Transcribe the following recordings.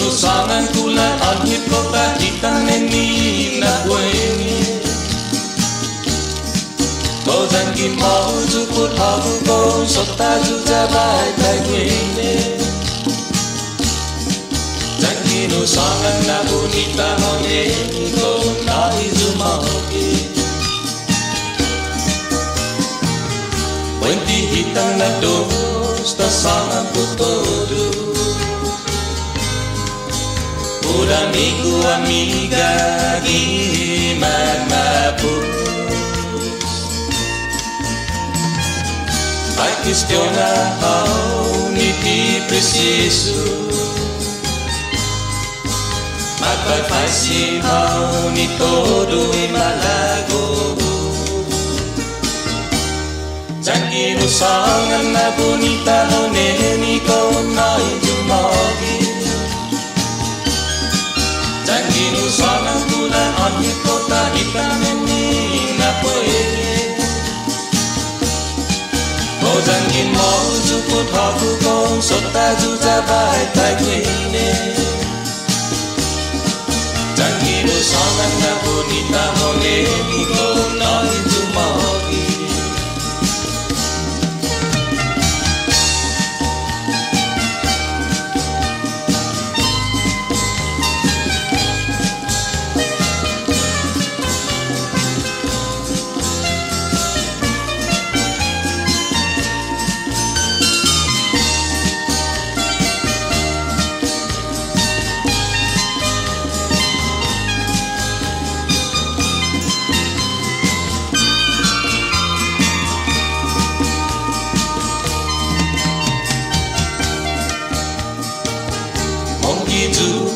inusangan tulad ang hipota kita neni na bueni Cô dành kim máu giúp phút học cô sốt ta giúp ra bài tay quên Dành kim inusangan na bonita hone ko na izumoki Buenti hitang na dos ta sangat putodo Por amigo, amiga, gimana pun Vai questionar aonde te preciso Mas vai fazer aonde todo em malago Jangan usangan na bonita honeni kau na ijumogi Jangan usangan bulan on kota hitam ini na poe Kau jangan mau juput aku kau sota juta baik tak ini Jangan usangan na bonita honeni kau na ijumogi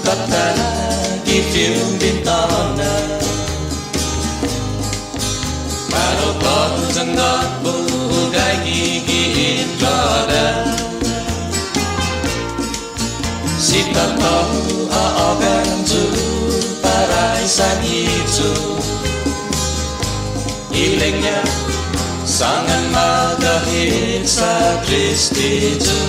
Kata di film bintana Baru kau jenggot budai gigi intrada Sita tahu akan ju paraisan itu Ilengnya sangat magahit sa Kristi Ju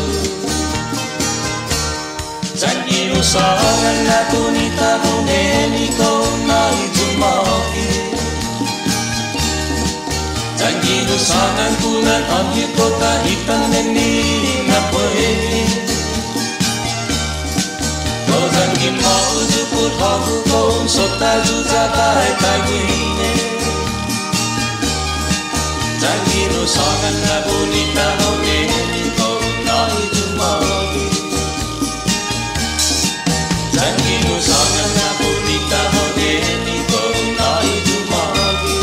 Jangan usangan na bonita honeni kau na ijumogi Jangan usangan bulan on kota hitam neni na poe Kau jangan mau juput aku kau sota juta baik tak gini Jangan usangan na bonita honeni kau na ijumogi Jangan usangan na bonita honeni kau na ijumogi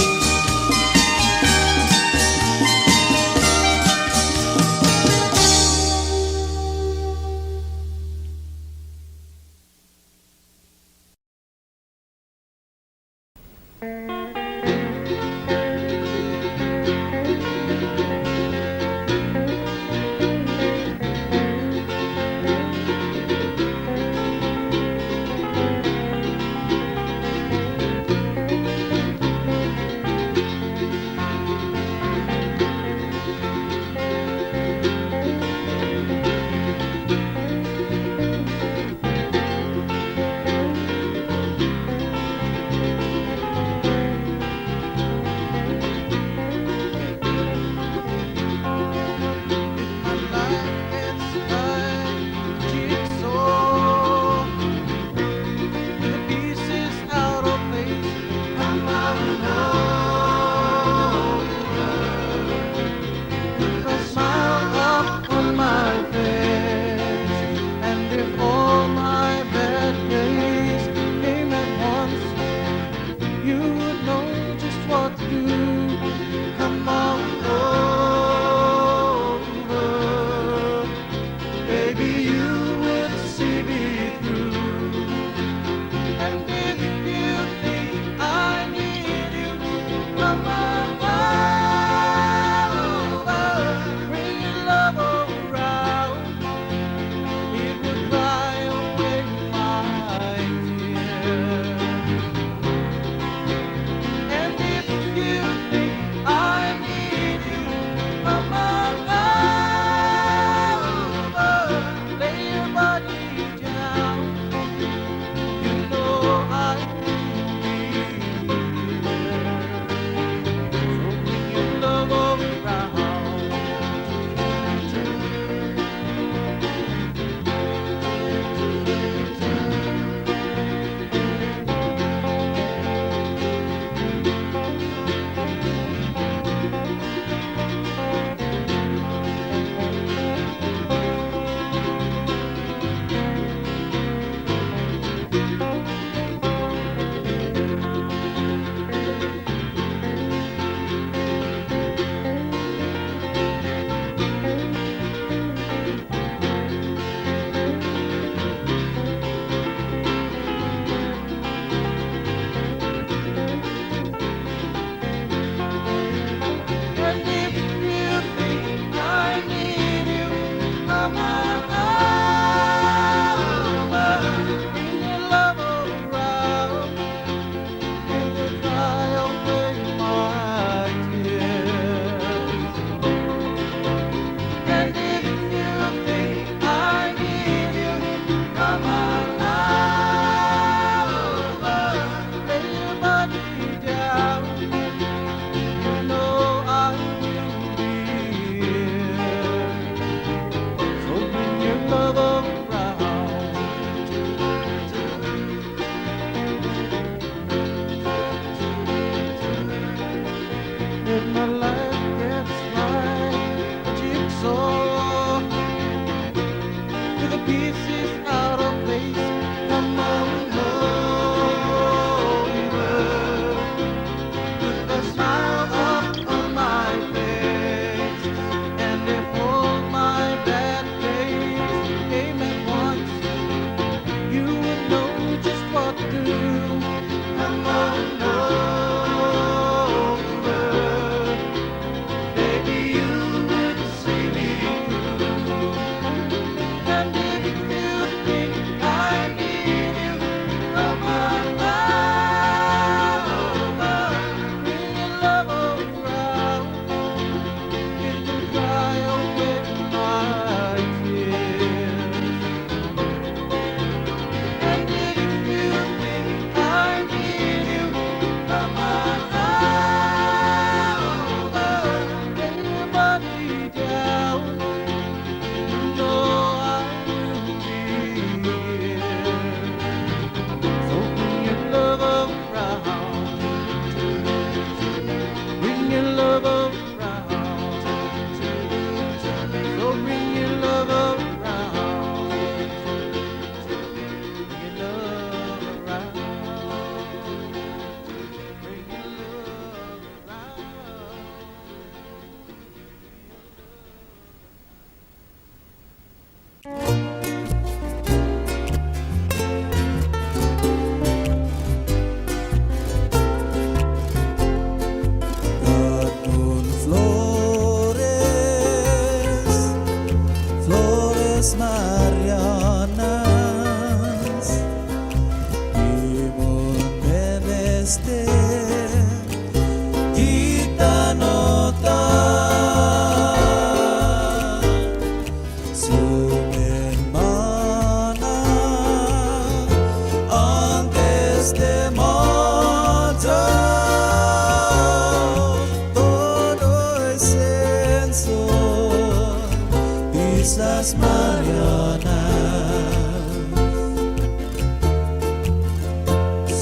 Islas Marianas.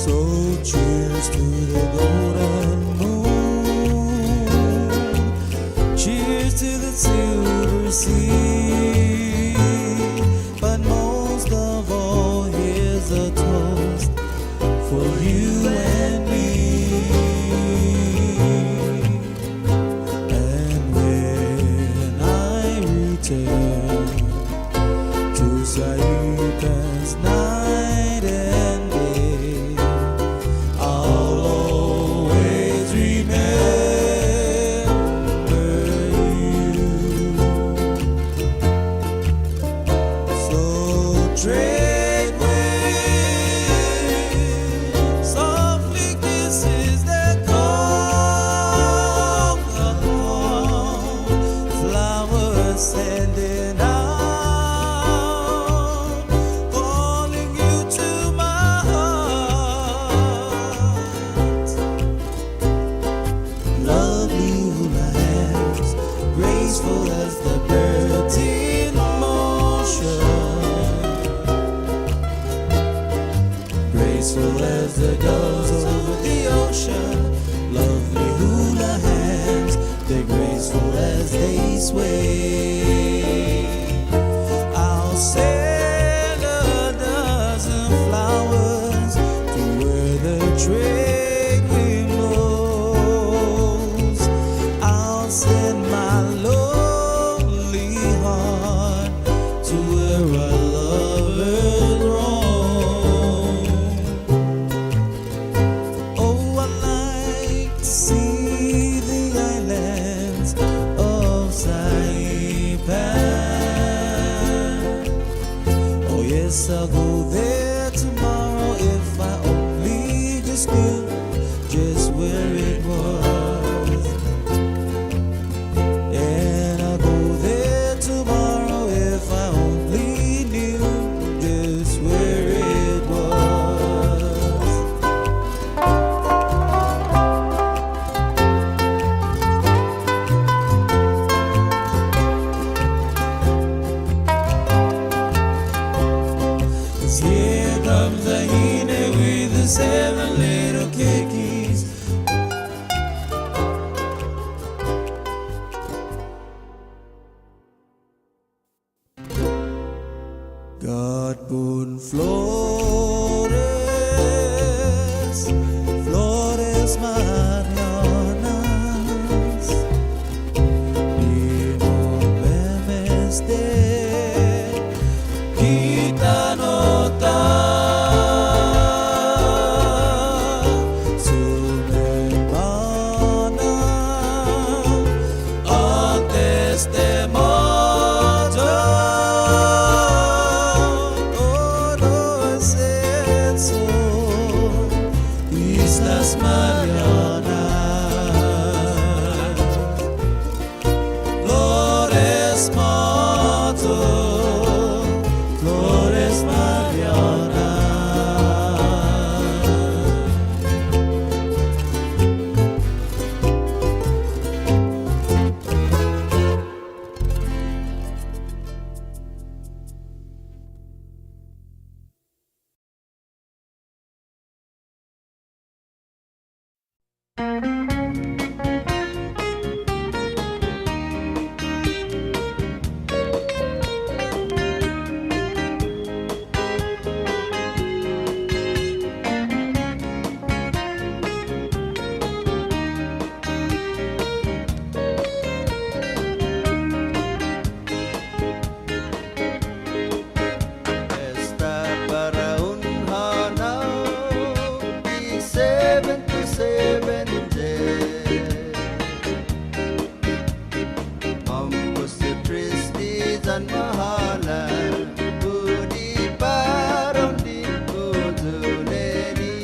So cheers to the golden moon, cheers to the silver sea, but most of all here's a toast for you and me. And when I return to SAIPAN's night and day, I'll always remember you. So trade winds softly kisses that call along, flowers sending out, calling you to my heart. Lovely hula hands, graceful as the birds in motion, graceful as the doves over the ocean. Lovely hula hands, they're graceful as they sway. I'll send a dozen flowers to where the trade wind blows. I'll send my lonely heart to where our lovers roam. Oh, I like to see the islands of SAIPAN. Oh yes, I'll go there tomorrow if I only just knew just where it was. And I'll go there tomorrow if I only knew just where it was. Cause here comes the Hine with the 7 little kickies. God pun flores, flores marianas, y no memes de gitanota, su hermana, antes de morir. Oh, no es eso, Islas Marianas, Flores Mato, Flores Marianas. Esta para un hanao y 7 to 7 day. Mampus the tristies and mahalan, budi parang di kuduleni.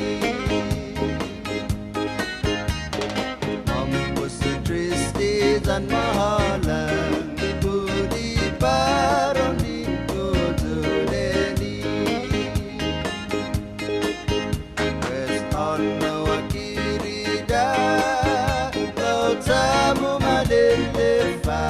Mampus the tristies and mahalan, budi parang di kuduleni. Pues on no akirida, tamu malilifa.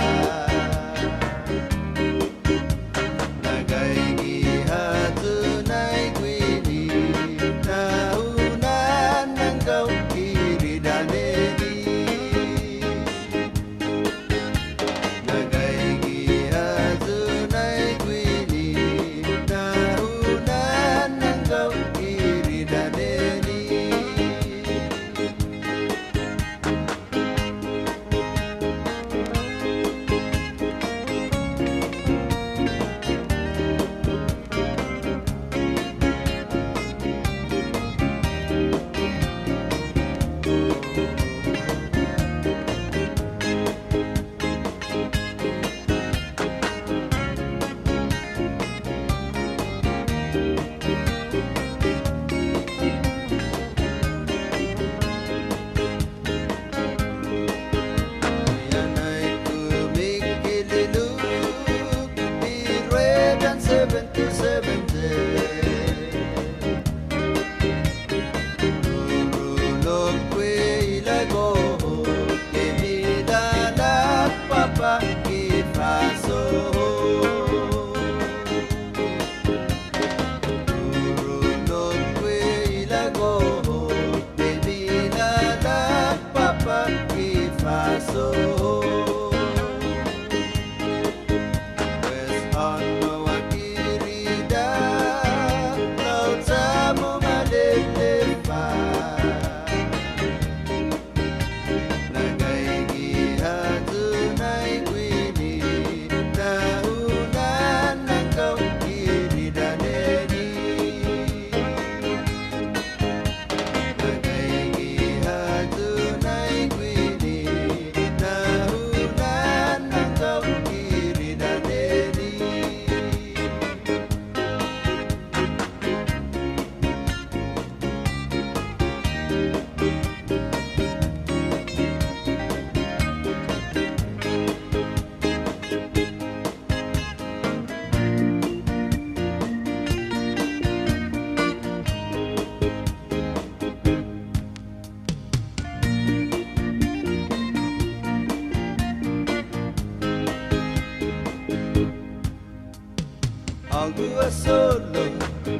gua solo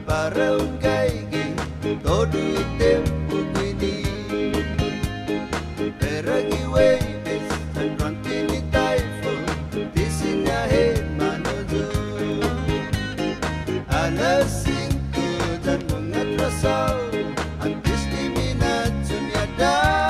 para un kaigi todo el tiempo quindi peragi waves and rantini typhoon pisina he manojo alas 5 dan mengatrasau antes di minat sunyada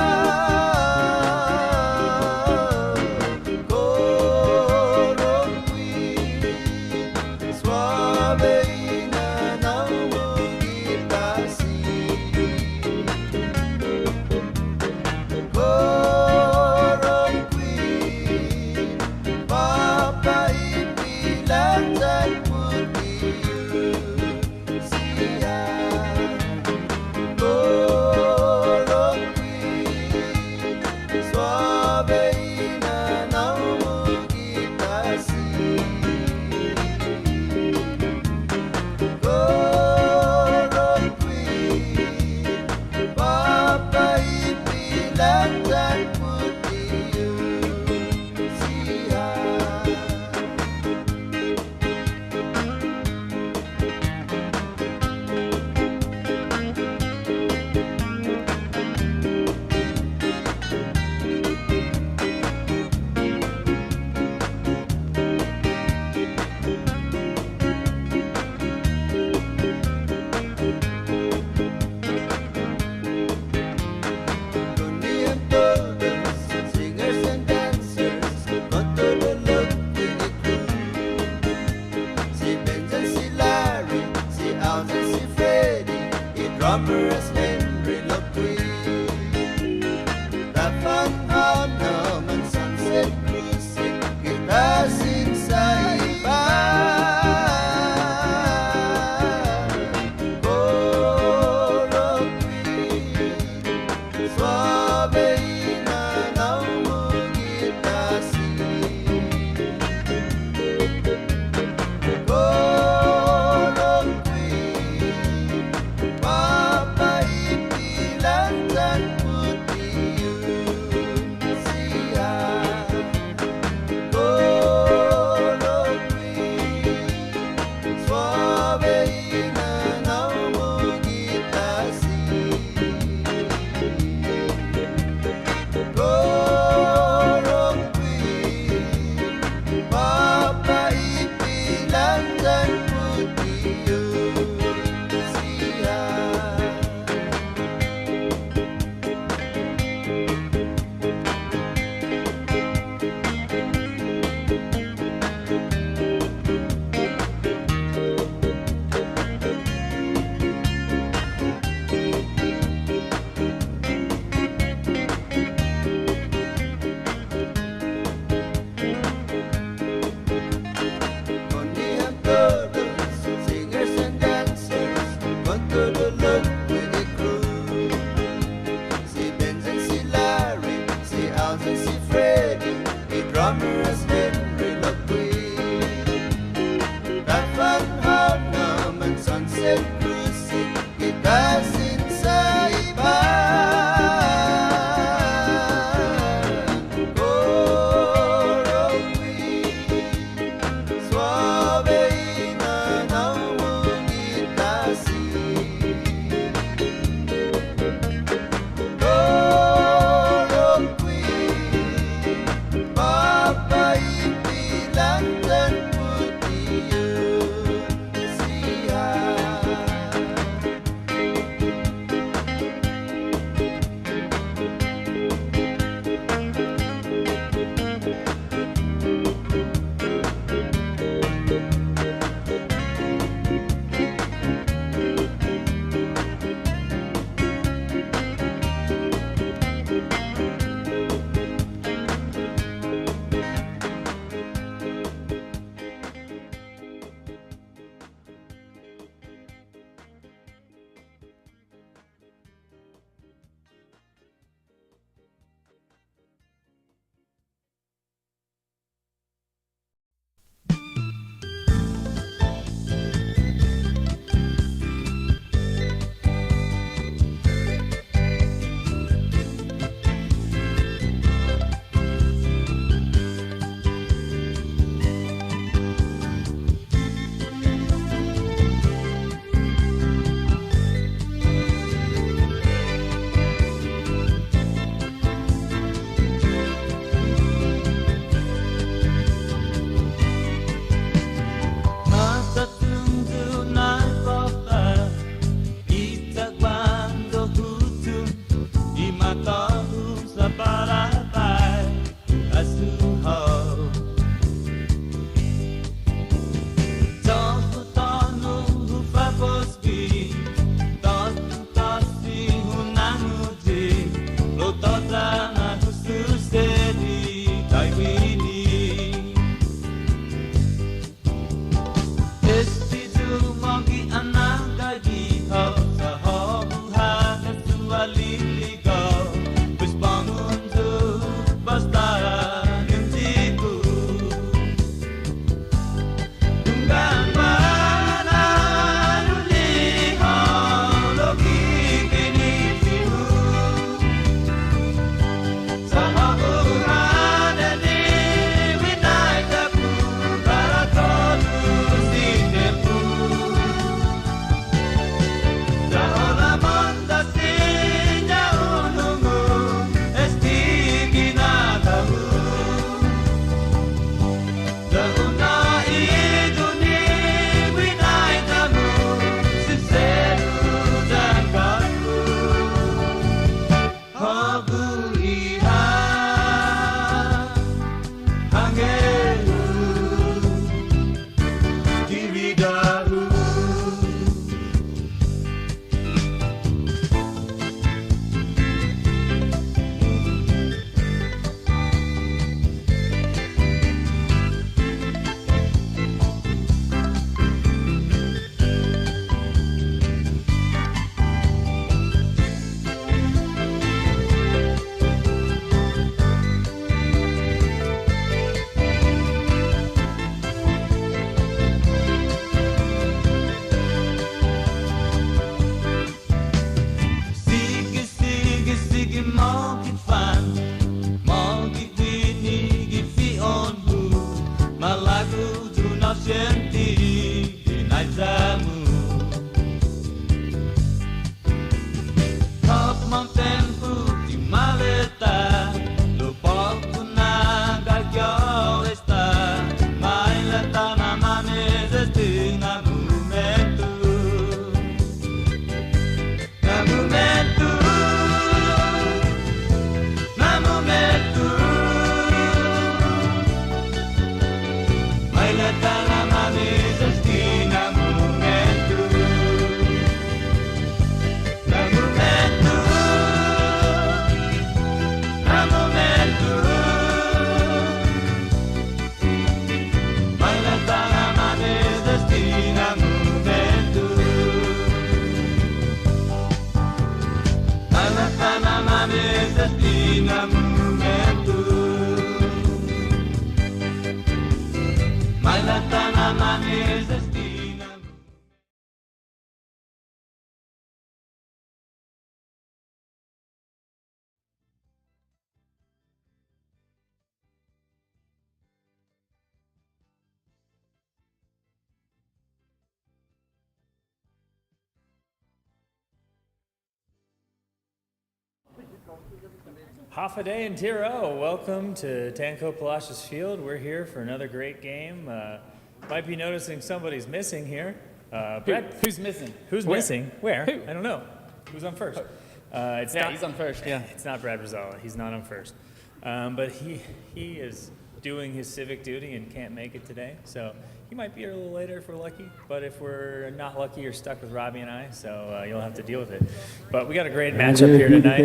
lagu Juno senti di naitamu Top mountain putih maleta Lupa kuna gagyo esta Mai leta nama mezesti na momentu Na momentu Na momentu Mai leta nama mezesti na momentu Na momentu Na momentu Mai leta nama mezesti na momentu Mai leta nama mezesti na momentu Mai leta nama mezesti na Half a day in Tier O. Welcome to Tanco Palacios Field. We're here for another great game. Might be noticing somebody's missing here. Brad, Who's missing? who's Where? missing? Where? Who? I don't know. Who's on first? It's Yeah, not, he's on first. Yeah. It's not Brad Rizal. He's not on first. But he is doing his civic duty and can't make it today. So he might be here a little later if we're lucky. But if we're not lucky, you're stuck with Robbie and I. So you'll have to deal with it. But we got a great matchup here tonight.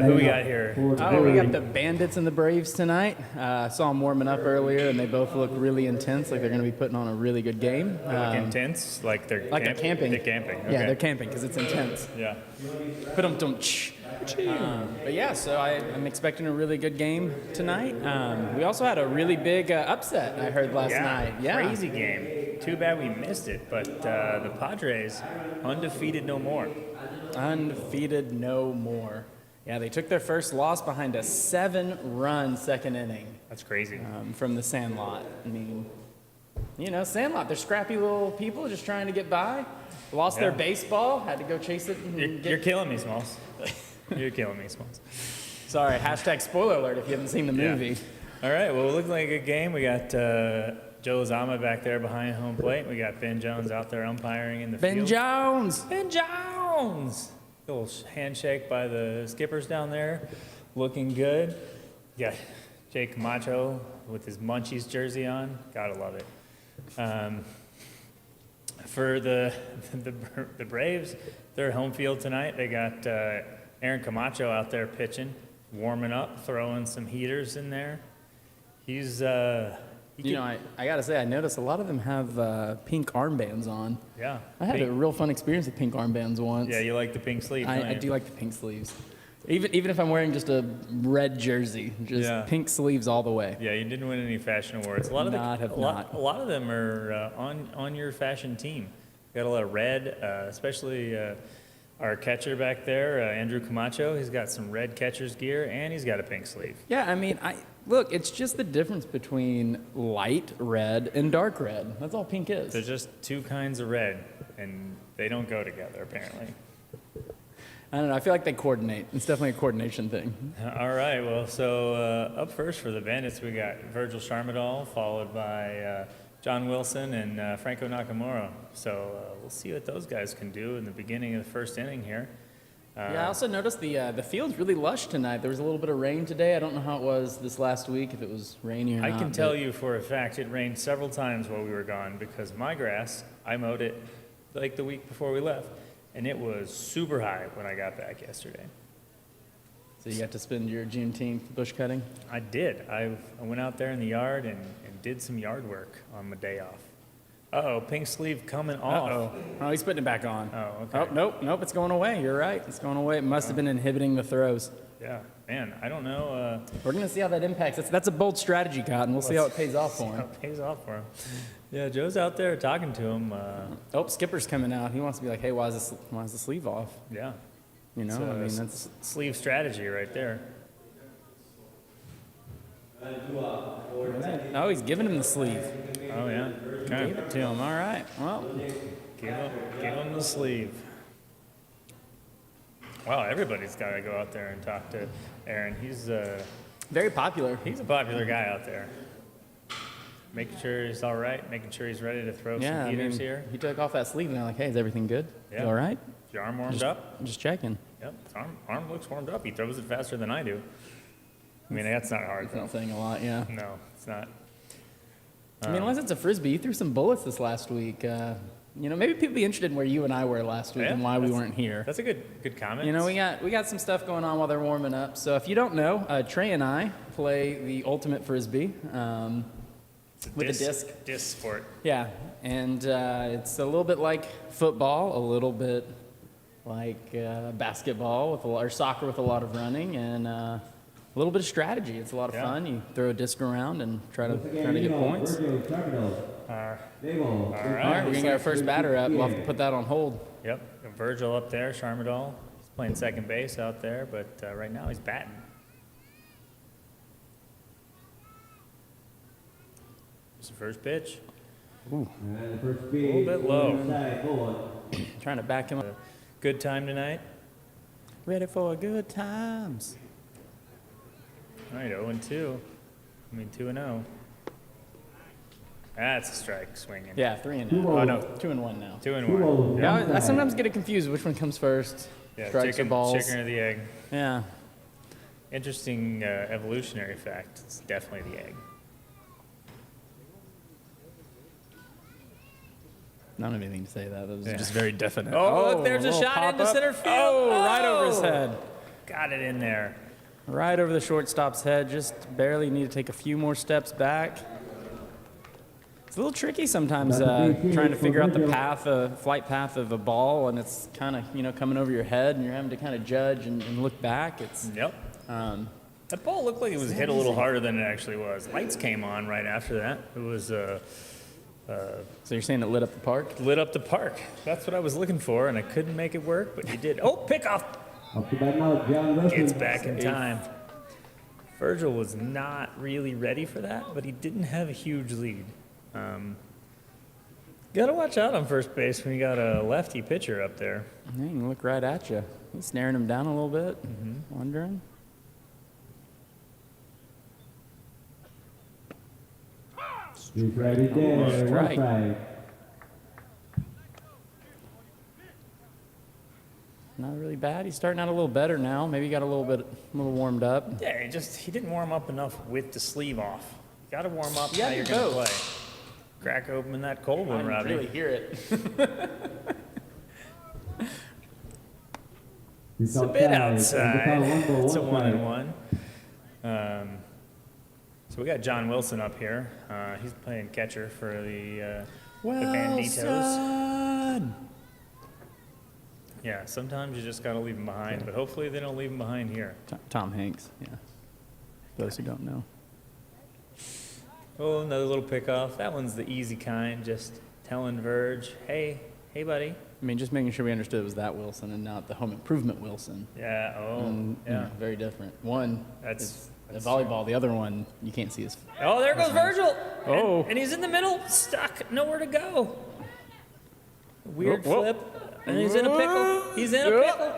Who we got here? Oh, we got the Bandits and the Braves tonight. Saw them warming up earlier, and they both look really intense, like they're going to be putting on a really good game. They look intense, like they're Like they're camping. They're camping. Okay. Yeah, they're camping because it's intense. Yeah. But yeah, so I'm expecting a really good game tonight. We also had a really big upset I heard last night. Yeah, Crazy game. Too bad we missed it, but the Padres undefeated no more. Undefeated no more. Yeah, they took their first loss behind a 7-run second inning That's crazy. from the Sandlot. I mean, you know, Sandlot, they're scrappy little people just trying to get by. Lost their Yeah. baseball, had to go chase it. And You're killing me, Smalls. You're killing me, Smalls. Sorry, hashtag spoiler alert if you haven't seen the Yeah. movie. All right, well, it looked like a good game. We got Joe Zama back there behind home plate. We got Ben Jones out there umpiring in the Ben field. Jones! Ben Jones! Little handshake by the skippers down there. Looking good. Yeah, Jake Camacho with his Munchies jersey on. Gotta love it. For the Braves, their home field tonight. They got Aaron Camacho out there pitching, warming up, throwing some heaters in there. He's You know, I gotta say, I noticed a lot of them have pink armbands on. yeah. I had pink- a real fun experience with pink armbands once. Yeah, you like the pink sleeve. I do like the pink sleeves. Even if I'm wearing just a red jersey, just Yeah. pink sleeves all the way. Yeah, you didn't win any fashion awards. A lot of Not. a lot of them are on your fashion team. Got a lot of red, especially our catcher back there, Andrew Camacho. He's got some red catcher's gear and he's got a pink sleeve. Yeah, I mean, look, it's just the difference between light red and dark red. That's all pink is. There's just two kinds of red, and they don't go together apparently. I don't know. I feel like they coordinate. It's definitely a coordination thing. All right, well, so up first for the Bandits, we got Virgil Sharmadal, followed by John Wilson and Franco Nakamura. So we'll see what those guys can do in the beginning of the first inning here. Yeah, I also noticed the field's really lush tonight. There was a little bit of rain today. I don't know how it was this last week, if it was rainy or not. I can tell you for a fact it rained several times while we were gone because my grass, I mowed it like the week before we left, and it was super high when I got back yesterday. So you got to spend your Juneteenth bush cutting? I did. I went out there in the yard and did some yard work on my day off. Uh-oh, pink sleeve coming off. Uh-oh. Oh, he's putting it back on. Oh, okay. Oh, nope, it's going away. You're right. It's going away. It must have been inhibiting the throws. Yeah, man, I don't know. We're going to see how that impacts. That's a bold strategy, Cotton. We'll see how it pays off for How him. it pays off for him. Yeah, Joe's out there talking to him. Oh, Skipper's coming out. He wants to be like, hey, why is the sleeve off? Yeah. You know, So, I mean, that's... sleeve strategy right there. Oh, he's giving him the sleeve. Oh, yeah. Okay. Gave it to him. All right. Well, Give him the sleeve. Wow, everybody's got to go out there and talk to Aaron. He's very popular. a popular guy out there. Making sure he's all right, making sure he's ready to throw some heaters here. He took off that sleeve and I'm like, hey, is everything good? Yeah. You all right? Is your arm warmed up? I'm just checking. Yep, his arm looks warmed up. He throws it faster than I do. I mean, that's not hard, It's though. not saying a lot, yeah. No, it's not. I mean, unless it's a Frisbee, you threw some bullets this last week. Maybe people be interested in where you and I were last week Yeah, and why we weren't here. That's a good comment. We got some stuff going on while they're warming up. So if you don't know, Trey and I play the ultimate Frisbee. With a disc. Disc sport. Yeah, and it's a little bit like football, a little bit like basketball or soccer with a lot of running, and a little bit of strategy. It's a lot of fun. You throw a disc around and try to get points. All All right. right, we're gonna get our first batter up. We'll have to put that on hold. Yep, Virgil up there, Charmadol. He's playing second base out there, but right now he's batting. It's the first pitch. Ooh. A little bit low. Trying to back him up. Good time tonight. Ready for good times. All right, 0-2. I mean, 2-0. That's a strike swinging. Yeah, 3-0. Oh, no. 2-1 now. 2-1. Yeah, I sometimes get it confused which one comes first. Yeah, Strikes or balls. chicken or the egg. Yeah. Interesting evolutionary fact. It's definitely the egg. I don't have anything to say that. That was Yeah. just very definite. Oh, look, there's a little shot into pop-up. center field. Oh, right over his head. Got it in there. Right over the shortstop's head. Just barely need to take a few more steps back. It's a little tricky sometimes trying to figure out the flight path of a ball, and it's kind of, coming over your head, and you're having to kind of judge and look back. Yep. That ball looked like it was hit a little harder than it actually was. Lights came on right after that. It was So you're saying it lit up the park? lit up the park. That's what I was looking for, and I couldn't make it work, but you did. Oh, pick off! Gets back in time. Virgil was not really ready for that, but he didn't have a huge lead. Got to watch out on first base when you got a lefty pitcher up there. Yeah, he can look right at you. He's snaring him down a little bit, wondering. He's ready there. Strike. Not really bad. He's starting out a little better now. Maybe he got a little warmed up. Yeah, he didn't warm up enough with the sleeve off. You got to warm up Yeah, how you you're going to both. play. Crack open that cold one, I Robbie. can really hear it. It's a bit outside. It's a 1-1. So we got John Wilson up here. He's playing catcher for the Banditos. Wilson! Yeah, sometimes you just got to leave him behind, but hopefully they don't leave him behind here. Tom Hanks, yeah. Those who don't know. Oh, another little pickoff. That one's the easy kind, just telling Verge, hey, buddy. I mean, just making sure we understood it was that Wilson and not the home improvement Wilson. Yeah, Yeah, very different. One, That's the volleyball. The other one, you can't see his. Oh, there goes Virgil. Oh. And he's in the middle, stuck, nowhere to go. Weird Whoa. flip. And he's in a pickle. He's in a pickle.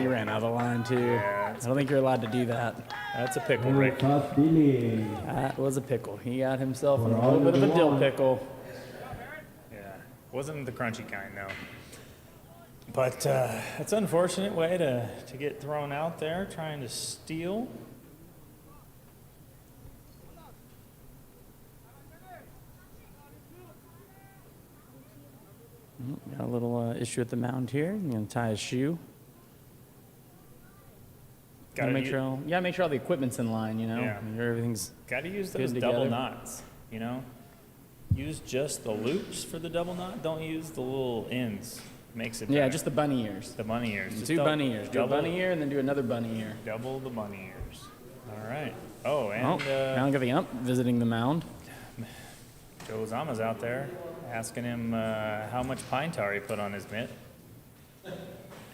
He ran out of the line, too. Yeah, I don't think you're allowed to do that. that's a pickle, Rick. That was a pickle. He got himself in a little bit of a dill pickle. Yeah, wasn't the crunchy kind, no. But it's an unfortunate way to get thrown out there trying to steal. Got a little issue at the mound here. I'm going to tie his shoe. Gotta make sure all the equipment's in line, Yeah. Make sure everything's Got to use good those double together. knots, Use just the loops for the double knot. Don't use the little ends. Makes it Yeah, better. just the bunny ears. the bunny ears. Just Two bunny ears. Do a bunny ear and then do another bunny ear. Double the bunny ears. All right. Oh, Oh, and now I got the ump visiting the mound. Joe Zama's out there asking him how much pine tar he put on his mitt.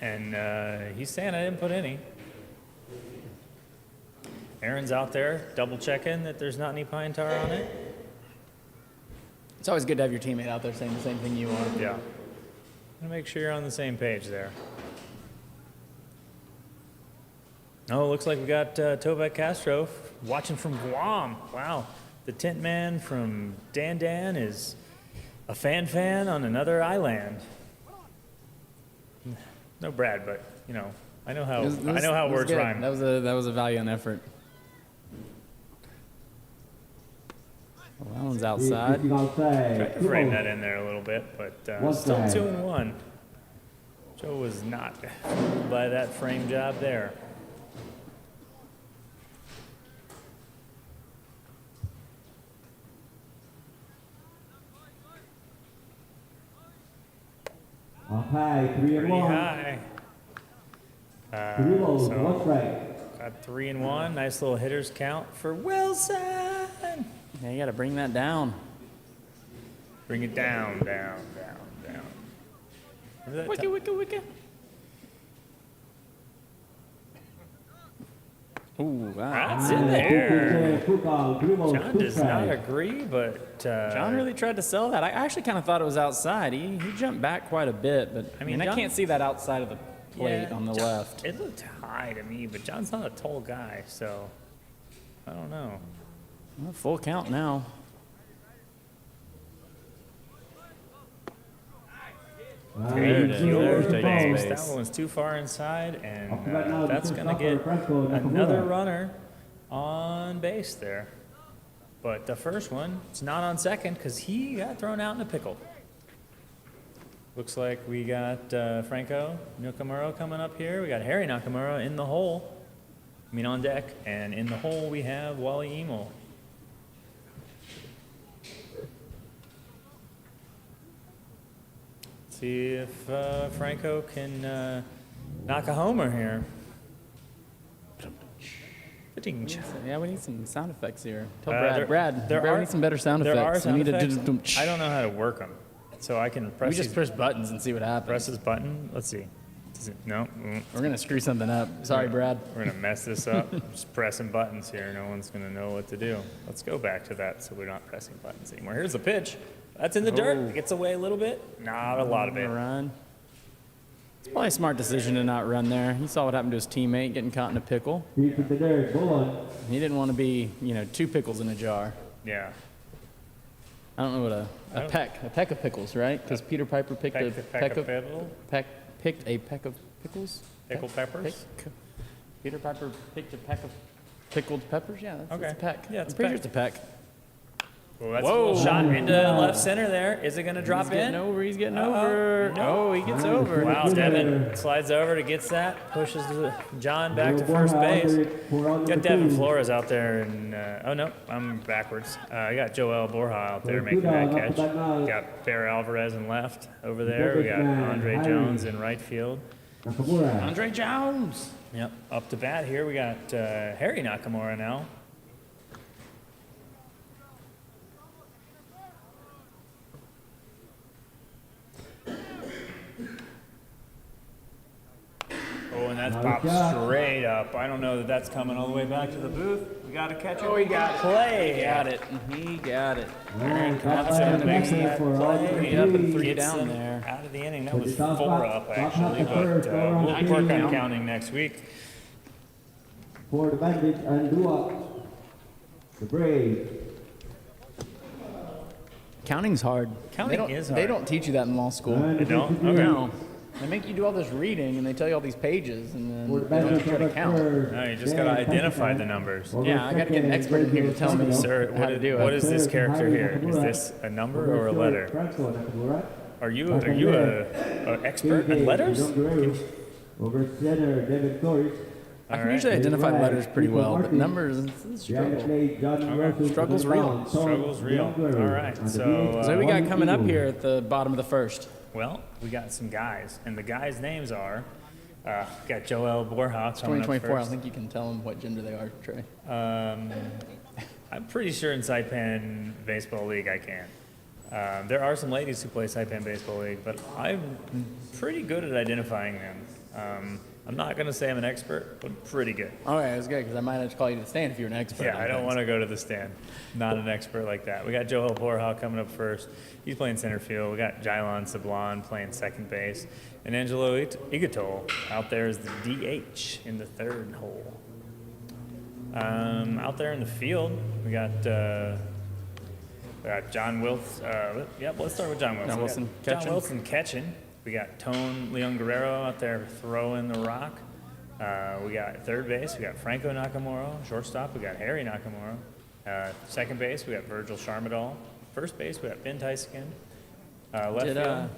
And he's saying I didn't put any. Aaron's out there double checking that there's not any pine tar on it. It's always good to have your teammate out there saying the same thing you are. Yeah. Gonna make sure you're on the same page there. Oh, looks like we got Tovek Castro watching from Guam. Wow. The Tint Man from Dan Dan is a fan on another island. No Brad, but you know, I know how words good. rhyme. That was a valiant effort. Well, that one's outside. Tried to frame that in there a little bit, but still 2-1. Joe was not fooled by that frame job there. High, 3 and Pretty 1. high. 3 balls, So 1 strike. got 3 and 1. Nice little hitters count for Wilson. Yeah, you got to bring that down. Bring it down. Wicka, wicka, wicka. Ooh, wow. That's in there. Full count, 3 balls, John 2 does not strikes. agree, but John really tried to sell that. I actually kind of thought it was outside. He jumped back quite a bit, but I mean, I John- can't see that outside of the plate yeah, on the John- left. It looked high to me, but John's not a tall guy, so I don't know. Well, full count now. Great There's field taking base. space. That one's too far inside, and Right now, that's this is going to get Franco another Nakamura. runner on base there. But the first one, it's not on second because he got thrown out in a pickle. Looks like we got Franco Nakamura coming up here. We got Harry Nakamura in the hole. I mean on deck, and in the hole we have Wally Emo. See if Franco can knock a homer here. Fitting. Yeah, we need some sound effects here. Tell there- Brad, there Brad, are- we need some better sound There are effects. sound we need effects. to I don't know how to work them, so I can press. We just push buttons and see what happens. press this button. Let's see. Does it, no. We're gonna screw something up. Sorry, Brad. We're gonna mess this up. Just pressing buttons here. No one's gonna know what to do. Let's go back to that so we're not pressing buttons anymore. Here's the pitch. That's in the dirt. Oh. It gets away a little bit. Not a lot of it. Run. It's probably a smart decision to not run there. He saw what happened to his teammate getting caught in a pickle. Deep to the dirt, ball on. He didn't want to be, two pickles in a jar. Yeah. I don't know what a peck of pickles, right? Because Peter Piper picked a peck of pickles. Pickle peppers. Peter Piper picked a peck of pickled peppers. Yeah, that's Okay. a peck. Yeah, it's I'm a pretty peck. sure it's a peck. Well, that's a Whoa. little shot into left center there. Is it gonna drop He's getting in? over. He's getting Uh-oh. over. No. Oh, he gets over. Wow, Devin slides over to gets that, pushes John back to first base. Got Devin Flores out there, and oh no, I'm backwards. I got Joel Borja out there making that catch. Got Bear Alvarez in left over there. We got Andre Jones in right field. Nakamura. Andre Jones. Yep, up to bat here. We got Harry Nakamura now. Oh, and that's popped straight up. I don't know that that's coming all the way back to the booth. We got a catcher. Oh, he got it. Play. He got it. He got it. That's gonna make that play. Up and 3 Gets down them there. out of the inning. That was 4 up actually, but we'll work on counting next week. For the Bandits and Dua. The Braves. Counting's hard. Counting is They hard. don't teach you that in law school. They don't? Okay. No. They make you do all this reading and they tell you all these pages and then For the they don't Bandits, teach you how to count. No, you just gotta identify the numbers. Yeah, I gotta get an expert in here to tell me Sir, how to do what it. is this character here? Is this a number or a letter? Franco Nakamura. Are you a expert in letters? Over center, David Torres. I can usually identify letters pretty well, but numbers, it's a Behind the struggle. plate, John Wilson. Struggle's real. Struggle's real. All right, so So who we got coming up here at the bottom of the first? well, we got some guys, and the guys' names are got Joel Borja coming up 2024. I don't first. think you can tell them what gender they are, Trey. I'm pretty sure in Saipan Baseball League I can. There are some ladies who play Saipan Baseball League, but I'm pretty good at identifying them. I'm not going to say I'm an expert, but pretty good. All right, that's good because I might have to call you to the stand if you're an expert. Yeah, I don't want to go to the stand. Not an expert like that. We got Joel Borja coming up first. He's playing center field. We got Jylon Sablon playing second base. And Angelo Igatol out there is the DH in the third hole. Out there in the field, we got John Wilson. Let's start with John Wilson. John Wilson catching. We got Tone Leon Guerrero out there throwing the rock. We got third base. We got Franco Nakamura. Shortstop, we got Harry Nakamura. Second base, we got Virgil Sharmadal. First base, we got Ben Tyson. Left field,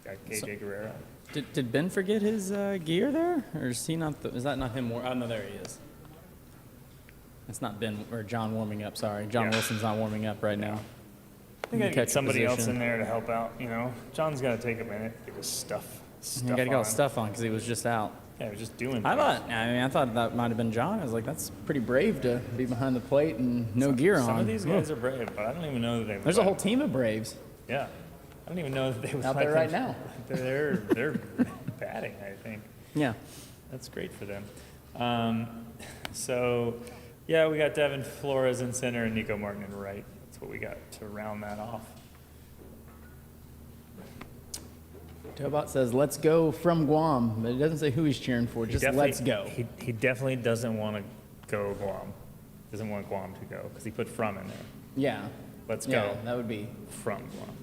got KJ Guerrero. Did Ben forget his gear there, or is he not? Is that not him? Oh no, there he is. That's not Ben or John warming up. Sorry, John Wilson's not warming up right now. I think I'd get somebody else in there to help out. You know, John's got to take a minute, get his stuff You got to get all stuff on because he was just out. Yeah, he was just doing. I thought that might have been John. I was like, that's pretty brave to be behind the plate and no gear on. Some of these guys are brave, but I don't even know that they. There's a whole team of Braves. Yeah, I don't even know that they would out there right now. They're batting, I think. Yeah, that's great for them. So, yeah, we got Devin Flores in center and Nico Martin in right. That's what we got to round that off. Tobot says, let's go from Guam, but it doesn't say who he's cheering for, just let's go. He definitely doesn't want to go Guam. Doesn't want Guam to go because he put from in there. Yeah. Let's go. Yeah, that would be. From Guam.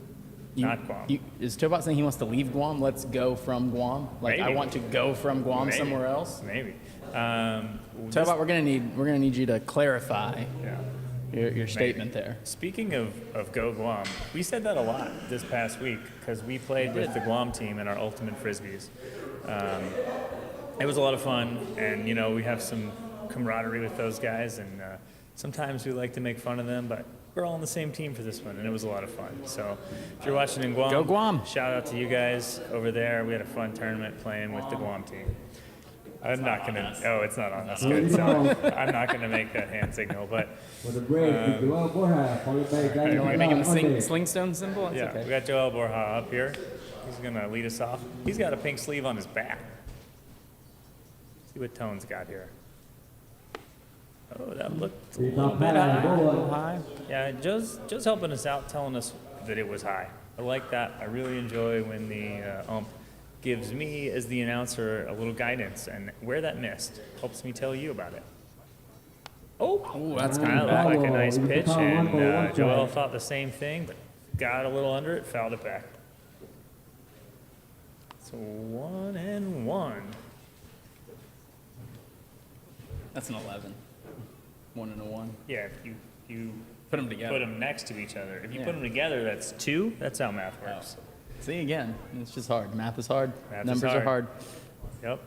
Not Guam. Is Tobot saying he wants to leave Guam? Let's go from Guam? Like, Maybe. I want to go from Guam somewhere else? Maybe. Tobot, we're gonna need you to clarify your statement there. Speaking of Go Guam, we said that a lot this past week because we played with the Guam team in our Ultimate Frisbees. It was a lot of fun, and you know we have some camaraderie with those guys, and sometimes we like to make fun of them, but we're all on the same team for this one, and it was a lot of fun. So if you're watching in Guam, go Guam! Shout out to you guys over there. We had a fun tournament playing with the Guam team. I'm not gonna. Oh, it's not on. That's good. So I'm not gonna make that hand signal. But for the break, Joel Borja, followed by You want to make him the slingstone symbol? That's okay. We got Joel Borja up here. He's gonna lead us off. He's got a pink sleeve on his back. See what Tone's got here. Oh, that looked a little bit high. A little high. Yeah, Joe's helping us out, telling us that it was high. I like that. I really enjoy when the ump gives me, as the announcer, a little guidance, and where that missed helps me tell you about it. Oh, that's kind of looked like a nice pitch, and Joel thought the same thing, but got a little under it, fouled it back. So 1-1. That's an 11. 1 and a 1. Yeah, if you Put them together. put them next to each other. If you put them together, that's 2. That's how math works. Oh. See, again, it's just hard. Math is hard. Math is Numbers are hard. Yep.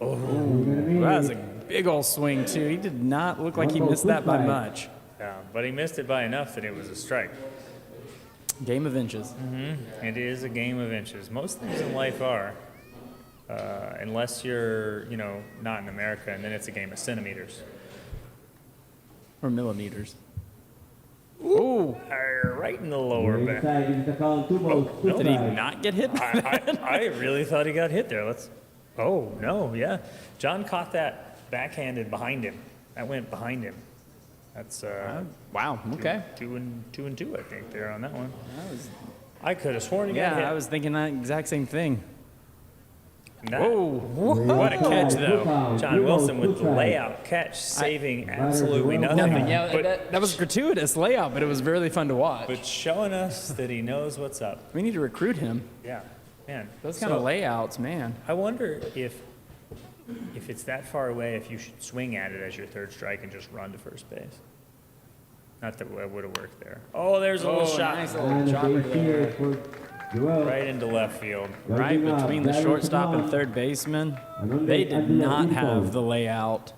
Oh, that was a big old swing, too. He did not look like he missed that by much. Yeah, but he missed it by enough that it was a strike. Game of inches. It is a game of inches. Most things in life are, unless you're, not in America, and then it's a game of centimeters. Or millimeters. Ooh. Right in the lower back. Did he not get hit? I really thought he got hit there. Oh, no, yeah. John caught that backhanded behind him. That went behind him. That's wow. Okay. Two and two, I think, there on that one. I could have sworn he got hit. Yeah, I was thinking that exact same thing. Whoa! What a catch, though. John Wilson with the layout catch, saving absolutely nothing. Yeah, that was gratuitous layout, but it was really fun to watch. But showing us that he knows what's up. We need to recruit him. Yeah, man. Those kind of layouts, man. I wonder if it's that far away, if you should swing at it as your third strike and just run to first base. Not that it would have worked there. Oh, there's a little shot. Nice little chopper there. Right into left field. Right between the shortstop and third baseman. They did not have the layout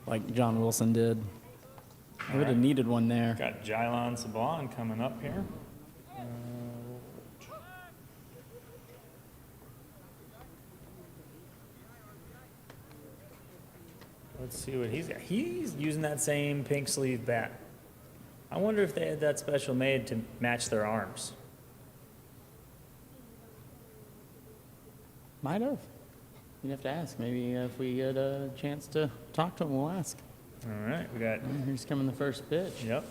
like John Wilson did. They would have needed one there. Got Jylon Sablon coming up here. Let's see what he's got. He's using that same pink sleeve bat. I wonder if they had that special made to match their arms. Might have. You'd have to ask. Maybe if we get a chance to talk to him, we'll ask. All right, we got. Here's coming the first pitch. Yep.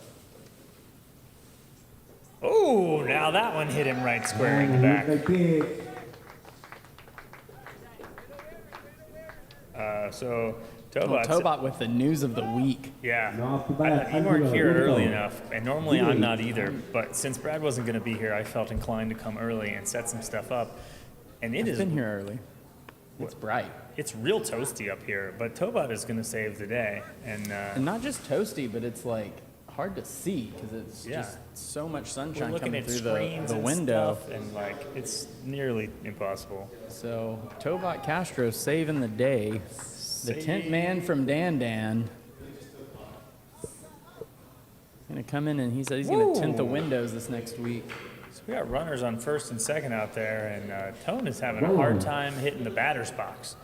Oh, now that one hit him right square in the back. So Tobot. Tobot with the news of the week. Yeah, you weren't here early enough, and normally I'm not either. But since Brad wasn't going to be here, I felt inclined to come early and set some stuff up. And I've been here early. It's bright. It's real toasty up here, but Tobot is going to save the day. And not just toasty, but it's like hard to see because it's Yeah. just so much we're sunshine looking coming at through screens the and window. stuff, and like it's nearly impossible. So Tobot Castro saving the day. The tent man from Dan. Gonna come in and he said he's gonna tint the windows this next week. So we got runners on first and second out there, and Tone is having a hard time hitting the batter's box.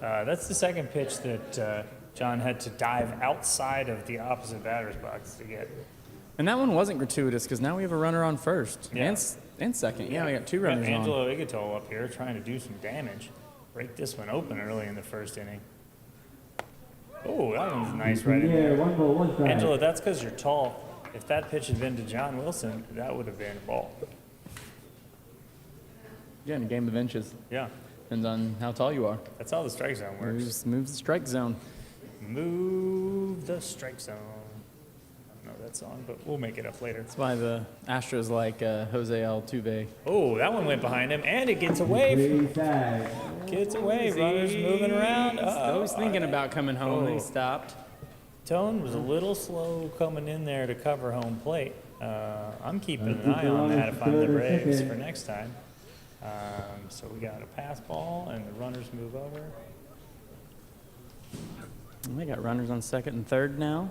That's the second pitch that John had to dive outside of the opposite batter's box to get. And that one wasn't gratuitous because now we have a runner on first Yeah. and second. Yeah, we got two We got runners on. Angelo Igatol up here trying to do some damage. Break this one open early in the first inning. Oh, that one's nice right in there. 1 ball, 1 strike. Angelo, that's because you're tall. If that pitch had been to John Wilson, that would have been a ball. Yeah, in a game of inches. Yeah, Depends on how tall you are. that's how the strike zone works. Moves the strike zone. Move the strike zone. I don't know that song, but we'll make it up later. That's why the Astros like Jose Altuve. Oh, that one went behind him, and it gets away. Three side. Gets away. Runners moving around. I was thinking about coming home, and he Oh. stopped. Tone was a little slow coming in there to cover home plate. I'm keeping an eye on that if I'm the Braves for next time. So we got a pass ball, and the runners move over. And they got runners on second and third now.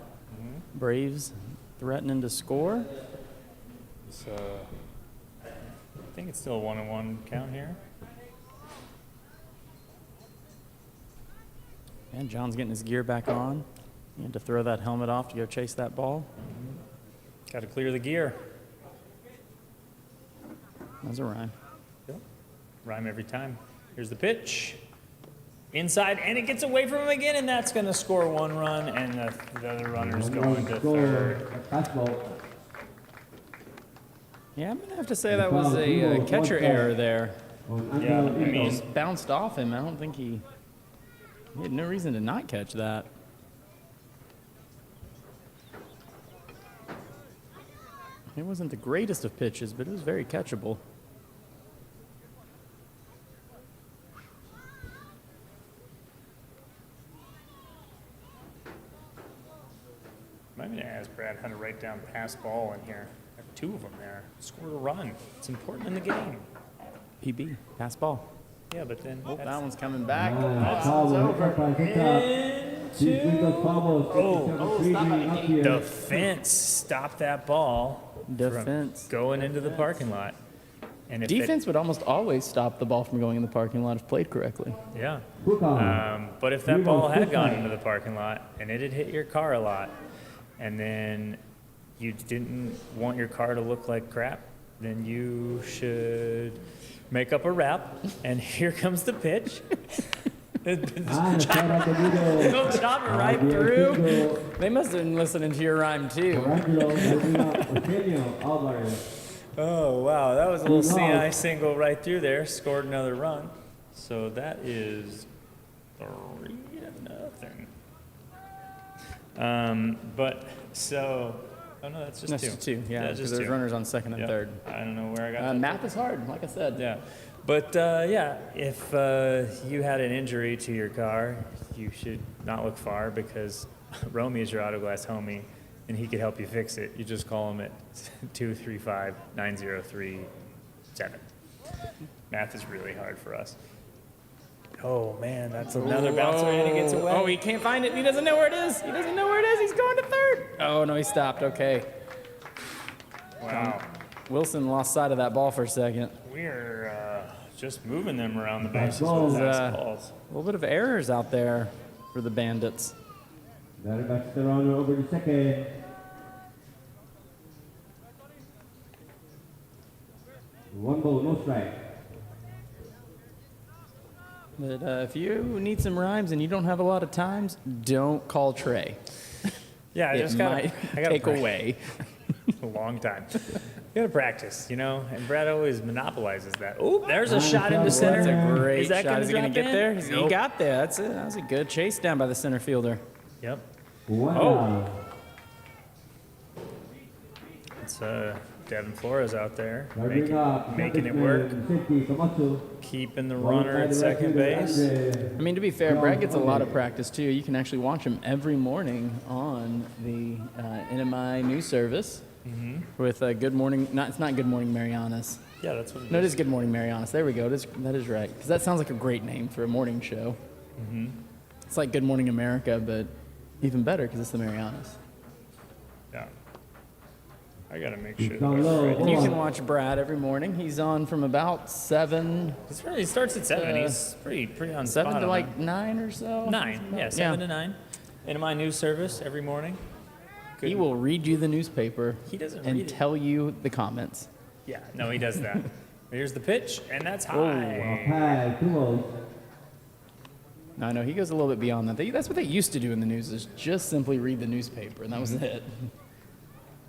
Braves threatening to score. So I think it's still a 1-1 count here. And John's getting his gear back on. He had to throw that helmet off to go chase that ball. Got to clear the gear. That's a rhyme. Yep. Rhyme every time. Here's the pitch. Inside, and it gets away from him again, and that's going to score 1 run, and the other runner's going to third. Fastball. Yeah, I'm going to have to say that was a catcher error there. Yeah, I mean, Just bounced off him. I don't think he had no reason to not catch that. It wasn't the greatest of pitches, but it was very catchable. I'm going to ask Brad how to write down pass ball in here. There are 2 of them there. Score a run. It's important in the game. PB, pass ball. Yeah, but then Oh, that's- that one's coming back. the fence stopped that ball from Defense. going into the parking lot. And if Defense would almost always stop the ball from going in the parking lot if played correctly. yeah. But if that ball had gone into the parking lot and it had hit your car a lot, and then you didn't want your car to look like crap, then you should make up a rap. And here comes the pitch. Go chop it right through. They must have been listening to your rhyme too. Oh, wow. That was a little CI single right through there. Scored another run. So that is 3-0. But so, oh no, that's just That's 2. just 2, yeah, because just there's 2. runners on second and Yep. third. I don't know where I got that. Math is hard, like I said. Yeah. But yeah, if you had an injury to your car, you should not look far because Romy is your Autoglass homie and he could help you fix it. You just call him at 235-9037. Math is really hard for us. Oh man, that's another bouncer and he gets away. Oh, he can't find it. He doesn't know where it is. He doesn't know where it is. He's going to third. Oh, no, he stopped. Okay. Wow. Wilson lost sight of that ball for a second. We're just moving them around the bases balls, with fast balls. A little bit of errors out there for the Bandits. Batter back to the runner over to second. One ball, no strike. But if you need some rhymes and you don't have a lot of times, don't call Trey. Yeah, I It just gotta, might I gotta take practice. away. A long time. You gotta practice, you know. And Brad always monopolizes that. Oh, there's a shot into center. That's a great Is that shot. gonna Is he going drop to get in? there? He Nope. got there. That's it. That was a good chase down by the center fielder. Yep. Wow. It's Devin Flores out there Bring up making it work, Vicente Camacho. keeping the runner at second base. I mean, to be fair, Brad gets a lot of practice, too. You can actually watch him every morning on the NMI news service with Good Morning. It's not Good Morning Marianas. Yeah, that's what it No, it is. is Good Morning Marianas. There we go. That is right. Because that sounds like a great name for a morning show. It's like Good Morning America, but even better because it's the Marianas. Yeah. I gotta make sure. down that low. I'm And you right. can watch Brad every morning. He's on from about 7 He starts at 7. He's pretty on spot to on like 9 or so. that. 9. Yeah, 7 to 9. In my news service every morning. He will read you the newspaper He doesn't and read it. tell you the comments. Yeah, no, he does that. Here's the pitch, and that's high. High, 2-0. No, I know he goes a little bit beyond that. That's what they used to do in the news, is just simply read the newspaper, and that was it.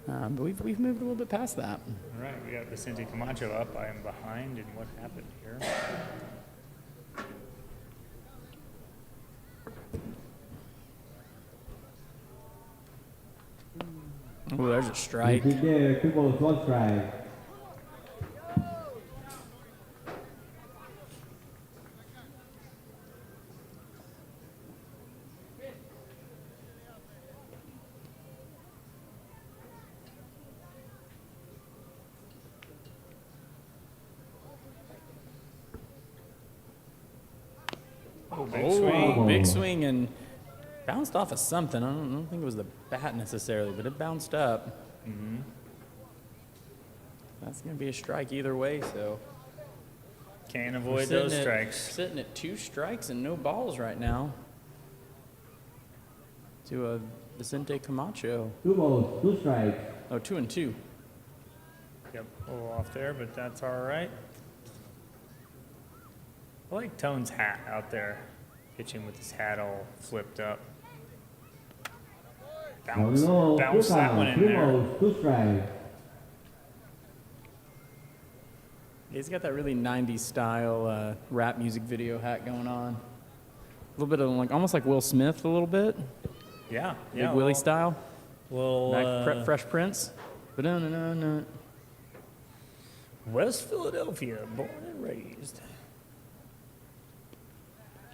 But we've moved a little bit past that. All right, we got Vicente Camacho up. I am behind in what happened here. Oh, there's a strike. He's in there, 2 balls, 1 strike. Oh, big swing. Oh, big swing and bounced off of something. I don't think it was the bat necessarily, but it bounced up. That's going to be a strike either way, so. Can't we're avoid sitting those at- strikes. Sitting at 2 strikes and no balls right now to a Vicente Camacho. 2 balls, 2 strikes. Oh, 2 and 2. Yep, a little off there, but that's all right. I like Tone's hat out there, pitching with his hat all flipped up. Bounce Low, that one in 3 there. balls, 2 strikes. He's got that really 90s style rap music video hat going on. A little bit of like, almost like Will Smith a little bit. Yeah, Big yeah. Willie style. Little Fresh Prince. Ba-dun-dun-dun-dun. West Philadelphia, born and raised.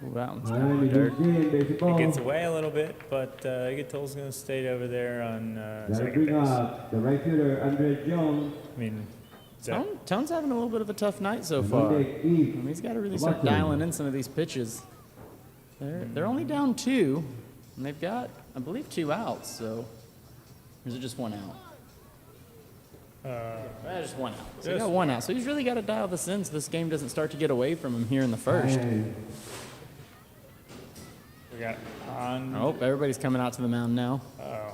Ooh, that one's And down it dirt. is in, basic ball. Gets away a little bit, but Igatol's going to stay over there on That'll second bring base. up the right fielder, Andre Jones. I mean, is that, Tone's having a little bit of a tough night so far. Monday I mean, Eve. he's got to really start Camacho. dialing in some of these pitches. They're only down 2, and they've got, I believe, 2 outs. So, or is it just 1 out? Just 1 out. So he just got 1 out. So he's really got to dial this in so this game doesn't start to get away from him here in the first. And we got on. Oh, everybody's coming out to the mound now. Oh,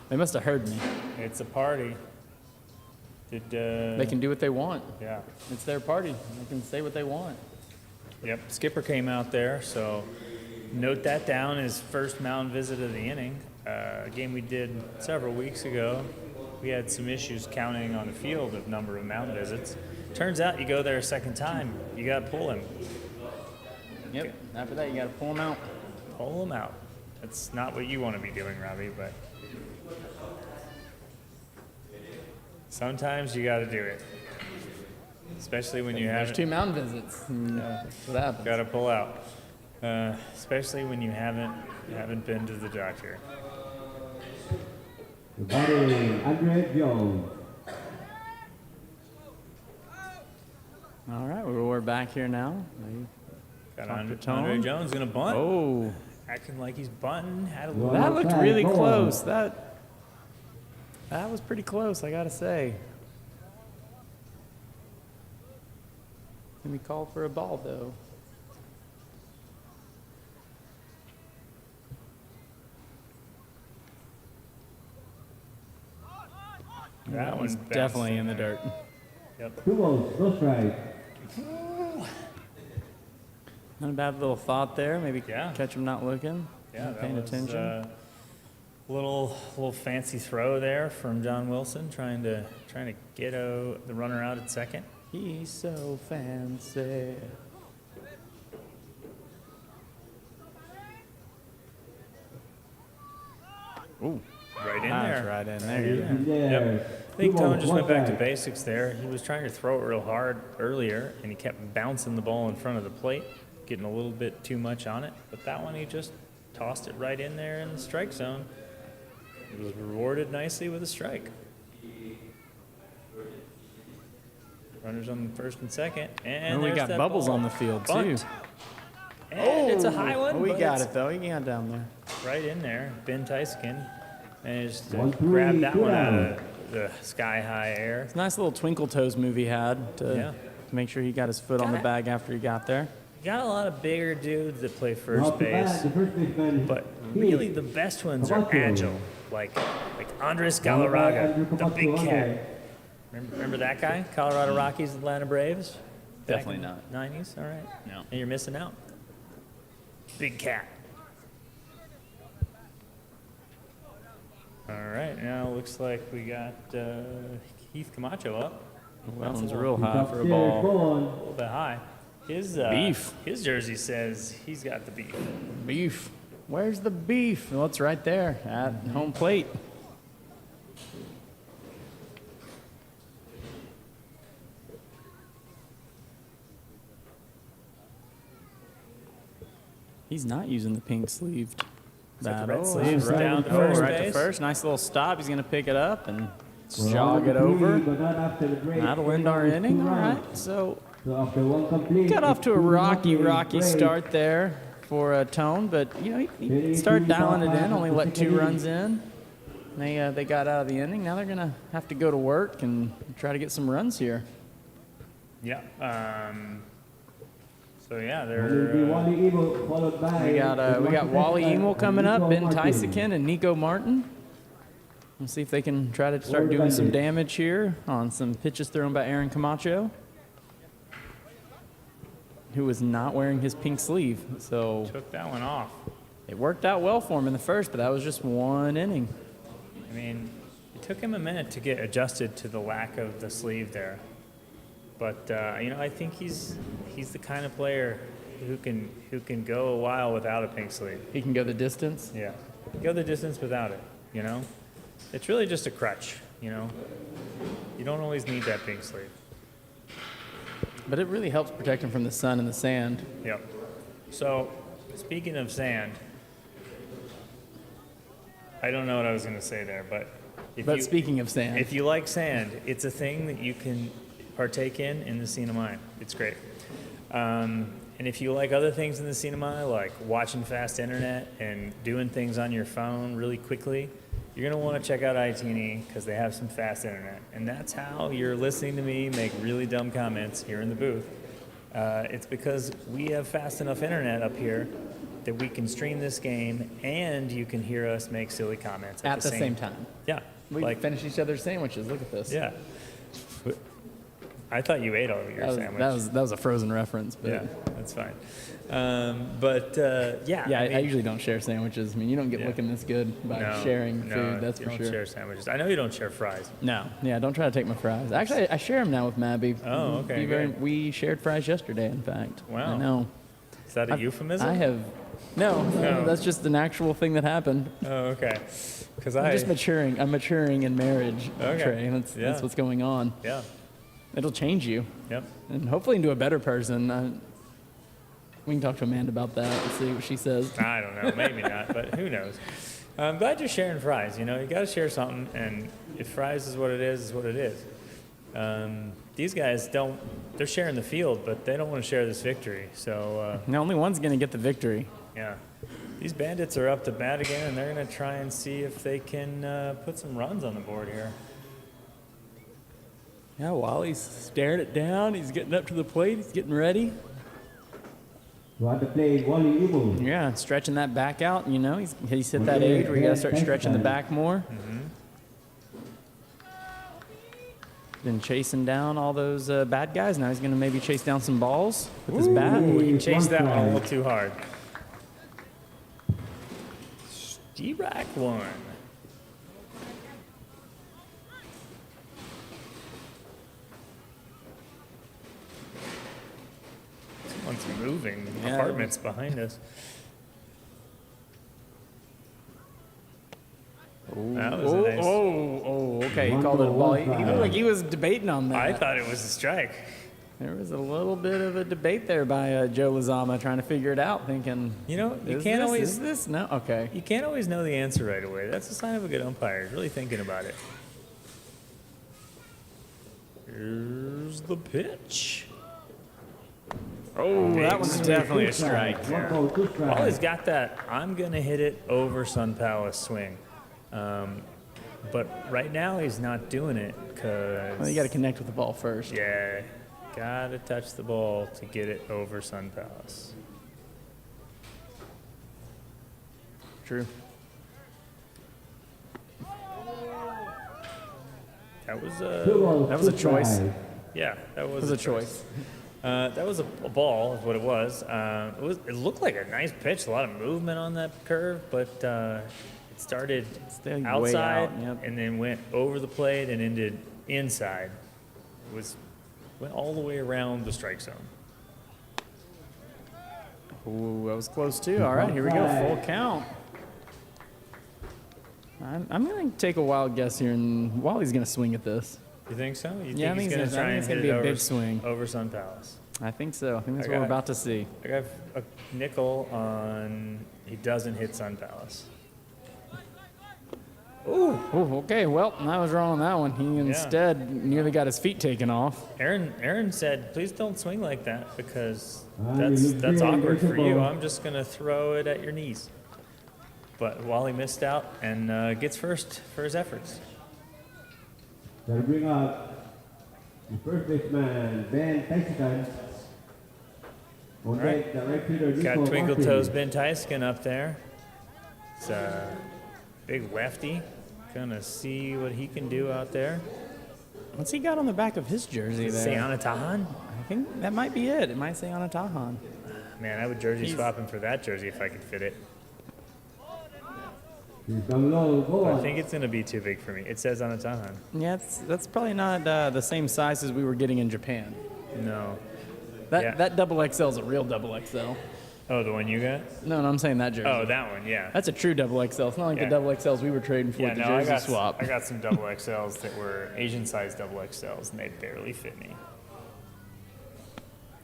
They must have heard me. it's a party. Did They can do what they want. yeah. It's their party. They can say what they want. Yep, Skipper came out there, so note that down, his first mound visit of the inning. A game we did several weeks ago. We had some issues counting on the field of number of mound visits. Turns out you go there a second time, you got to pull him. Yep. After that, you got to pull them out. Pull him out. That's not what you want to be doing, Robbie, but sometimes you got to do it. Especially when you There's haven't 2 mound visits. That's what happens. got to pull out. Especially when you haven't been to the doctor. the body, Andre Jones. All right, we're back here now. Got Talk to Andre Tone. Jones gonna bunt. Oh, Acting like he's bunting. Had a little. that looked outside, really ball. close. That was pretty close, I gotta say. Can we call for a ball though? That one's one definitely in the dirt. Yep. 2 balls, no strike. Not a bad little thought there. Maybe Yeah. catch him not looking. Yeah, not that paying was attention. little fancy throw there from John Wilson, trying to get the runner out at second. He's so fancy. Ooh, Right in that's there. right in there. In there. I think Two balls, Tone just one went back to strike. basics there. He was trying to throw it real hard earlier, and he kept bouncing the ball in front of the plate, getting a little bit too much on it. But that one, he just tossed it right in there in the strike zone. He was rewarded nicely with a strike. Runners on first and second, and And we there's got that bubbles ball. on the field, Bunt. too. And it's a high one. We but got it's it, though. He got down there. right in there. Ben Tyson managed to 1-3, grab that two one out down. of the sky-high air. It's a nice little twinkle toes move he had to make sure he got his foot on the bag after he got there. You got a lot of bigger dudes that play first Off the bat, base, the first baseman, but Heath. really the best ones are Palacios. agile, like Andres Down by Galarraga, Andrew the big Palacios, cat. Remember that guy? Colorado Rockies, Atlanta Braves? Back Definitely in not. the 90s, all right. No. And you're missing out. Big cat. All right, now it looks like we got Heath Camacho up. That one's a real high Top for a stairs, ball. gone. A little bit high. His Beef. His jersey says he's got the beef. Beef. Where's the beef? Well, it's right there at home plate. He's not using the pink sleeved got the bat. red Oh, sleeves right, down to oh, first right to base. first. Nice little stop. He's going to pick it up and Well, jog it three, over. but not after the break. That'll end our Two inning. All runs. right. So So after one complete, got off to a it's 2-0 rocky break. start there for Tone, but you know he started dialing it in. Only let 2 runs in. They got out of the inning. Now they're gonna have to go to work and try to get some runs here. Yeah. So yeah, And it'll be they're Wally Evil, followed by We got Wally Emil coming up, Ben Nico Martin. Tyson and Nico Martin. We'll see if they can try to start doing some damage here on some pitches thrown by Aaron Camacho, who was not wearing his pink sleeve. So took that one off. it worked out well for him in the first, but that was just one inning. I mean, it took him a minute to get adjusted to the lack of the sleeve there. But you know, I think he's the kind of player who can go a while without a pink sleeve. He can go the distance. Yeah, go the distance without it. You know, it's really just a crutch. You know, you don't always need that pink sleeve. But it really helps protect him from the sun and the sand. Yep. So, speaking of sand, I don't know what I was going to say there, but Speaking of sand, if you like sand, it's a thing that you can partake in the Scene of Mind. It's great. And if you like other things in the Scene of Mind, like watching fast internet and doing things on your phone really quickly, you're going to want to check out ITNE because they have some fast internet. And that's how you're listening to me make really dumb comments here in the booth. It's because we have fast enough internet up here that we can stream this game and you can hear us make silly comments at the same time. Yeah. We like, finish each other's sandwiches. Look at this. yeah. I thought you ate all of your That sandwich. was a Frozen reference. But Yeah, that's fine. Yeah. Yeah, I mean, usually don't share sandwiches. I mean, you don't get Yeah. looking this good by no, sharing no, food, that's you for don't sure. share sandwiches. I know you don't share fries. No, yeah, don't try to take my fries. Actually, I share them now with Mabby. Oh, okay, good. We shared fries yesterday, in fact. Wow. I know. Is that a euphemism? I have. No, No. that's just an actual thing that happened. Oh, okay. Because I'm just maturing. I'm maturing in marriage, Okay. Trey. That's Yeah. what's going on. Yeah. It'll change you, Yep. and hopefully into a better person. We can talk to Amanda about that and see what she says. I don't know. Maybe not, but who knows? I'm glad you're sharing fries. You know, you got to share something, and if fries is what it is what it is. These guys don't. They're sharing the field, but they don't want to share this victory. So And only one's going to get the victory. yeah, these Bandits are up to bat again, and they're going to try and see if they can put some runs on the board here. Yeah, Wally's staring it down. He's getting up to the plate. He's getting ready. To have to play Wally Evil. Yeah, stretching that back out. You know, he's hit that age where you got to start stretching the back more. Been chasing down all those bad guys. Now he's going to maybe chase down some balls with his bat. He chased that one a little too hard. Strike one. Someone's moving. Yeah. Apartments behind us. That was a nice. Okay. He called it a ball. He looked like he was debating on that. I thought it was a strike. There was a little bit of a debate there by Joe Lozama trying to figure it out, thinking, You know, you is can't this, always is this? No? Okay. you can't always know the answer right away. That's a sign of a good umpire. He's really thinking about it. Here's the pitch. Oh, that was definitely a strike. 1 ball, 2 strikes. Wally's got that I'm going to hit it over Sun Palace swing. But right now he's not doing it because, Well, you got to connect with the ball first. yeah, got to touch the ball to get it over Sun Palace. True. That was 2 a, balls, That was a 2 choice. strikes. yeah, that was, It was a choice. That was a ball, is what it was. It looked like a nice pitch, a lot of movement on that curve, but it started Stayed way outside out, yep. and then went over the plate and ended inside. Went all the way around the strike zone. Ooh, that was close too. All right, here we go. Full count. I'm going to take a wild guess here, and Wally's going to swing at this. You think so? You Yeah, I think he's think going it's to gonna- try I think and it's hit gonna be it a over, big swing. over Sun Palace? I think so. I think that's I what we're got- about to see. I got a nickel on he doesn't hit Sun Palace. Ooh, okay. Well, I was wrong on that one. He instead nearly got his feet taken off. Aaron said, please don't swing like that because Ah, that's you look awkward very for you. visible. I'm just going to throw it at your knees. But Wally missed out and gets first for his efforts. That'll bring up the first baseman, Ben Tyson. On right. the right fielder, Got Nico Twinkle Martin. Toes Ben Tyskin up there. It's a big lefty. Gonna see what he can do out there. What's he got on the back of his jersey there? Sayana Tahan? I think that might be it. It might say Anatahan. Man, I would jersey He's- swap him for that jersey if I could fit it. He's down low, go But I on. think it's gonna be too big for me. It says Anatahan. Yeah, that's probably not the same size as we were getting in Japan. No. That Yeah. that double XL is a real double XL. Oh, the one you got? No, I'm saying that jersey. Oh, that one, yeah. That's a true double XL. It's not like Yeah. the double XLs we were trading for Yeah, with the no, jersey swap. I got some double XLs that were Asian size double XLs, and they barely fit me.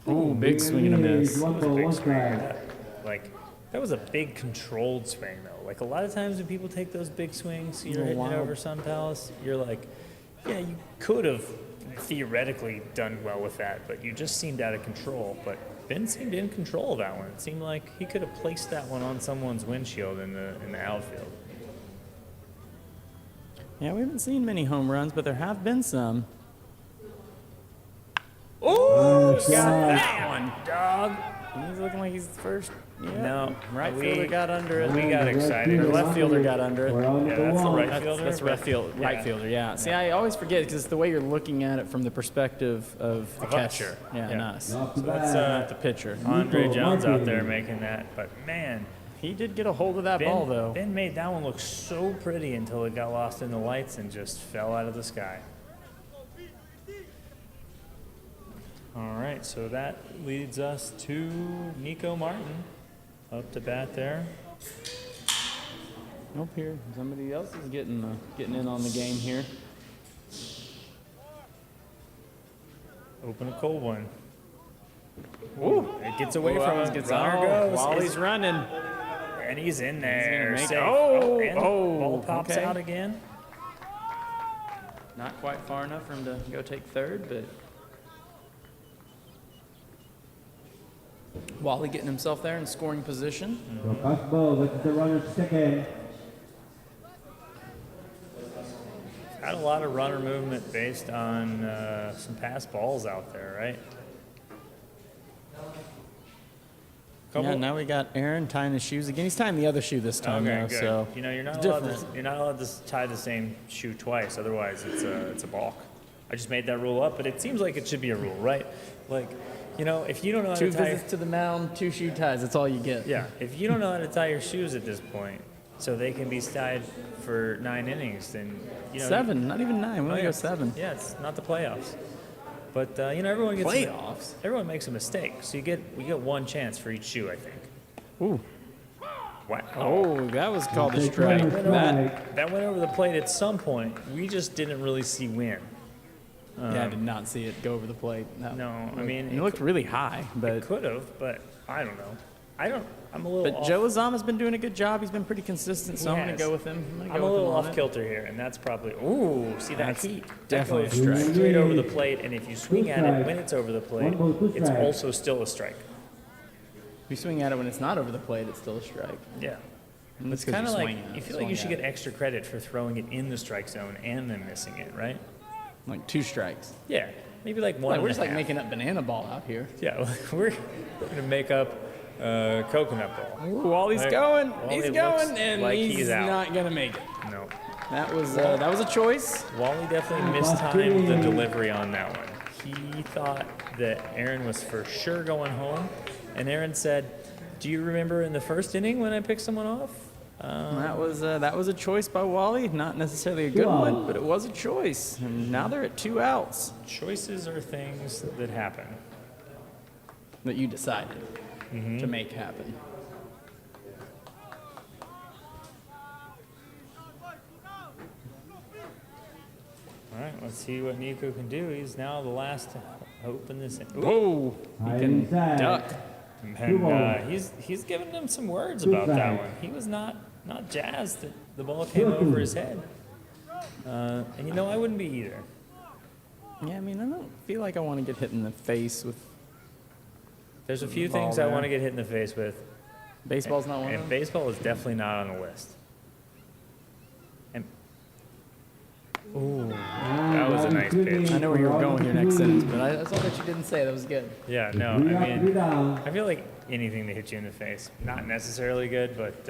Ooh, big swing and a miss. 1 ball, Big 1 swing. strike. Like, that was a big controlled swing, though. Like, a lot of times when people take those big swings, you're hitting wild. it over Sun Palace, you're like, yeah, you could have theoretically done well with that, but you just seemed out of control. But Ben seemed in control of that one. It seemed like he could have placed that one on someone's windshield in the outfield. Yeah, we haven't seen many home runs, but there have been some. Oh, Nice got shot. that one, dog. He's looking like he's the first. Yeah. No, Right we- fielder got under it. we got excited. Or left fielder got under it. Around Yeah, the that's the wall. right That's, fielder. that's right field, Yeah. right fielder. Yeah. See, I always forget because it's the way you're looking at it from the perspective of the Of us. catcher. Yeah, and Yeah. us. Not too So that's, bad. Not the pitcher. Andre Nico Jones out Martin. there making that, but man, He did get a hold of that ball though. Ben made that one look so pretty until it got lost in the lights and just fell out of the sky. All right, so that leads us to Nico Martin up to bat there. Nope, here somebody else is getting in on the game here. Open a cold one. Ooh, it gets away from him. Gets Runner out goes. while It's- he's running. and he's in there. make- Safe. oh, and oh, ball pops okay. out again. Not quite far enough for him to go take third, but Wally getting himself there in scoring position. So pass ball, that's the runner second. Had a lot of runner movement based on some pass balls out there, right? Yeah, now we got Aaron tying his shoes again. He's tying the other shoe this time, Okay, though, good. so You know, you're not it's allowed different. to tie the same shoe twice. Otherwise, it's a balk. I just made that rule up, but it seems like it should be a rule, right? Like, if you don't know how to 2 tie, visits to the mound, 2 shoe ties. That's all you get. yeah, if you don't know how to tie your shoes at this point, so they can be tied for 9 innings, then 7, not even 9. We only yeah. go 7. Yeah, it's not the playoffs. But everyone gets Playoffs? everyone makes a mistake, so we get 1 chance for each shoe, I think. Ooh. Wow. Oh, that was called a strike. That went over the plate at some point. We just didn't really see when. Yeah, I did not see it go over the plate. No, I mean, it looked really high, but could have, but I don't know. I'm a little. but off. Joe Azama's been doing a good job. He's been pretty consistent, so He I'm going to has. go with him. I'm a little off kilter here, and that's probably. Ooh, see that That's heat? definitely That a goes strike. straight over the plate, and if you swing at it when it's over the plate, it's also still a strike. If you swing at it when it's not over the plate, it's still a strike. Yeah. And It's that's 'cause kind of you like swing at you it, feel like you swung should at get extra credit for throwing it in the strike zone and then missing it, right? like 2 strikes. Yeah, maybe like one. Like, we're and just a like half. making up banana ball out here. Yeah, we're gonna make up coconut ball. Ooh, Wally's Right. going. Wally He's looks going, and like he's he's out. not going to make it. No, That was a choice. Wally definitely mistimed the delivery on that one. He thought that Aaron was for sure going home, and Aaron said, "Do you remember in the first inning when I picked someone off?" That was a choice by Wally. Not necessarily a good one, but it was a choice. And now they're at 2 outs Choices are things that happen. that you decided to make happen. All right, let's see what Nico can do. He's now the last hope in this. Ooh. Whoa! He can duck. And he's giving them some words about that one. He was not jazzed that the ball came over his head. And I wouldn't be either. Yeah, I mean, I don't feel like I want to get hit in the face with There's a few Ball things I there. want to get hit in the face with. baseball's not one of And them. baseball is definitely not on the list. And ooh, that was a nice pitch. I know where you were going with your next sentence, but I saw that you didn't say. That was good. Yeah, no, I mean, I feel like anything that hits you in the face, not necessarily good, but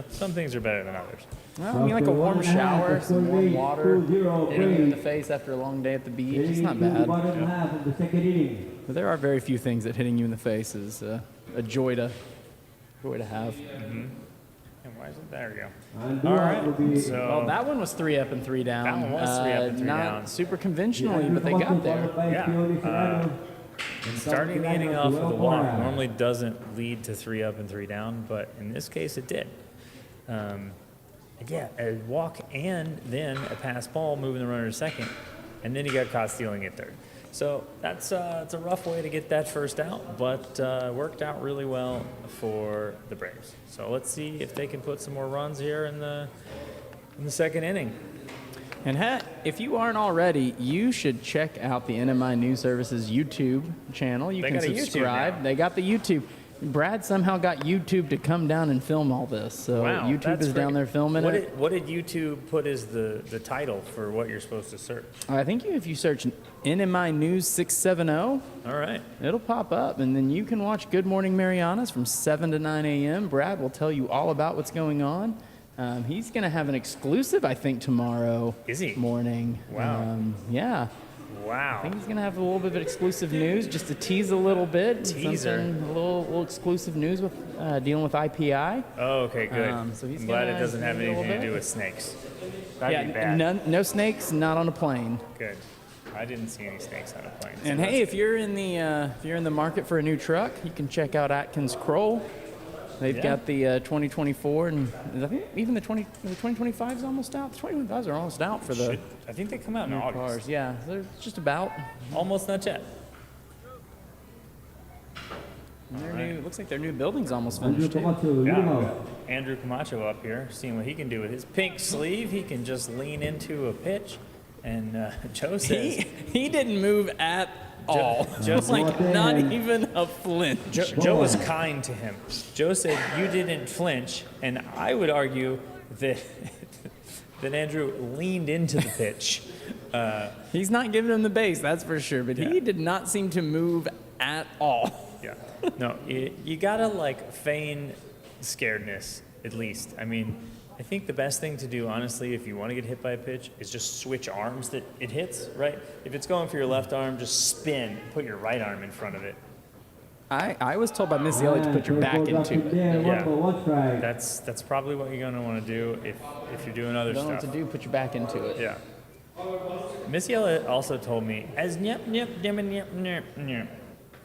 some things are better than others. Well, I mean, like a warm shower, some warm water, hitting you in the face after a long day at the beach. It's not bad. But there are very few things that hitting you in the face is a joy to have. And why is it? There we go. All right. So Well, that one was 3 up and 3 down. That one was 3 up and 3 not down. super conventionally, but they got there. Yeah. Starting the inning off with a walk normally doesn't lead to 3 up and 3 down, but in this case it did. Yeah, a walk and then a pass ball moving the runner to second, and then he got caught stealing at third. So it's a rough way to get that first out, but worked out really well for the Braves. So let's see if they can put some more runs here in the second inning. And if you aren't already, you should check out the NMI News Services YouTube channel. You They can got a YouTube subscribe. now. They got the YouTube. Brad somehow got YouTube to come down and film all this. So Wow, YouTube that's is down freaking- there filming it. What did YouTube put as the title for what you're supposed to search? I think if you search NMI News 670, All right. it'll pop up, and then you can watch Good Morning Marianas from 7 to 9 a.m. Brad will tell you all about what's going on. He's going to have an exclusive, I think, tomorrow Is he? morning. Wow. Yeah. I Wow. think he's going to have a little bit of exclusive news, just to tease a little bit. Teaser. Something, a little exclusive news with dealing with IPI. Oh, okay, good. So he's I'm glad gonna it doesn't have do a little anything to bit. do with snakes. That'd be Yeah, bad. no snakes, not on a plane. Good. I didn't see any snakes on a plane. so And that's hey, good. if you're in the market for a new truck, you can check out Atkins Kroll. They've Yeah. got the 2024, and I think even the 2025 is almost out. The 2025s are almost out for the I think they come out in new August. cars. Yeah, they're just about. Almost not yet. And their new, it looks like their new building's almost finished too. Yeah. Andrew Camacho up here, seeing what he can do with his pink sleeve. He can just lean into a pitch, and Joe says, He didn't move at all. Just like not even a flinch. Joe was kind to him. Joe said, "You didn't flinch," and I would argue that that Andrew leaned into the pitch. He's not giving him the base, that's for sure. But Yeah. he did not seem to move at all. Yeah. No, you gotta like feign scaredness at least. I mean, I think the best thing to do, honestly, if you want to get hit by a pitch, is just switch arms that it hits, right? If it's going for your left arm, just spin and put your right arm in front of it. I was told by Miss Elliott to put your back into it. Yeah. 1 strike. That's probably what you're going to want to do if you're doing other Don't know what stuff. to do, put your back into it. Yeah. Miss Elliott also told me, as nyep, nyep, nyep, nyep, nyep, nyep.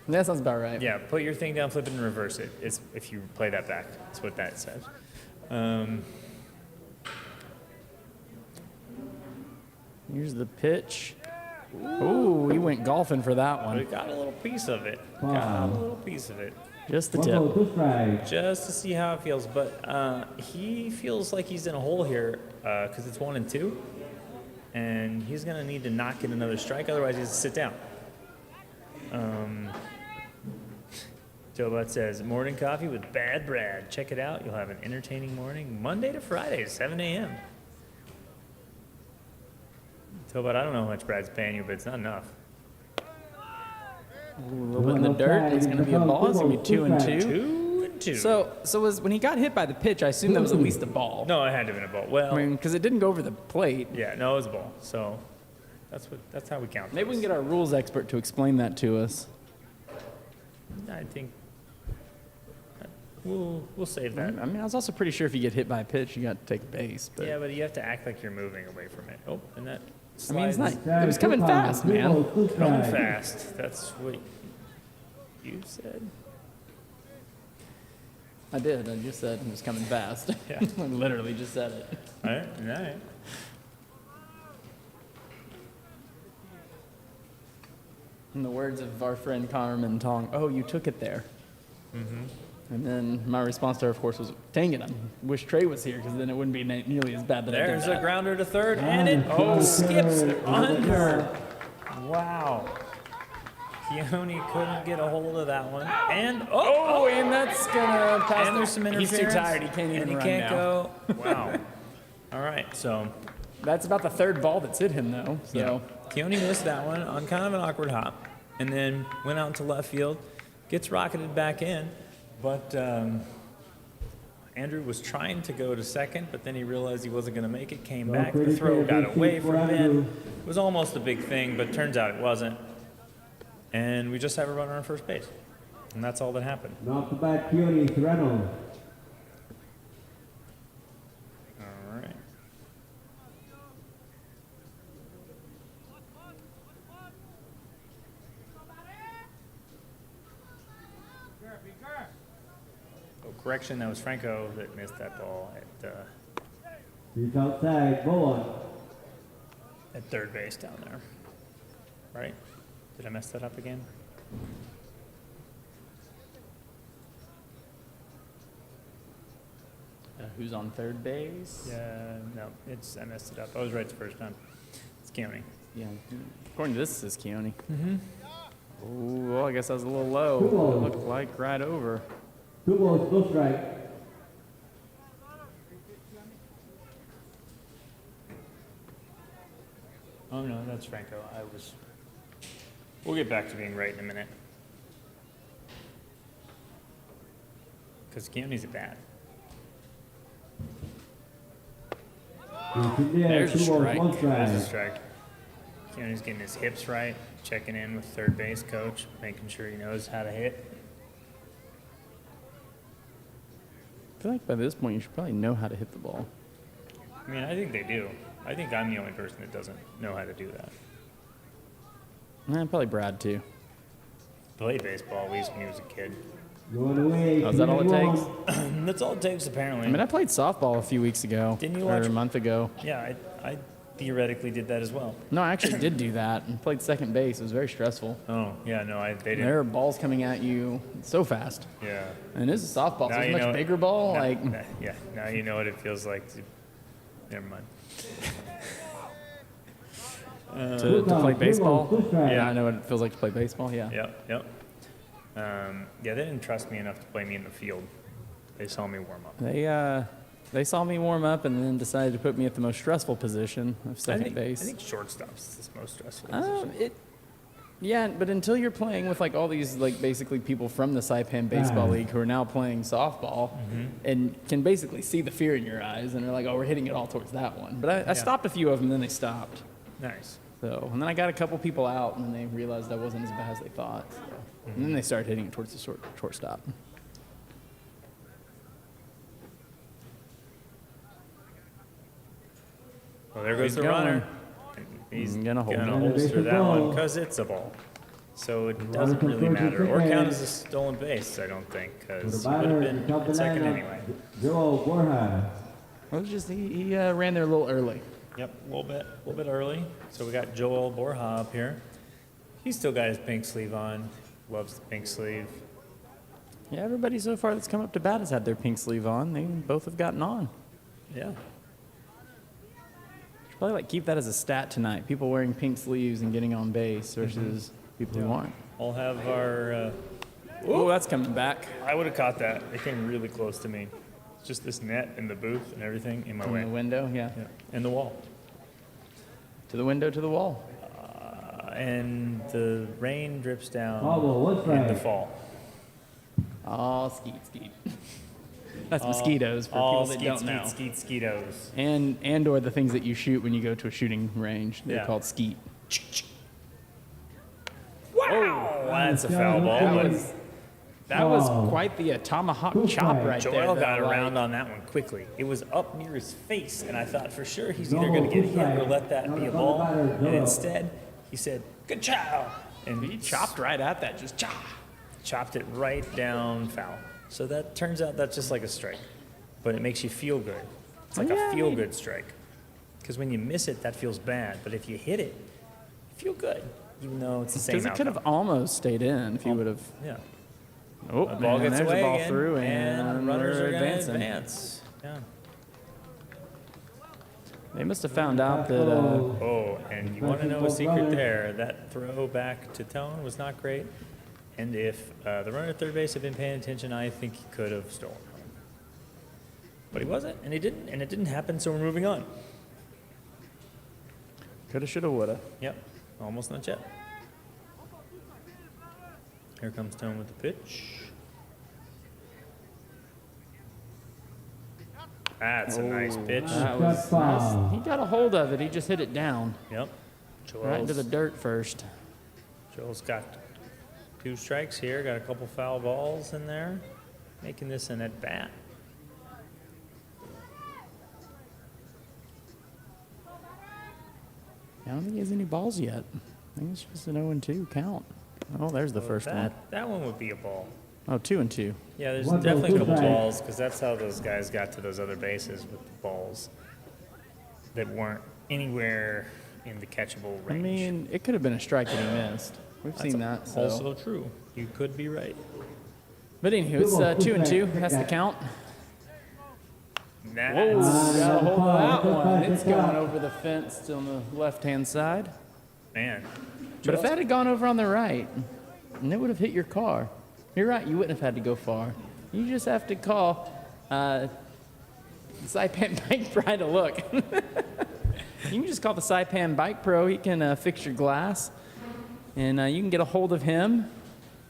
That sounds about right. Yeah, put your thing down, flip it, and reverse it. It's if you play that back. That's what that says. Here's the pitch. Ooh, he went golfing for that But one. it got a little piece of it. Got a little piece of it. Just the 1 tip. ball, 2 strikes. Just to see how it feels. But he feels like he's in a hole here because it's 1 and 2. And he's going to need to not get another strike. Otherwise, he has to sit down. Joe Butt says, morning coffee with Bad Brad. Check it out. You'll have an entertaining morning Monday to Friday, 7 a.m. Joe Butt, I don't know how much Brad's paying you, but it's not enough. Ooh, a little bit in the dirt. It's going to be a ball. It's going to be 2 and 2. 2 and 2. So when he got hit by the pitch, I assume that was at least a ball. No, it had to have been a ball. Well, I mean, because it didn't go over the plate. yeah, no, it was a ball. So that's how we count. Maybe we those. can get our rules expert to explain that to us. I think we'll save I that. mean, I was also pretty sure if you get hit by a pitch, you got to take a base. But Yeah, but you have to act like you're moving away from it. Oh, and that I mean, it's slides not. It was coming fast, man. coming fast. That's what you said. I did. I just said it was coming fast. Yeah. I literally just said it. All right, all right. In the words of our friend Carmen Tong, oh, you took it there. And then my response to her, of course, was, dang it, I wish Trey was here because then it wouldn't be nearly as bad that I There's did a that. grounder to third, and it skips under. Wow. Keone couldn't get a hold of that one. And, And that's going to pass. and there's some interference. He's too tired. He can't even and he run can't now. go. Wow. All right, so That's about the third ball that's hit him, though. So. yeah. Keone missed that one on kind of an awkward hop, and then went out into left field, gets rocketed back in, but Andrew was trying to go to second, but then he realized he wasn't going to make it, came back, the throw got away from him. It was almost a big thing, but turns out it wasn't. And we just have a runner on first base, and that's all that happened. Not the bad Keone Serrano. All right. Oh, correction, that was Franco that missed that ball He's outside, ball 1. at third base down there. Right? Did I mess that up again? Who's on third base? Yeah, no, I messed it up. I was right the first time. It's Keone. Yeah. According to this, it says Keone. Mm-hmm. Oh, well, I guess that was a little low. Two balls. It looked like right over. 2 balls, 2 strikes. Oh no, that's Franco. We'll get back to being right in a minute. Because Keone's a bat. He's in there, There's a 2 balls, strike. 1 There's a strike. strike. Keone's getting his hips right, checking in with third base coach, making sure he knows how to hit. I feel like by this point, you should probably know how to hit the ball. I mean, I think they do. I think I'm the only person that doesn't know how to do that. Probably Brad, too. Played baseball at least when he was a kid. Going away. Oh, is that all it 3-1. takes? That's all it takes, apparently. I mean, I played softball a few weeks ago. Didn't you Or watch- a month ago. Yeah, I theoretically did that as well. No, I actually did do that and played second base. It was very stressful. Oh, yeah, no, they didn't. There are balls coming at you so fast. Yeah. And this is softball, so Now it's a you much know- bigger ball. Now- Like, yeah, now you know what it feels like to. Never mind. to play baseball. Yeah. Yeah, I know what it feels like to play baseball. Yeah. Yep. Yeah, they didn't trust me enough to play me in the field. They saw me warm up. They saw me warm up and then decided to put me at the most stressful position of second base. I think shortstop's the most stressful position. Yeah, but until you're playing with like all these like basically people from the SAIPAN baseball league who are now playing softball and can basically see the fear in your eyes and they're like, oh, we're hitting it all towards that one. But I stopped a few of them, then they stopped. Nice. So, and then I got a couple people out, and then they realized I wasn't as bad as they thought. So. And then they started hitting it towards the shortstop. Well, there goes He's the going. runner. He's Gonna hold it. holster that one because it's a ball. So it doesn't really matter. Or count as a stolen base, I don't think, because he would have been at second anyway. Joel Borja. Well, it was just he ran there a little early. Yep, a little bit early. So we got Joel Borja up here. He's still got his pink sleeve on. Loves the pink sleeve. Yeah, everybody so far that's come up to bat has had their pink sleeve on. They both have gotten on. Yeah. Should probably like keep that as a stat tonight. People wearing pink sleeves and getting on base versus people who aren't. I'll have our. Oh, that's coming back. I would have caught that. It came really close to me. It's just this net and the booth and everything in my In way. the window, yeah. Yeah. And the wall. To the window, to the wall. And the rain drips down what's in the that? fall. Oh, skeet. That's mosquitoes for All people that don't know. skeetos. And or the things that you shoot when you go to a shooting range. They're Yeah. called skeet. Wow, that's a foul ball. That was quite the tomahawk chop right there. Joel though, got like- around on that one quickly. It was up near his face, and I thought for sure he's either going to get hit or let that be a ball. And instead, he said, "Good job," and He chopped right at that, just chop. chopped it right down foul. So that turns out that's just like a strike, but it makes you feel good. It's like Yeah, a feel-good strike. Because when you miss it, that feels bad. But if you hit it, you feel good, even though it's the same Because it could outcome. have almost stayed in if you would have. Yeah. Oh, The ball and gets there's away the ball again, through, and runners we're are going to advancing. advance. Yeah. They must have found out that. Oh, and you want to know a secret there? That throw back to Tone was not great. And if the runner at third base had been paying attention, I think he could have stolen home. But he wasn't, and he didn't, and it didn't happen, so we're moving on. Coulda, shoulda, woulda. Yep, almost not yet. Here comes Tone with the pitch. That's a nice pitch. That was nice. He got a hold of it. He just hit it down Yep. right into the Joel's, dirt first. Joel's got 2 strikes here. Got a couple foul balls in there, making this an at bat. I don't think he has any balls yet. I think it's just an 0-2 count. Oh, there's the first one. That one would be a ball. Oh, 2-2. Yeah, there's One definitely a ball, couple two strikes. balls because that's how those guys got to those other bases with the balls that weren't anywhere in the catchable I range. mean, it could have been a strike that he missed. We've seen that. So. Also true. You could be right. But anywho, it's 2-2. That's the count. That's Got a hold of that one. It's going over the fence on the left-hand side. man. But if that had gone over on the right, and it would have hit your car, you're right, you wouldn't have had to go far. You just have to call SAIPAN Bike Pro to look. You can just call the SAIPAN Bike Pro. He can fix your glass. And you can get a hold of him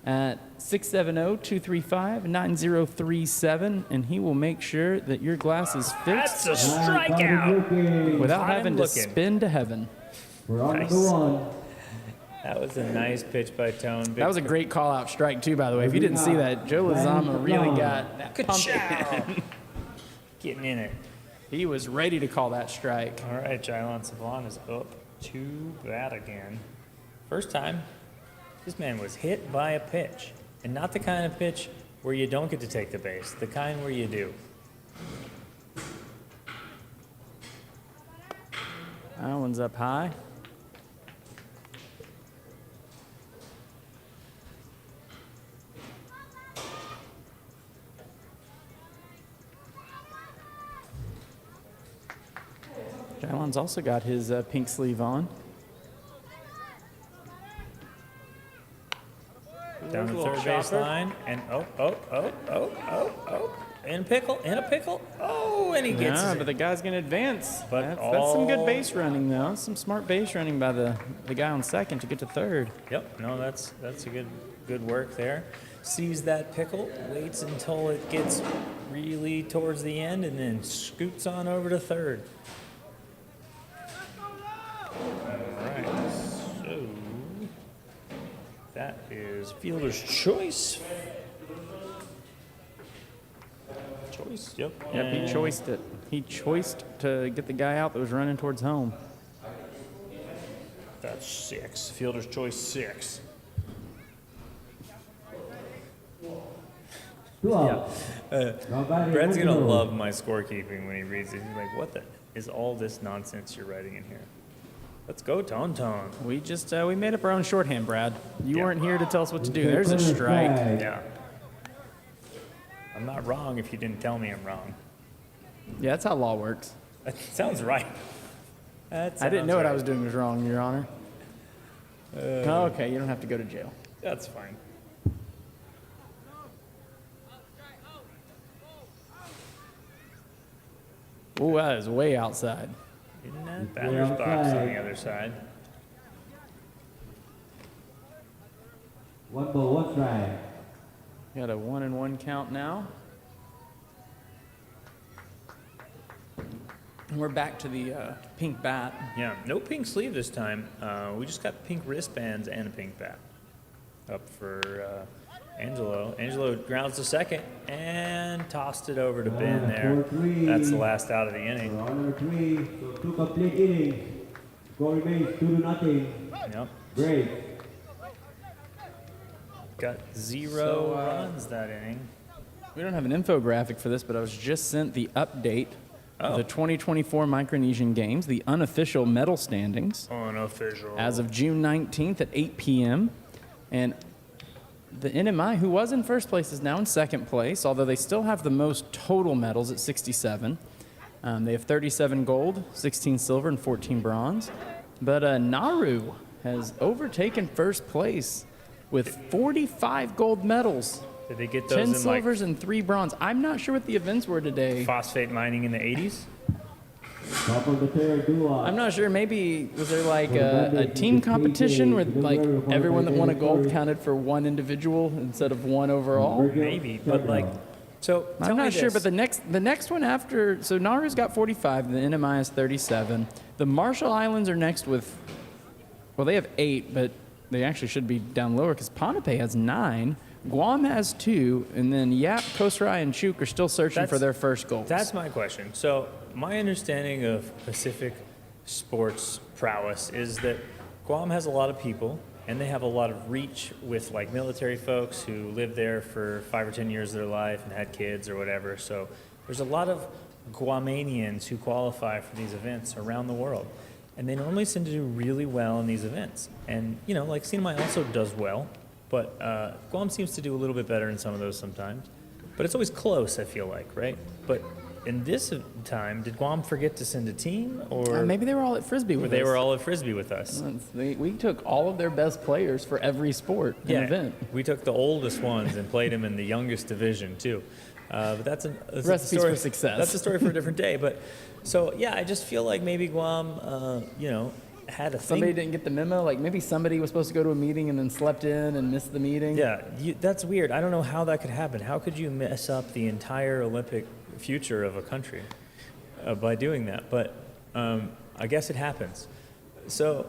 at 670-235-9037, and he will make sure that your glass is fixed That's a strikeout. without Caught him having to looking. spin to heaven. We're on Nice. to one. That was a nice pitch by Tone. That was a great call-out strike, too, by the way. If you didn't see that, Joe Lozama really got that pump. Getting in it. He was ready to call that strike. All right, Jylon Savon is up to bat again. First time, this man was hit by a pitch. And not the kind of pitch where you don't get to take the base, the kind where you do. That one's up high. Jylon's also got his pink sleeve on. Down the Little third base chopper. line, and oh. In a pickle. Oh, and he gets Yeah, it. but the guy's going to advance. But That's some good base running, though. Some smart base running by the guy on second to get to third. Yep, no, that's a good work there. Sees that pickle, waits until it gets really towards the end, and then scoots on over to third. All right, so that is fielder's choice. Yep. Yep, he choiced it. He choiced to get the guy out that was running towards home. That's 6. Fielder's choice 6. Brad's gonna love my scorekeeping when he reads it. He's like, "What is all this nonsense you're writing in here?" Let's go, Ton. We just we made up our own shorthand, Brad. You Yeah. weren't here to tell us what to do. There's a strike. Yeah. I'm not wrong if you didn't tell me I'm wrong. Yeah, that's how law works. That sounds right. I didn't know what I was doing was wrong, Your Honor. Okay, you don't have to go to jail. That's fine. Oh, that is way outside. In that batter's box on the other side. 1 ball, 1 strike. Got a 1-1 count now. And we're back to the pink bat. Yeah, no pink sleeve this time. We just got pink wristbands and a pink bat. Up for Angelo. Angelo grounds to second and tossed it over to Ben there. 4-3. That's the last out of the inning. Round number 3, so 2 complete innings. Score remains 2-0. Yep. Break. Got 0 So, runs that inning. We don't have an infographic for this, but I was just sent the update of the 2024 Micronesian Games, the unofficial medal standings, Unofficial. as of June 19th at 8 p.m. And the NMI, who was in first place, is now in second place, although they still have the most total medals at 67. They have 37 gold, 16 silver, and 14 bronze. But Nauru has overtaken first place with 45 gold medals, Did they get 10 those in silvers, and 3 bronze. I'm not sure what the events were today. like phosphate mining in the 80s? Top of the third, duo. I'm not sure. Maybe was there like a team competition where like everyone that won a gold counted for one individual instead of one overall? Maybe, but like, so tell I'm me not sure, this. but the next one after, so Nauru's got 45, the NMI is 37. The Marshall Islands are next with, well, they have 8, but they actually should be down lower because Ponape has 9. Guam has 2, and then Yap, Kosrae, and Chuk are still searching for their first goals. That's my question. So my understanding of Pacific sports prowess is that Guam has a lot of people, and they have a lot of reach with like military folks who lived there for 5 or 10 years of their life and had kids or whatever. So there's a lot of Guamanians who qualify for these events around the world. And they normally seem to do really well in these events. And, you know, like CNMI also does well, but Guam seems to do a little bit better in some of those sometimes. But it's always close, I feel like, right? But in this time, did Guam forget to send a team? Or Maybe they were all at Frisbee with us. they were all at Frisbee with us? We took all of their best players for every sport and event. We took the oldest ones and played them in the youngest division, too. But that's a Recipes story for success. That's a story for a different day. But so, yeah, I just feel like maybe Guam, you know, had a Somebody thing. didn't get the memo. Like maybe somebody was supposed to go to a meeting and then slept in and missed the meeting. Yeah, that's weird. I don't know how that could happen. How could you mess up the entire Olympic future of a country by doing that? But I guess it happens. So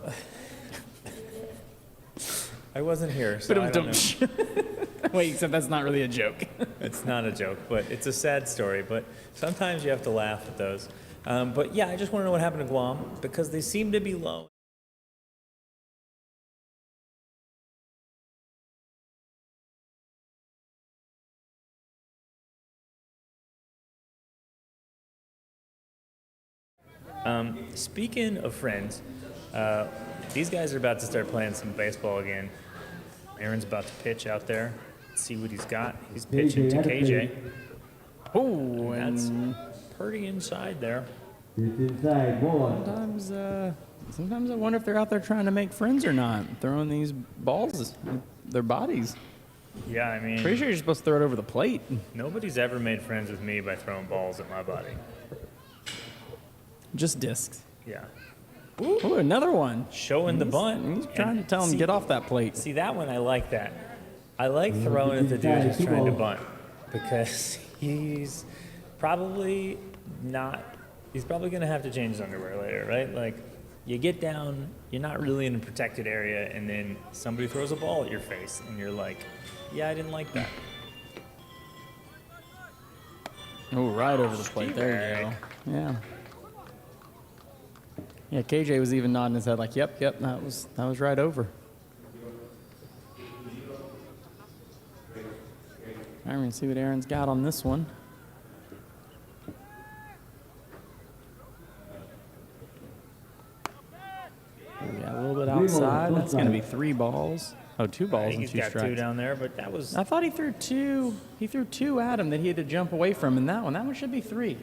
I wasn't here, so I don't know. Wait, except that's not really a joke. It's not a joke, but it's a sad story. But sometimes you have to laugh at those. But yeah, I just want to know what happened to Guam because they seem to be low. Speaking of friends, these guys are about to start playing some baseball again. Aaron's about to pitch out there. Let's see what he's got. He's pitching to KJ. Oh, That's and pretty inside there. It's inside, ball. sometimes I wonder if they're out there trying to make friends or not, throwing these balls with their bodies. Yeah, I mean, Pretty sure you're supposed to throw it over the plate. nobody's ever made friends with me by throwing balls at my body. Just discs. Yeah. Ooh, another one. Showing the bunt. He's trying to tell him See- get off that plate. See, that one, I like that. I like throwing at the dude who's trying to bunt because he's probably not, he's probably going to have to change his underwear later, right? Like, you get down, you're not really in a protected area, and then somebody throws a ball at your face, and you're like, yeah, I didn't like that. Oh, right over the plate. There you go. Yeah. Yeah, KJ was even nodding his head like, yep, that was right over. All right, we're going to see what Aaron's got on this one. Yeah, a little bit outside. That's going to be 3 balls. Oh, 2 I balls think and he's 2 got strikes. 2 down there, but that was, I thought he threw 2. He threw 2 at him that he had to jump away from in that one. That one should be 3.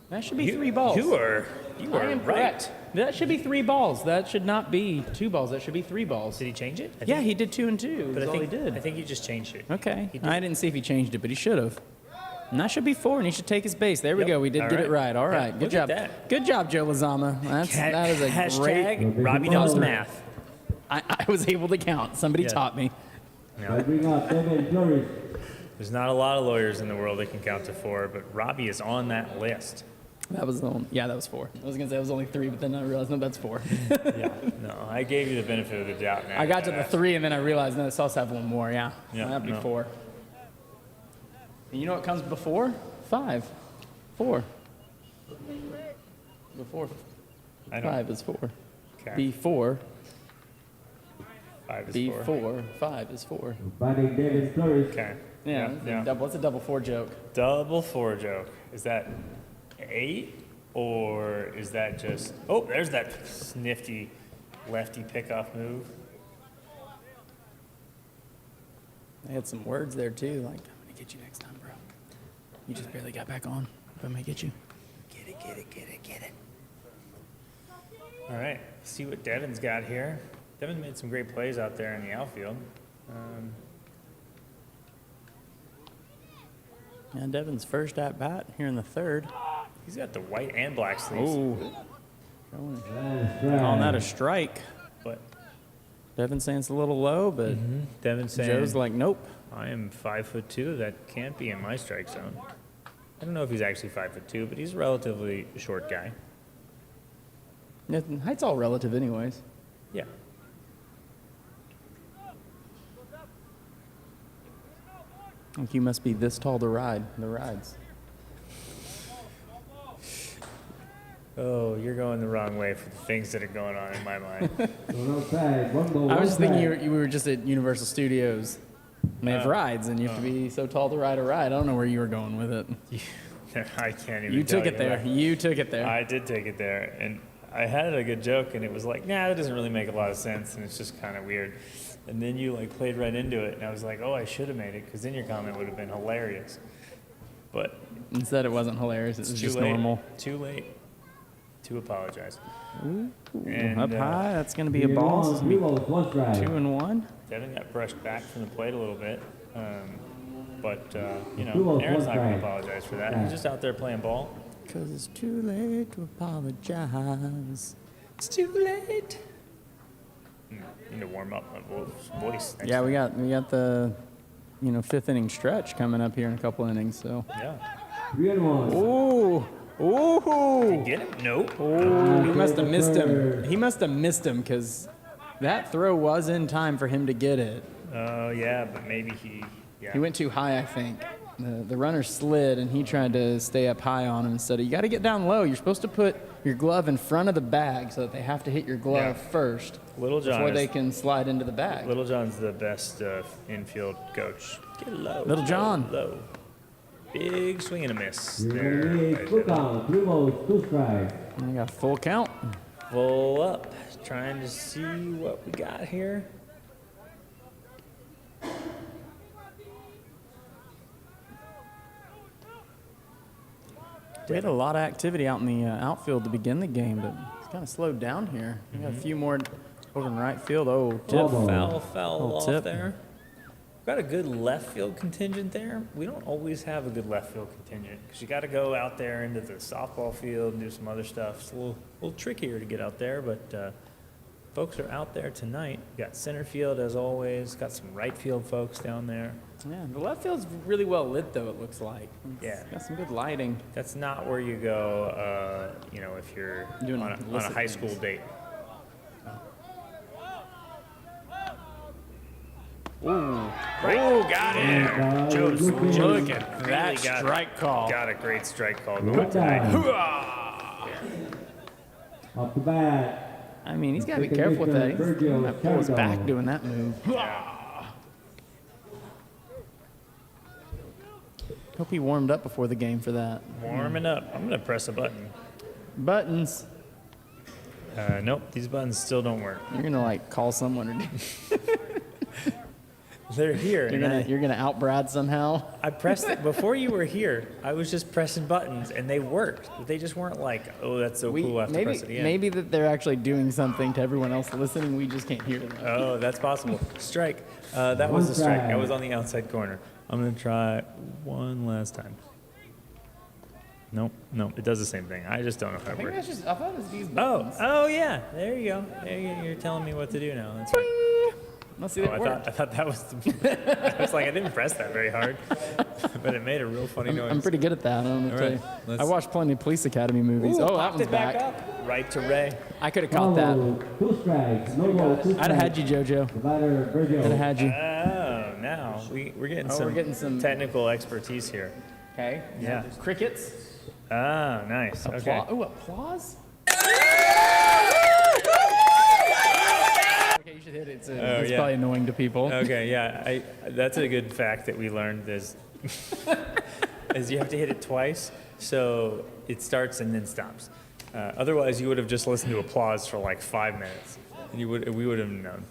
That should be 3 balls. You are I am right. correct. That should be 3 balls. That should not be 2 balls. That should be 3 balls. Did he change it? Yeah, he did 2 and 2. But That's all he did. I think he just changed it. Okay. He did. I didn't see if he changed it, but he should have. And that should be 4, and he should take his base. There we Yep. go. We did All get right. it right. All Yeah, right. Good look job. at that. Good job, Joe Lazama. That is a Hashtag great. Robbie knows math. I was able to count. Somebody Yeah. taught me. I bring up Devin Flores. There's not a lot of lawyers in the world that can count to 4, but Robbie is on that list. That was the one. Yeah, that was 4. I was gonna say it was only 3, but then I realized no, that's 4. Yeah. No, I gave you the benefit of the doubt. Now I got to that the 3, and then I realized no, this also have one more. Yeah. Yeah, That'd be no. 4. And you know what comes before 5? 4. Before I don't. 5 is 4. Okay. Before 5 is 4. before 5 is 4. Batting Devin Flores. Okay. Yeah. Yeah. Double. It's a double 4 joke. Double 4 joke. Is that 8 or is that just? Oh, there's that nifty lefty pickoff move. They had some words there too, like I'm gonna get you next time, bro. You just barely got back on. I'm gonna get you. Get it, get it, get it, get it. All right. See what Devin's got here. Devin made some great plays out there in the outfield. Yeah, Devin's first at bat here in the 3rd. He's got the white and black sleeves. Oh, Strike. calling that a strike. But Devin saying it's a little low, but Devin's saying, Joe's like, nope. I am 5'2". That can't be in my strike zone. I don't know if he's actually 5'2", but he's a relatively short guy. Yeah, height's all relative, anyways. Yeah. Like you must be this tall to ride the rides. Oh, you're going the wrong way for the things that are going on in my mind. One outside. One ball. I was one just thinking strike. you were just at Universal Studios. And they have rides, and you have to be so tall to ride a ride. I don't know where you were going with it. I can't even You tell took it there. where. You took it there. I did take it there, and I had a good joke, and it was like, nah, that doesn't really make a lot of sense, and it's just kind of weird. And then you like played right into it, and I was like, oh, I should have made it, because then your comment would have been hilarious. But Instead, it wasn't hilarious. It was it's just too late. normal. Too late to apologize. Up high. That's going to be a ball. It's Three gonna be balls, 1 strike. 2 and 1. Devin got brushed back from the plate a little bit, but you Two know, balls, Aaron's one not going to strike. apologize for that. He's just out there playing ball. Because it's too late to apologize. It's too late. Need to warm up my voice. Next Yeah, time. we got the 5th inning stretch coming up here in a couple innings. So. Yeah. 3-1. Ooh. Ooh. Get him? Nope. He must have missed him. He must have missed him because that throw was in time for him to get it. Oh, yeah, but maybe he. Yeah. He went too high, I think. The runner slid, and he tried to stay up high on him instead of, you got to get down low. You're supposed to put your glove in front of the bag so that they have to hit your glove Yeah. first Little John before is- they can slide into the bag. Little John's the best infield coach. Get low. Little John. Low. Big swing and a miss. You're There. gonna be Right full there. count. 3 balls, 2 strikes. And we got full count. Full up. Trying to see what we got here. We had a lot of activity out in the outfield to begin the game, but it's kind of slowed down here. We got a few more over in right field. Oh, tip. Ball. Fell Little off tip. there. got a good left field contingent there. We don't always have a good left field contingent because you got to go out there into the softball field and do some other stuff. It's a little trickier to get out there, but folks are out there tonight. We got center field as always. Got some right field folks down there. Yeah, the left field's really well lit though. It looks like. Yeah. Got some good lighting. That's not where you go, you know, if you're Doing on a illicit high things. school date. Ooh, Oh, got it. Joe's look at that strike call. Got a great strike call going tonight. Off the bat. I mean, he's got to be careful with that. He's might pull his back doing that move. Hope he warmed up before the game for that. Warming up. I'm going to press a button. Buttons. Nope, these buttons still don't work. You're gonna like call someone or They're here. you're gonna out Brad somehow. I pressed it before you were here. I was just pressing buttons and they worked. But they just weren't like, oh, that's so cool. I have to press it again. Maybe that they're actually doing something to everyone else listening. We just can't hear them. Oh, that's possible. Strike. That was a strike. That was on the outside corner. I'm going to try one last time. Nope, it does the same thing. I just don't know how I it think works. that's just. I thought it was these buttons. Oh yeah. There you go. You're telling me what to do now. That's right. Let's see Oh, that work. I thought that was. I was like, I didn't press that very hard, but it made a real funny noise. I'm pretty good at that. I don't know what to All tell right, you. let's- I watched plenty of Police Academy movies. Ooh, Oh, that popped one's it back back. up. Right to Ray. I could have caught that. Two strikes. No ball, two I'd have had strikes. you, JoJo. The batter, Virgil. I'd have had you. Oh, now we're getting Oh, some we're getting some- technical expertise here. Okay. Yeah. Crickets. Oh, nice. Okay. Ooh, applause. Okay, you should hit it. It's yeah. probably annoying to people. Okay, yeah. That's a good fact that we learned is you have to hit it twice, so it starts and then stops. Otherwise, you would have just listened to applause for like 5 minutes, and we would have known.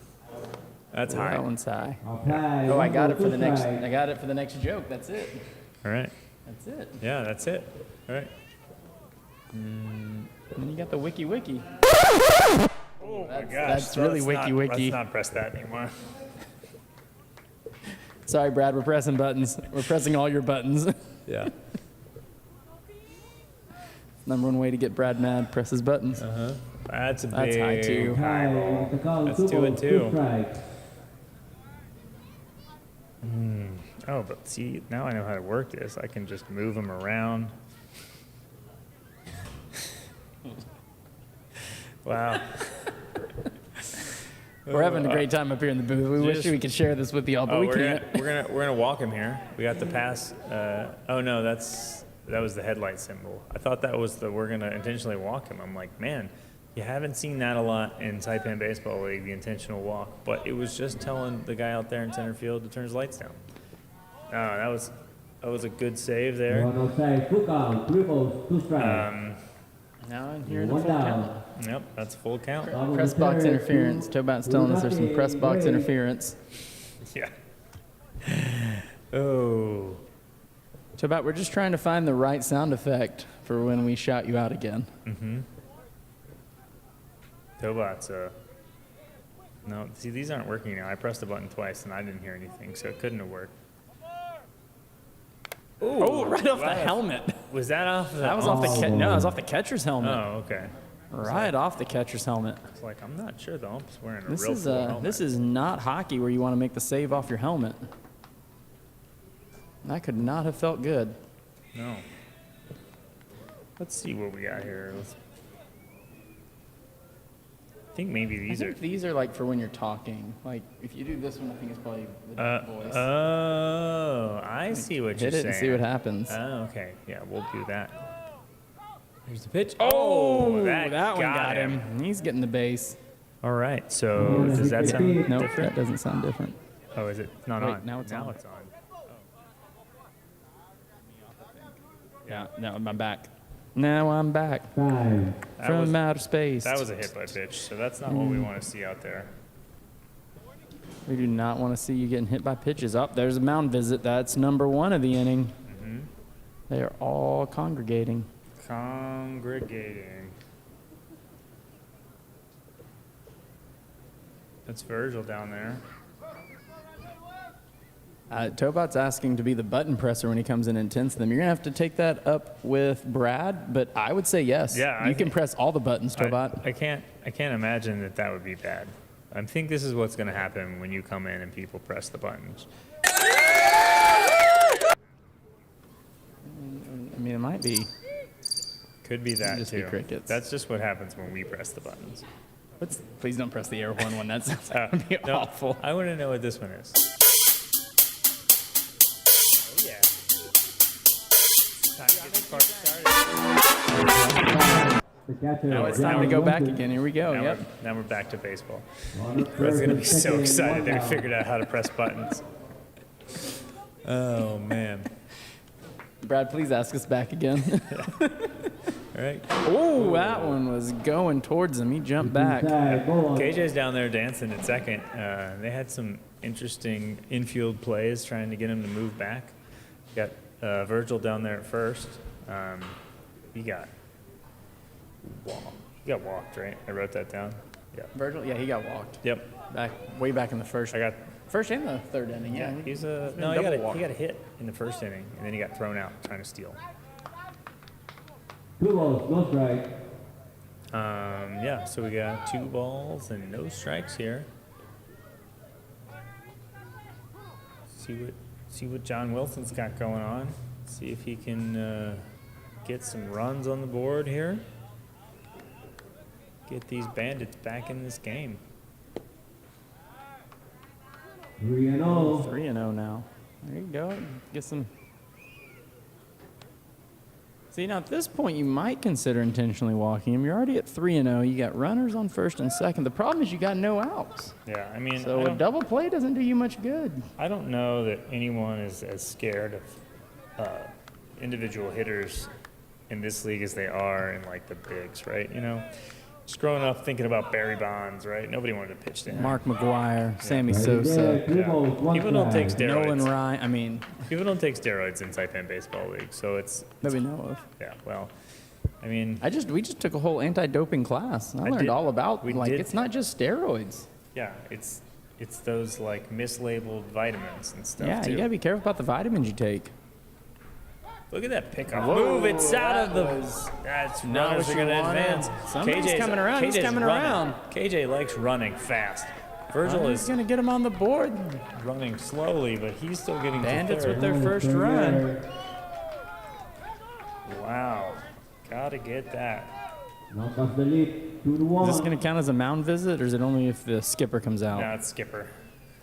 That's high. That one's high. Apply. Oh, I got it for Two the next. strikes. I got it for the next joke. That's it. All right. That's it. Yeah, that's it. All right. And then you got the wiki wiki. Oh my gosh. That's really Let's wiki. Let's not press that anymore. Sorry, Brad. We're pressing buttons. We're pressing all your buttons. Yeah. Number one way to get Brad mad: press his buttons. That's a That's big high, too. high ball. The count, That's 2 2 and balls, 2. 2 strikes. Oh, but see, now I know how to work this. I can just move them around. Wow. We're having a great time up here in the booth. We wish just- we could share this with y'all, but Oh, we we're can't. gonna walk him here. We got the pass. Oh no, that was the headlight symbol. I thought that was we're gonna intentionally walk him. I'm like, man, you haven't seen that a lot in SAIPAN Baseball League, the intentional walk. But it was just telling the guy out there in center field to turn his lights down. Oh, that was a good save there. One outside, full count, 3 balls, 2 strikes. Now I'm hearing a One full count. down. Yep, that's full count. Press box interference. Tobat's telling us there's some press box interference. Yeah. Oh. Tobat, we're just trying to find the right sound effect for when we shout you out again. Tobot's no, see, these aren't working now. I pressed the button twice and I didn't hear anything, so it couldn't have worked. Oh, right off the Wow. helmet. Was that off the... That was off the no, that was off the catcher's helmet. Oh, okay. Right off the catcher's helmet. It's like, I'm not sure the ump's wearing a This real is full helmet. this is not hockey where you want to make the save off your helmet. That could not have felt good. No. Let's see what we got here. I think maybe I these are... think these are like for when you're talking. Like if you do this one, I think it's probably the deep voice. Oh, I see what you're Hit it saying. and see what happens. Oh, okay. Yeah, we'll do that. Here's the pitch. Oh, that one got him. He's getting the base. All right. So does that sound Nope, different? that doesn't sound different. Oh, is it not Wait, on? now it's on. It's on. Yeah, now I'm back. Now I'm back 5. from outer space. That was a hit by pitch, so that's not what we want to see out there. We do not want to see you getting hit by pitches. Up there's a mound visit. That's number 1 of the inning. They are all congregating. Congregating. That's Virgil down there. Tobot's asking to be the button presser when he comes in and tends them. You're going to have to take that up with Brad, but I would say yes. Yeah, you can press all the buttons, Tobot. I can't imagine that that would be bad. I think this is what's going to happen when you come in and people press the buttons. I mean, it might be. Could be that Just too. be crickets. That's just what happens when we press the buttons. Please don't press the air horn one. That sounds like it'd be No, awful. I want to know what this one is. Oh yeah. Time to get this part started. The catcher. Now it's time to go back again. Here we go. Yep. Now we're back to baseball. Runner Brad's gonna be first, so second, excited one that we out. figured out how to press buttons. Oh man. Brad, please ask us back again. All right. Oh, that one was going towards him. He jumped back. Inside, ball. KJ's down there dancing at second. They had some interesting infield plays trying to get him to move back. Got Virgil down there at first. He got walked, right? I wrote that down. Yeah. Virgil, yeah, he got walked. Yep. Way back in the first. I got. First and the third inning. Yeah, He's been no. double He walked. got a hit in the first inning, and then he got thrown out trying to steal. 2 balls, no strike. Yeah. So we got 2 balls and no strikes here. See what John Wilson's got going on. See if he can get some runs on the board here. Get these Bandits back in this game. 3-0. 3-0 now. There you go. Get some. See, now at this point, you might consider intentionally walking him. You're already at 3-0. You got runners on first and second. The problem is you got no outs. Yeah, I mean, So a double play doesn't do you much good. I don't know that anyone is as scared of individual hitters in this league as they are in like the bigs, right? You know, just growing up thinking about Barry Bonds, right? Nobody wanted to pitch to him. Mark McGuire, Sammy Ready, Sosa, there, 2 balls, 1 People don't take strike. steroids. Nolan Ryan. I mean, People don't take steroids in SAIPAN baseball league, so it's that we know of. yeah. Well, I mean, We just took a whole anti-doping class. I learned did- all about we like did. it's not just steroids. yeah, it's those like mislabeled vitamins and stuff Yeah, too. you gotta be careful about the vitamins you take. Look at that pickoff Whoa, move. It's out of the. that was That's not runners what are you going to wanted. advance. Somebody's coming around. He's KJ's coming running. around. KJ likes running fast. Virgil He's is gonna get him on the board. running slowly, but he's still getting Bandits to with third. their first run. Wow, gotta get that. Now pass the lead, 2-1. Is this gonna count as a mound visit, or is it only if the skipper comes out? Now it's Skipper.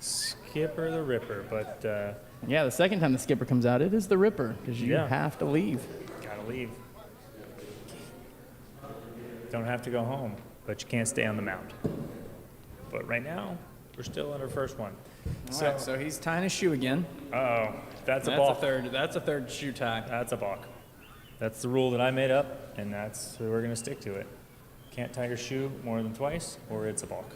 Skipper the Ripper, but Yeah, the second time the skipper comes out, it is the Ripper because you Yeah. have to leave. gotta leave. Don't have to go home, but you can't stay on the mound. But right now, we're still in our first one. So he's tying his shoe again. Oh, that's a That's ball. a third. That's a third shoe tie. That's a balk. That's the rule that I made up, and that's we're going to stick to it. Can't tie your shoe more than twice, or it's a balk.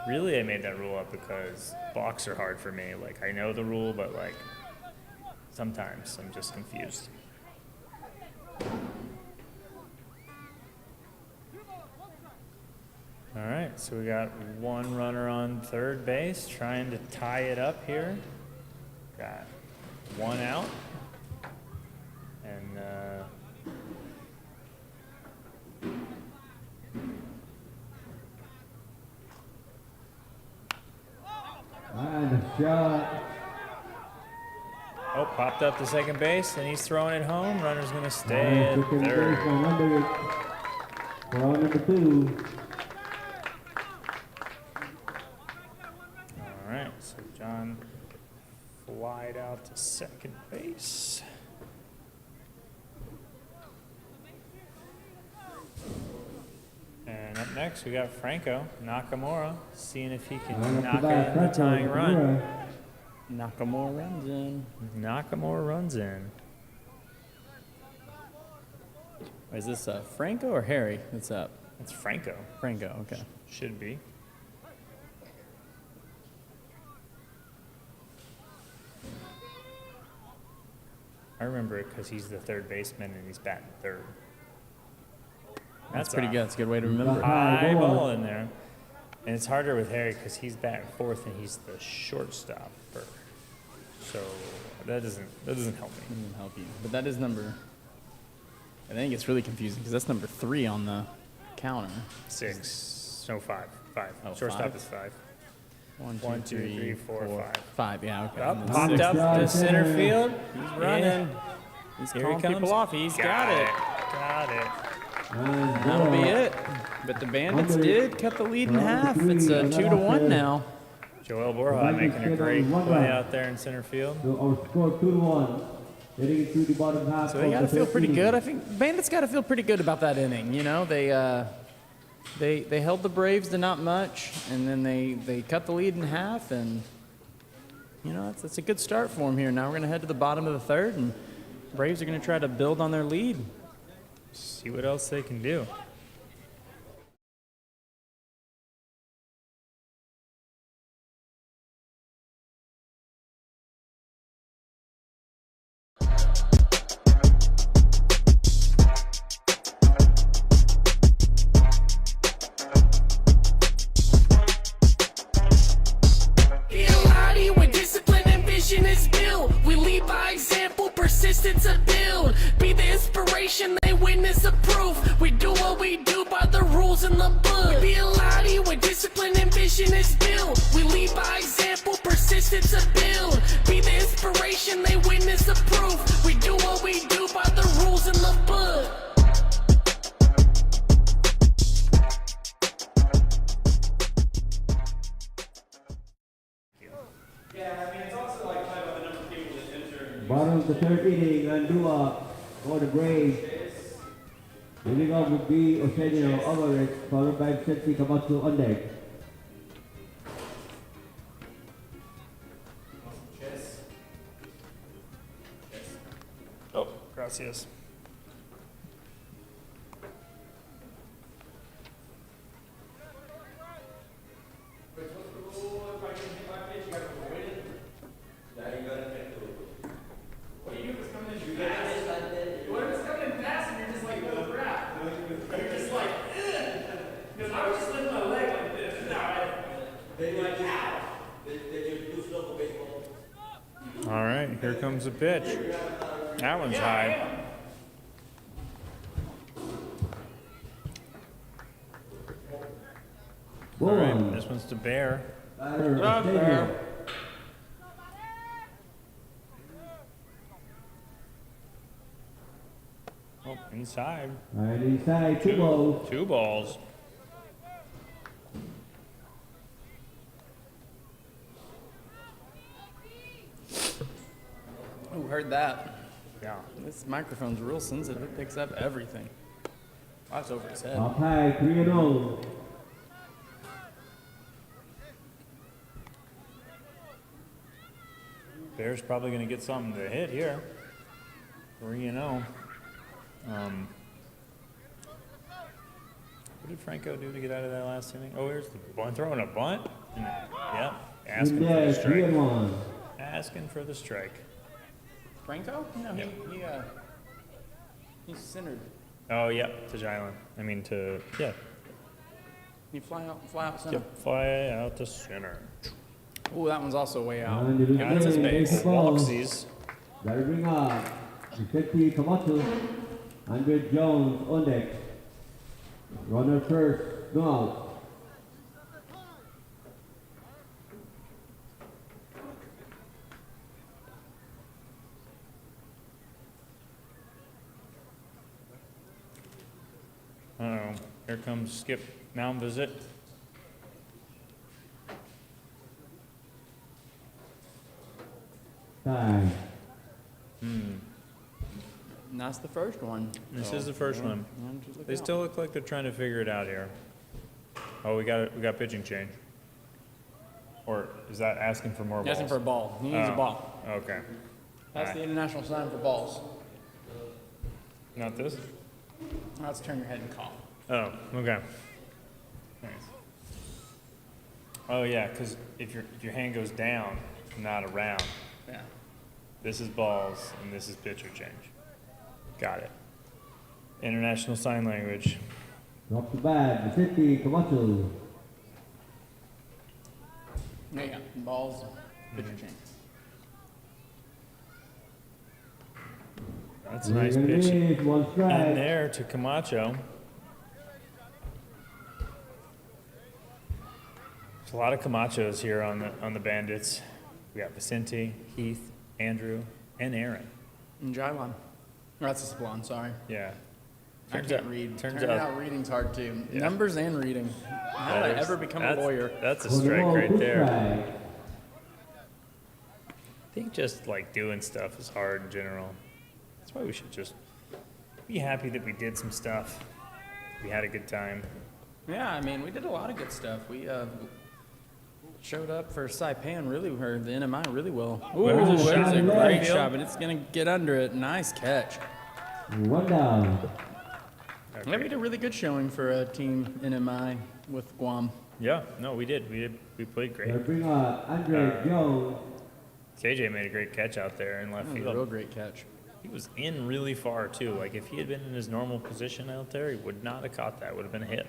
Really, I made that rule up because balks are hard for me. Like, I know the rule, but like sometimes I'm just confused. All right, so we got 1 runner on third base, trying to tie it up here. Got 1 out. And And a shot. oh, popped up to second base, and he's throwing it home. Runner's gonna stay at Second third. baseman under it. For out number 2. All right, so John flied out to second base. And up next, we got Franco Nakamura, seeing if he can Line up knock the bat, in the Franco tying run. Nakamura. Nakamura runs in. Nakamura runs in. Is this Franco or Harry that's up? It's Franco. Franco, okay. Should be. I remember it because he's the third baseman and he's batting third. That's pretty good. That's a good way to remember it. High High ball. ball in there. And it's harder with Harry because he's batting fourth and he's the shortstopper. So that doesn't help me. Doesn't help you. But that is number. I think it's really confusing because that's number 3 on the counter. 6. No, 5. 5. Oh, Shortstop 5? is 5. 1, 2, 1, 2, 3, 3, 4, 5. 5, yeah, okay. Up, And then popped 6. up to center field. He's running. He's Here calling he comes. people off. He's got it. Got it. And That'll be zero. it. But the Bandits did cut the lead in half. It's 2-1 now. Joel Borja making a great play out there in center field. So our score 2-1. Heading into the bottom half. So they got to feel pretty good. I think Bandits got to feel pretty good about that inning. You know, they held the Braves to not much, and then they cut the lead in half, and you know that's a good start for them here. Now we're going to head to the bottom of the third, and Braves are going to try to build on their lead. See what else they can do. Persistence of build, be the inspiration, they witness the proof. We do what we do by the rules in the book. Be a lottie where discipline and vision is built. We lead by example, persistence of build. Be the inspiration, they witness the proof. We do what we do by the rules in the book. Bottom of the third inning, and do up for the Braves. Leading off would be Eugenio Alvarez, followed by Vicente Camacho on deck. Oh, gracias. All right, here comes the pitch. That one's high. All right, this one's to Bear. Batter, Up Eugenio. there. Oh, inside. And inside, 2 balls. 2 balls. Who heard that? Yeah. This microphone's real sensitive. It picks up everything. That's over his head. Up high, 3-0. Bear's probably going to get something to hit here. 3-0. What did Franco do to get out of that last inning? Oh, here's the bunt. Throwing a bunt? Yep. Asking for the strike. 3-1. Asking for the strike. Franco? No, Yep. he's centered. Oh, yep. To Jylan. I mean to, yeah. He fly out center. Yep. Fly out to center. Ooh, that one's also way out. And it is Got his played, base. takes the ball. Walksies. That'll bring up Vicente Camacho. Andre Jones on deck. Runner first, no out. Uh-oh. Here comes Skip Mound Visit. Time. And that's the first one. This So, is the first yeah, one. yeah, just look They out. still look like they're trying to figure it out here. Oh, we got pitching change. Or is that asking for more balls? Asking for a ball. He needs a Oh, ball. Okay. That's Alright. the international sign for balls. Not this? Now let's turn your head and call. Oh, okay. Nice. Oh yeah, because if your hand goes down, not around. Yeah. This is balls and this is pitcher change. Got it. International sign language. Drop the bat, Vicente Camacho. Yeah, balls, pitcher change. That's a nice pitch in there to Camacho. There's a lot of Camachos here on the Bandits. We got Vicente, Heath, Andrew, and Aaron. And Jylon. Or that's a Sablon, sorry. Yeah. I can't read. Turns Turning out out reading's hard too. Yeah. Numbers and reading. How did I ever become a lawyer? That's a strike right there. I think just like doing stuff is hard in general. That's why we should just be happy that we did some stuff. We had a good time. Yeah, I mean, we did a lot of good stuff. We showed up for SAIPAN really, or the NMI really well. Ooh, There's a that was shot a in the great right shot, field. but it's going to get under it. Nice catch. 1 down. Yeah, we did a really good showing for a team NMI with Guam. Yeah, no, we did. We played They'll great. bring up Andre Jones. KJ made a great catch out there in left That was a real field. great catch. He was in really far too. Like if he had been in his normal position out there, he would not have caught that. Would have been a hit.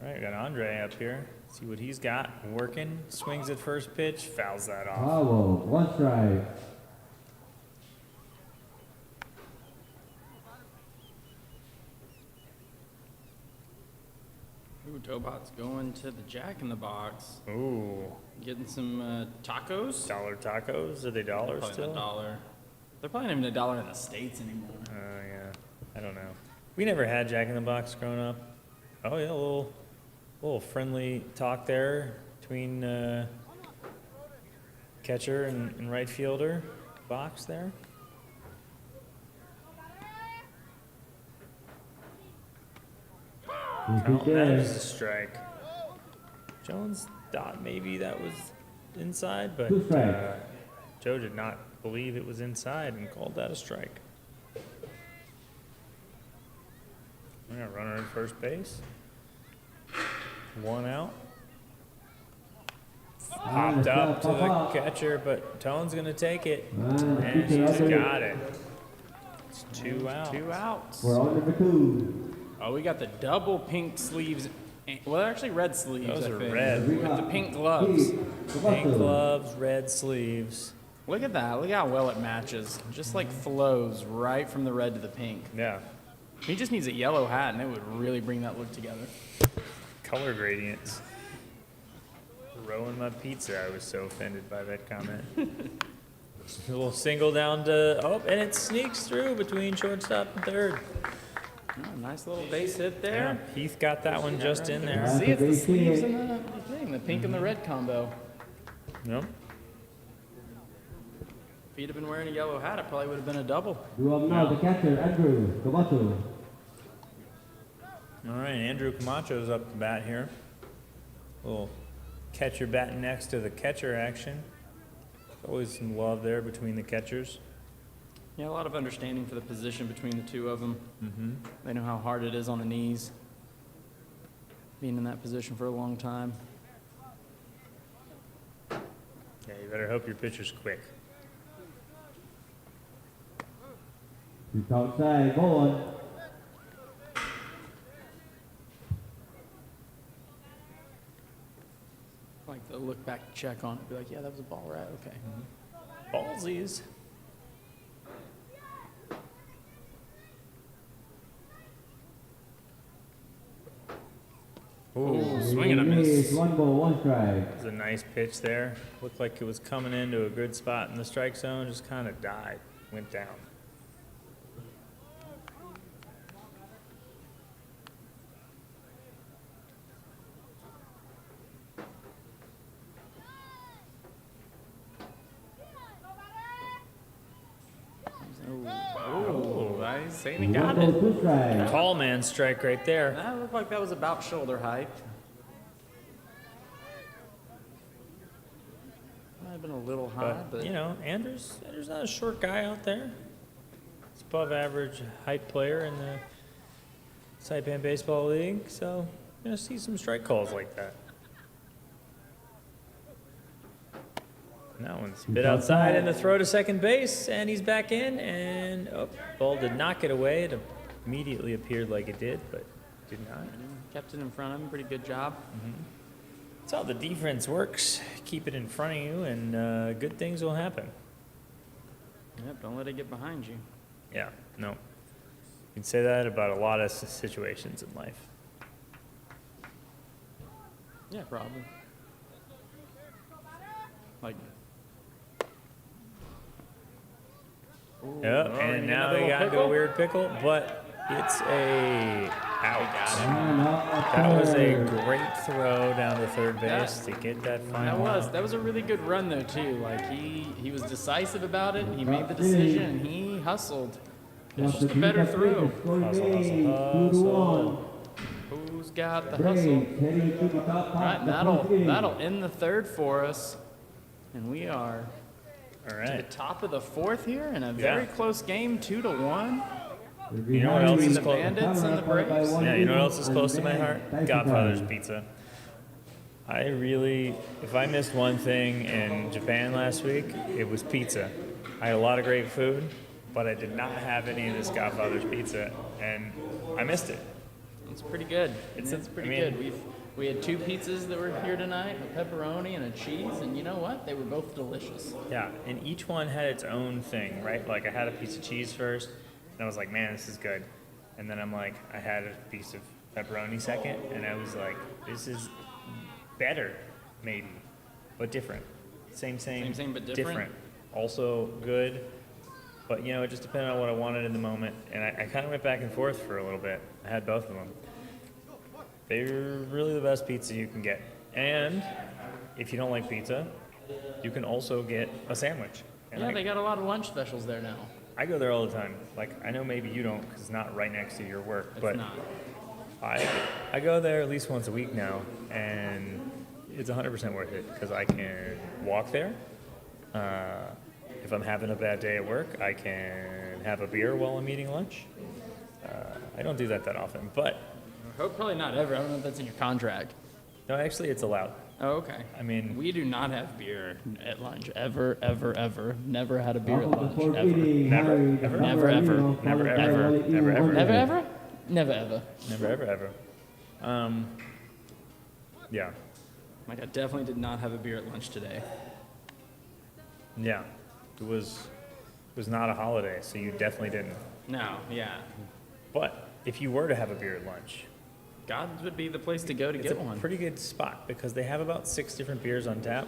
All right, we got Andre up here. See what he's got working. Swings at first pitch, fouls that off. Bravo. 1 strike. Ooh, Tobot's going to the Jack in the Box. Ooh, Getting some tacos. dollar tacos? Are they dollars Probably still? a dollar. They're probably not even a dollar in the States anymore. Oh yeah, I don't know. We never had Jack in the Box growing up. Oh yeah, a little friendly talk there between catcher and right fielder box there. Oh, that is a strike. Jones thought maybe that was inside, but Two strikes. Joe did not believe it was inside and called that a strike. We got a runner at first base. 1 out. Popped up to the catcher, but Tone's gonna take it, and he's got it. It's 2 out. 2 outs. We're on number 2. Oh, we got the double pink sleeves. Well, they're actually red sleeves. Those I are think. red. Bring With the up pink gloves. Heath. Pink gloves, red sleeves. Look at that. Look how well it matches. Just like flows right from the red to the pink. Yeah, He just needs a yellow hat, and it would really bring that look together. color gradients. Throwing my pizza. I was so offended by that comment. A little single down to, oh, and it sneaks through between shortstop and third. Oh, nice little base hit Yeah, there. Heath got that one just in there. See, it's the sleeves and the thing, the pink and the red combo. Yep. If he'd have been wearing a yellow hat, it probably would have been a double. Do up now the catcher, Andrew Camacho. All right, Andrew Camacho's up to bat here. Little catcher batting next to the catcher action. Always some love there between the catchers. Yeah, a lot of understanding for the position between the two of them. They know how hard it is on the knees, being in that position for a long time. Yeah, you better hope your pitcher's quick. He's outside, ball 1. Like they'll look back to check on it, be like, yeah, that was a ball, right? Okay. Ballsies. Ooh, Swing and a miss. 1 ball, 1 strike. that was a nice pitch there. Looked like it was coming into a good spot in the strike zone, just kind of died, went down. Oh, I saying he 1 got ball, it. 2 strikes. Tall man strike right there. That looked like that was about shoulder height. Might have been a little high, But, but you know, Andrew's not a short guy out there. He's above average height player in the Saipan Baseball League, so you're going to see some strike calls like that. And that one's bit outside and the throw to second base, and he's back in, and oh, ball did not get away. To immediately appeared like it did, but did not. Kept it in front of him. Pretty good job. That's how the defense works. Keep it in front of you, and good things will happen. Yep, don't let it get behind you. Yeah, no. You can say that about a lot of situations in life. Yeah, probably. Like. Ooh, Yep, oh, and you now another we got little into a pickle? weird pickle, but it's a out. And up That was a third. great throw down to third base to get that final out. That was a really good run though too. Like he was decisive about it. He made the decision. And he hustled. It's just a better throw. Hustle, hustle, hustle. Who's got the Braves hustle? heading to the top All right, half of the fourth inning. that'll end the third for us, and we are All at the right. top of the fourth here in a very close game, 2-1. You know what else is the close? Bandits and the Braves. Yeah, you know what else is close to my heart? Godfather's Pizza. I really, if I missed one thing in Japan last week, it was pizza. I had a lot of great food, but I did not have any of this Godfather's Pizza, and I missed it. It's pretty good. It's pretty I mean- good. We had 2 pizzas that were here tonight, a pepperoni and a cheese, and you know what? They were both delicious. Yeah, and each one had its own thing, right? Like I had a piece of cheese first, and I was like, man, this is good. And then I'm like, I had a piece of pepperoni second, and I was like, this is better, maybe, but different. Same, but different? Also good, but you know, it just depended on what I wanted in the moment. And I kind of went back and forth for a little bit. I had both of them. They're really the best pizza you can get. And if you don't like pizza, you can also get a sandwich. And Yeah, they got a lot of lunch specials there now. I go there all the time. Like, I know maybe you don't because it's not right next to your work, It's but not. I go there at least once a week now, and it's 100% worth it because I can walk there. If I'm having a bad day at work, I can have a beer while I'm eating lunch. I don't do that often, but Probably not ever. I don't know if that's in your contract. no, actually, it's allowed. Oh, okay. I mean, We do not have beer at lunch. Ever. Never had a beer at Top of the lunch. fourth Ever. inning, Never, Harry ever, Cabrera never, ever, followed never, by ever, Wally never, Iwo ever. Wonder. Never ever? Never ever. never, ever. Yeah, Like I definitely did not have a beer at lunch today. yeah. It was not a holiday, so you definitely didn't. No, yeah. But if you were to have a beer at lunch, God would be the place to go to it's get a one. pretty good spot because they have about 6 different beers on tap,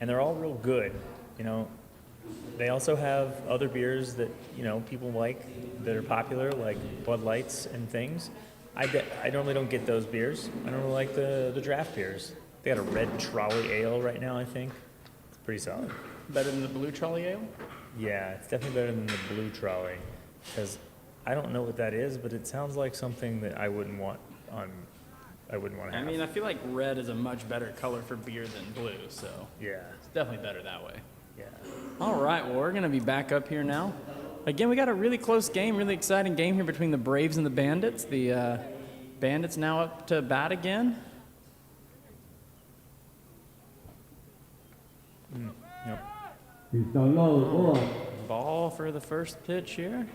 and they're all real good. You know, they also have other beers that people like that are popular, like Bud Lights and things. I normally don't get those beers. I don't really like the draft beers. They got a red trolley ale right now. I think it's pretty solid. Better than the blue trolley ale? Yeah, it's definitely better than the blue trolley because I don't know what that is, but it sounds like something that I wouldn't want to have. I mean, I feel like red is a much better color for beer than blue, so Yeah, it's definitely better that way. yeah. All right, well, we're going to be back up here now. Again, we got a really close game, really exciting game here between the Braves and the Bandits. The Bandits now up to bat again. Yep. He's down low, ball. Ball for the first pitch here.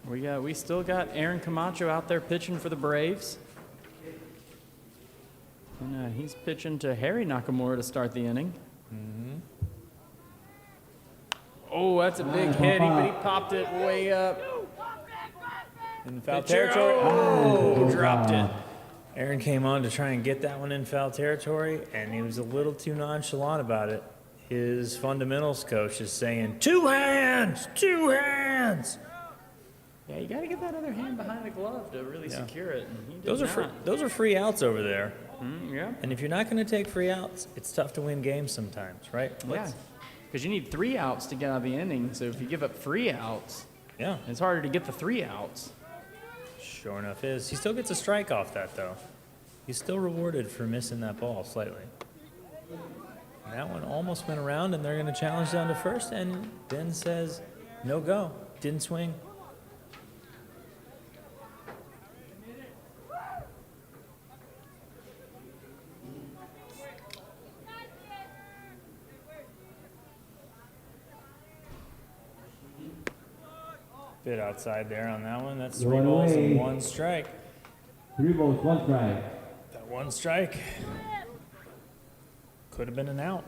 We still got Aaron Camacho out there pitching for the Braves. And he's pitching to Harry Nakamura to start the inning. Oh, that's a big hit, but he popped it way up. In foul Pitcher, territory. oh, dropped it. Aaron came on to try and get that one in foul territory, and he was a little too nonchalant about it. His fundamentals coach is saying, 2 hands, 2 hands. Yeah, you got to get that other hand behind the glove to really Yeah. secure it. And he did Those are free outs over there. Yeah. And if you're not going to take free outs, it's tough to win games sometimes, right? Yeah. Because you need 3 outs to get out of the inning. So if you give up 3 outs, Yeah. it's harder to get the 3 outs. Sure enough is. He still gets a strike off that, though. He's still rewarded for missing that ball slightly. And that one almost went around, and they're going to challenge down to first, and Ben says, no go. Didn't swing. Bit outside there on that one. That's 3 One balls away. and 1 strike. 3 balls, 1 strike. That 1 strike could have been an out,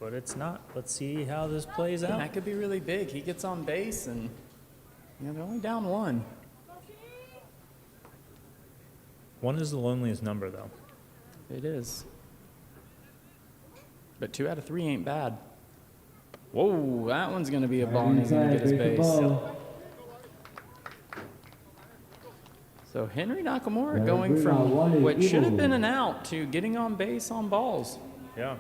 but it's not. Let's see how this plays And out. that could be really big. He gets on base and, they're only down 1. 1 is the loneliest number, though. It is. But 2 out of 3 ain't bad. Whoa, that one's going to be a ball, and he's going to get his Inside, base. ball. So Henry Nakamura Yeah, going bring out one from is what should have evil. been an out to getting on base on balls. Yeah.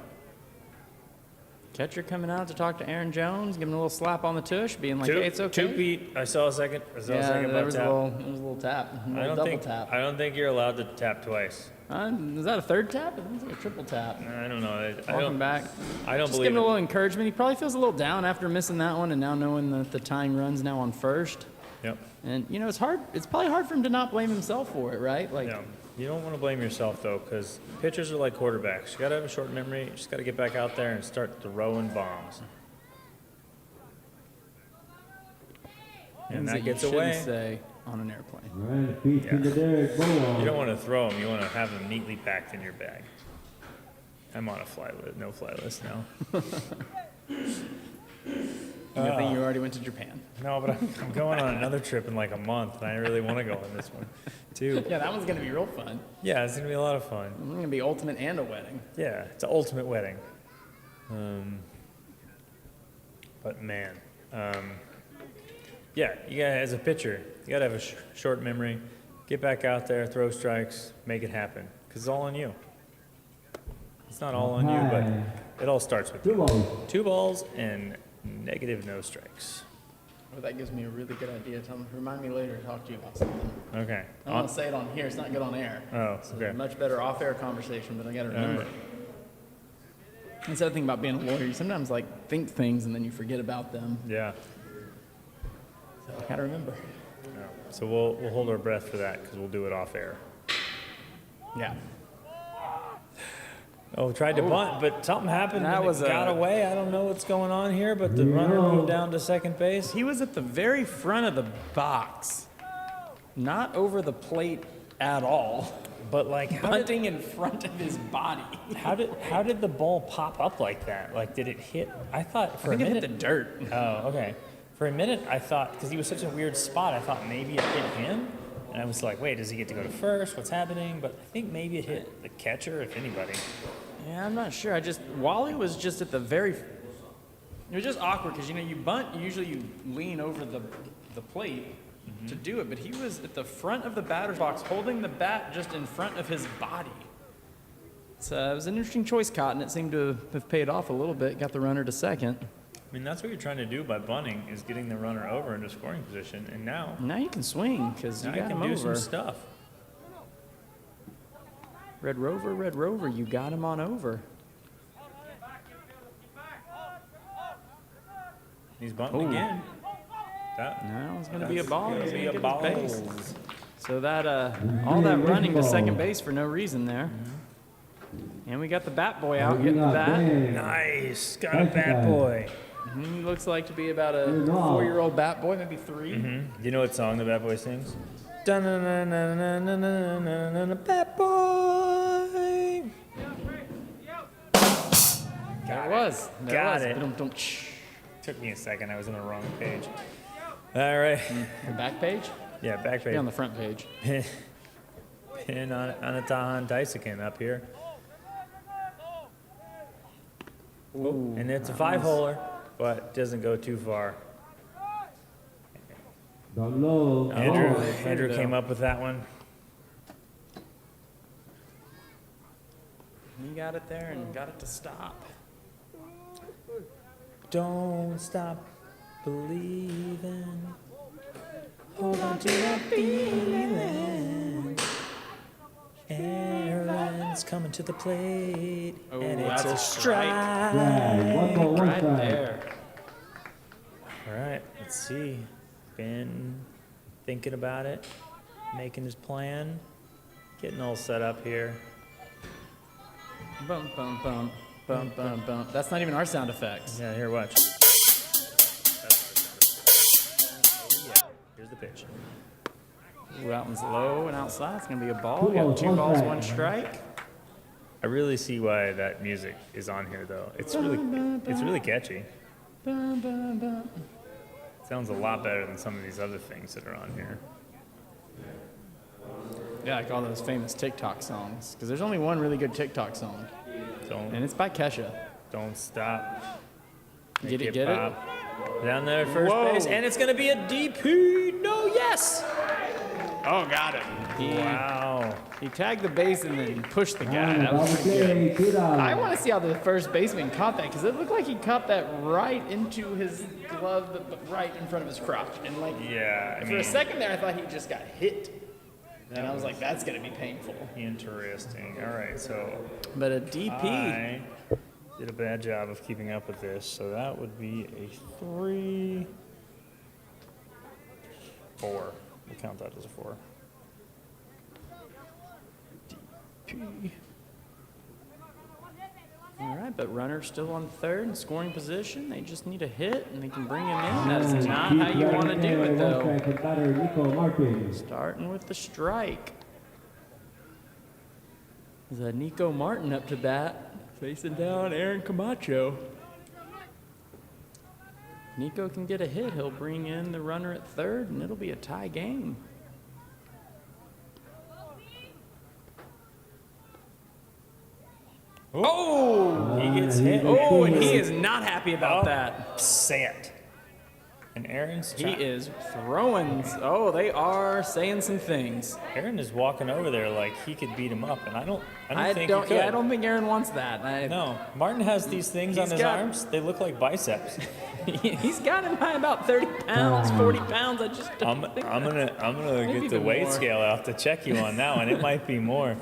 Catcher coming out to talk to Aaron Jones, giving a little slap on the tush, being like, hey, it's okay. 2 Pete. I saw a second. I saw a Yeah, second there butt was a tap. little tap, a little double tap. I don't think you're allowed to tap twice. Is that a third tap? I think it's like a triple tap. I don't know. I Welcome don't. back. I don't Just believe giving a it. little encouragement. He probably feels a little down after missing that one and now knowing that the tying run's now on first. Yep. And, it's hard. It's probably hard for him to not blame himself for it, right? Like, Yeah. You don't want to blame yourself though, because pitchers are like quarterbacks. You got to have a short memory. You just got to get back out there and start throwing bombs. And things that you gets shouldn't away. say on an airplane. Right, feet in the dirt, ball. You don't want to throw them. You want to have them neatly packed in your bag. I'm on a no-fly list now. Good thing you already went to Japan. No, but I'm going on another trip in like a month, and I really want to go on this one, too. Yeah, that one's going to be real fun. Yeah, it's gonna be a lot of fun. It's going to be ultimate and a wedding. Yeah, it's an ultimate wedding. But man, yeah, you got as a pitcher, you gotta have a short memory. Get back out there, throw strikes, make it happen, because it's all on you. It's not all on you, but it all starts with 2 you. balls. 2 balls and negative no strikes. Well, that gives me a really good idea. Remind me later to talk to you about something. Okay. I don't want to say it on here. It's not good on air. Oh, It's okay. a much better off-air conversation, but I got to remember. right. That's the other thing about being a lawyer. You sometimes think things and then you forget about them. Yeah. So I got to remember. Yeah. So we'll hold our breath for that because we'll do it off air. Yeah. Oh, tried to bunt, but something happened. That And was it got a- away. I don't know what's going on here, but the runner moved down to second base. He was at the very front of the box, not over the plate at all, But like, how did, bunting in front of his body. how did the ball pop up like that? Like, did it hit? I thought for I a think it minute. hit the dirt. Oh, okay. For a minute, I thought because he was such a weird spot, I thought maybe it hit him, and I was like, wait, does he get to go to first? What's happening? But I think maybe it hit the catcher, if anybody. Yeah, I'm not sure. Wally was just at the very. It was just awkward because you bunt. Usually you lean over the plate to do it, but he was at the front of the batter's box, holding the bat just in front of his body. So it was an interesting choice, Cotton. It seemed to have paid off a little bit. Got the runner to second. I mean, that's what you're trying to do by bunting is getting the runner over into scoring position, and now Now you can swing because you I got can him do over. some stuff. Red Rover, you got him on over. He's bunting again. That Now it's going to be a ball. gonna He's be going a to get his ball. base. So that all that running to second base for no reason there. And we got the bat boy out getting the bat. Nice, got a bad boy. He looks like to be about a 4-year-old bat boy, maybe 3. Do you know what song the bad boy sings? Dun-dun-dun-dun-dun-dun-dun-dun-dun, Bad boy. There it was. There Got was. it. Ba-dum-dum. Took me a second. I was on the wrong page. All right. The back page? Yeah, back Be on page. the front page. Pin on Anatahan Daisuken up here. Ooh, And it's a 5-holer, but doesn't go too far. Down low. Andrew though. came up with that one. He got it there and got it to stop. Don't stop believing. Hold on to that feeling. Aaron's coming to the plate, Oh, and it's that's a a strike. Right, 1 ball, 1 Right strike. there. All right, let's see. Ben thinking about it, making his plan, getting all set up here. Bum, bum, bum. Bum, bum, bum. That's not even our sound effects. Yeah, here, watch. Here's the pitch. Ooh, that one's low and outside. It's going to be a ball. We got 2 balls, 1 strike. I really see why that music is on here, though. It's really catchy. Sounds a lot better than some of these other things that are on here. Yeah, like all those famous TikTok songs. Because there's only one really good TikTok song, and it's by Kesha. Don't stop. Get it? Down there at first base, and it's going to be a DP. No, yes. Oh, got it. Wow. He tagged the base and then pushed the guy. That was pretty good. I want to see how the first baseman caught that because it looked like he caught that right into his glove, but right in front of his crotch. And like, Yeah, for a second there, I thought he just got hit. And I was like, that's going to be painful. Interesting. All right, so But a DP. I did a bad job of keeping up with this, so that would be a 3-4. We'll count that as a 4. DP. All right, but runner's still on third in scoring position. They just need a hit, and they can bring him in. That is not how you want to do it, though. Starting with the strike. Is Nico Martin up to bat, facing down Aaron Camacho. Nico can get a hit. He'll bring in the runner at third, and it'll be a tie game. Oh, he gets hit. Oh, and he is not happy about that. Upset. And Aaron's He is throwing. Oh, they are saying some things. Aaron is walking over there like he could beat him up, and I don't think he could. Yeah, I don't think Aaron wants that. No, Martin has these things on his arms. They look like biceps. He's got him by about 30 pounds, 40 pounds. I just don't think I'm gonna get the weight scale out to check you on that one. It might be more.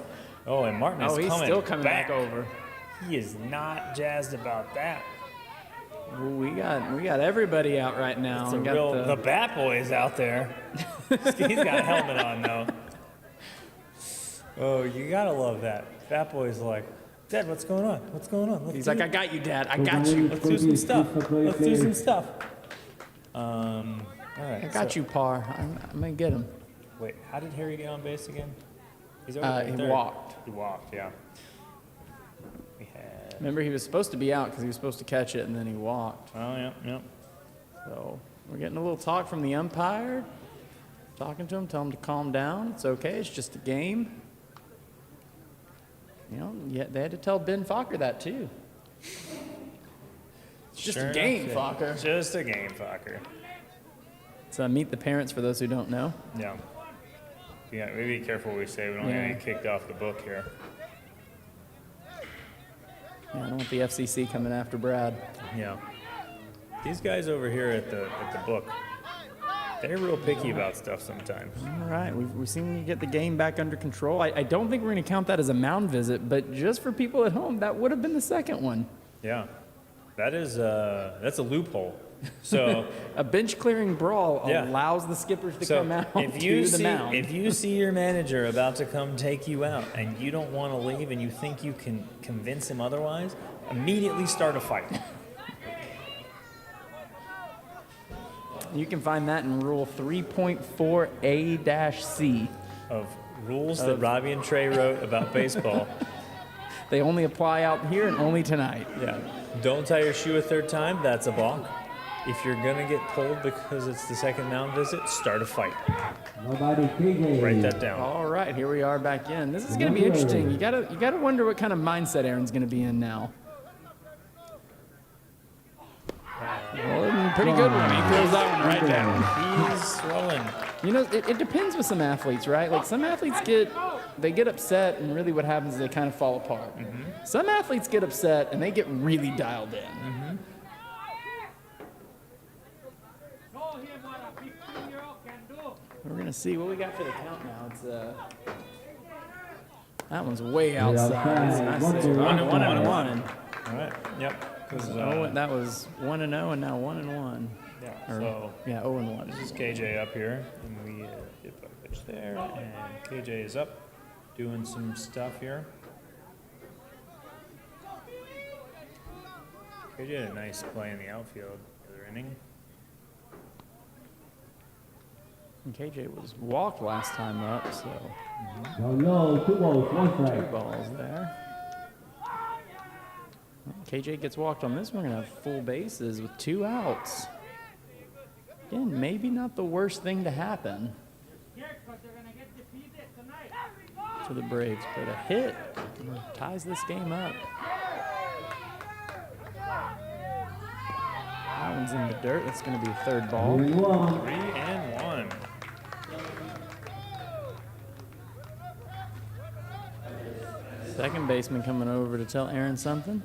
Oh, and Martin is he's still coming back over. He is not jazzed about that. Well, we got everybody out right now. The Bat Boy is out there. He's got a helmet on though. Oh, you gotta love that. Bat Boy's like, Dad, what's going on? What's going on? He's like, I got you, Dad. I got you. Let's do some stuff. All right. I got you, Par. I'm gonna get him. Wait, how did Harry get on base again? He's over He third. walked. He walked, yeah. Remember, he was supposed to be out because he was supposed to catch it, and then he walked. Oh, yeah. So we're getting a little talk from the umpire. Talking to him, tell him to calm down. It's okay. It's just a game. You know, they had to tell Ben Fokker that too. It's just a game, Fokker. Just a game, Fokker. So Meet the Parents for those who don't know. Yeah. Yeah, maybe be careful what we say. We don't get kicked off the book here. Yeah, I don't want the FCC coming after Brad. Yeah. These guys over here at the book, they're real picky about stuff sometimes. All right, we've seen you get the game back under control. I don't think we're going to count that as a mound visit, but just for people at home, that would have been the second one. Yeah. That's a loophole. So a bench clearing brawl allows the skippers to come out to the mound. If you see your manager about to come take you out and you don't want to leave and you think you can convince him otherwise, immediately start a fight. You can find that in Rule 3.4A-C. Of rules that Robbie and Trey wrote about baseball. They only apply out here and only tonight. Yeah. Don't tie your shoe a third time. That's a balk. If you're going to get pulled because it's the second mound visit, start a fight. Write that down. All right, here we are back in. This is going to be interesting. You gotta wonder what kind of mindset Aaron's going to be in now. Well, pretty good one. He throws that one right down. He's swelling. You know, it depends with some athletes, right? Like some athletes get upset, and really what happens is they kind of fall apart. Mm-hmm. Some athletes get upset, and they get really dialed in. Mm-hmm. We're going to see what we got for the count now. It's that one's way outside. Nice. 1-1. All right. Yep. That was 1-0, and now 1-1. Yeah. So 0-1. This is KJ up here, and we did a pitch there, and KJ is up, doing some stuff here. KJ had a nice play in the outfield the other inning. And KJ was walked last time up, so Down low, 2 balls, 1 2 strike. balls there. KJ gets walked on this one. We're going to have full bases with 2 outs. Again, maybe not the worst thing to happen to the Braves, but a hit ties this game up. That one's in the dirt. That's going to be a 3rd ball. 3-1. 3-1. Second baseman coming over to tell Aaron something.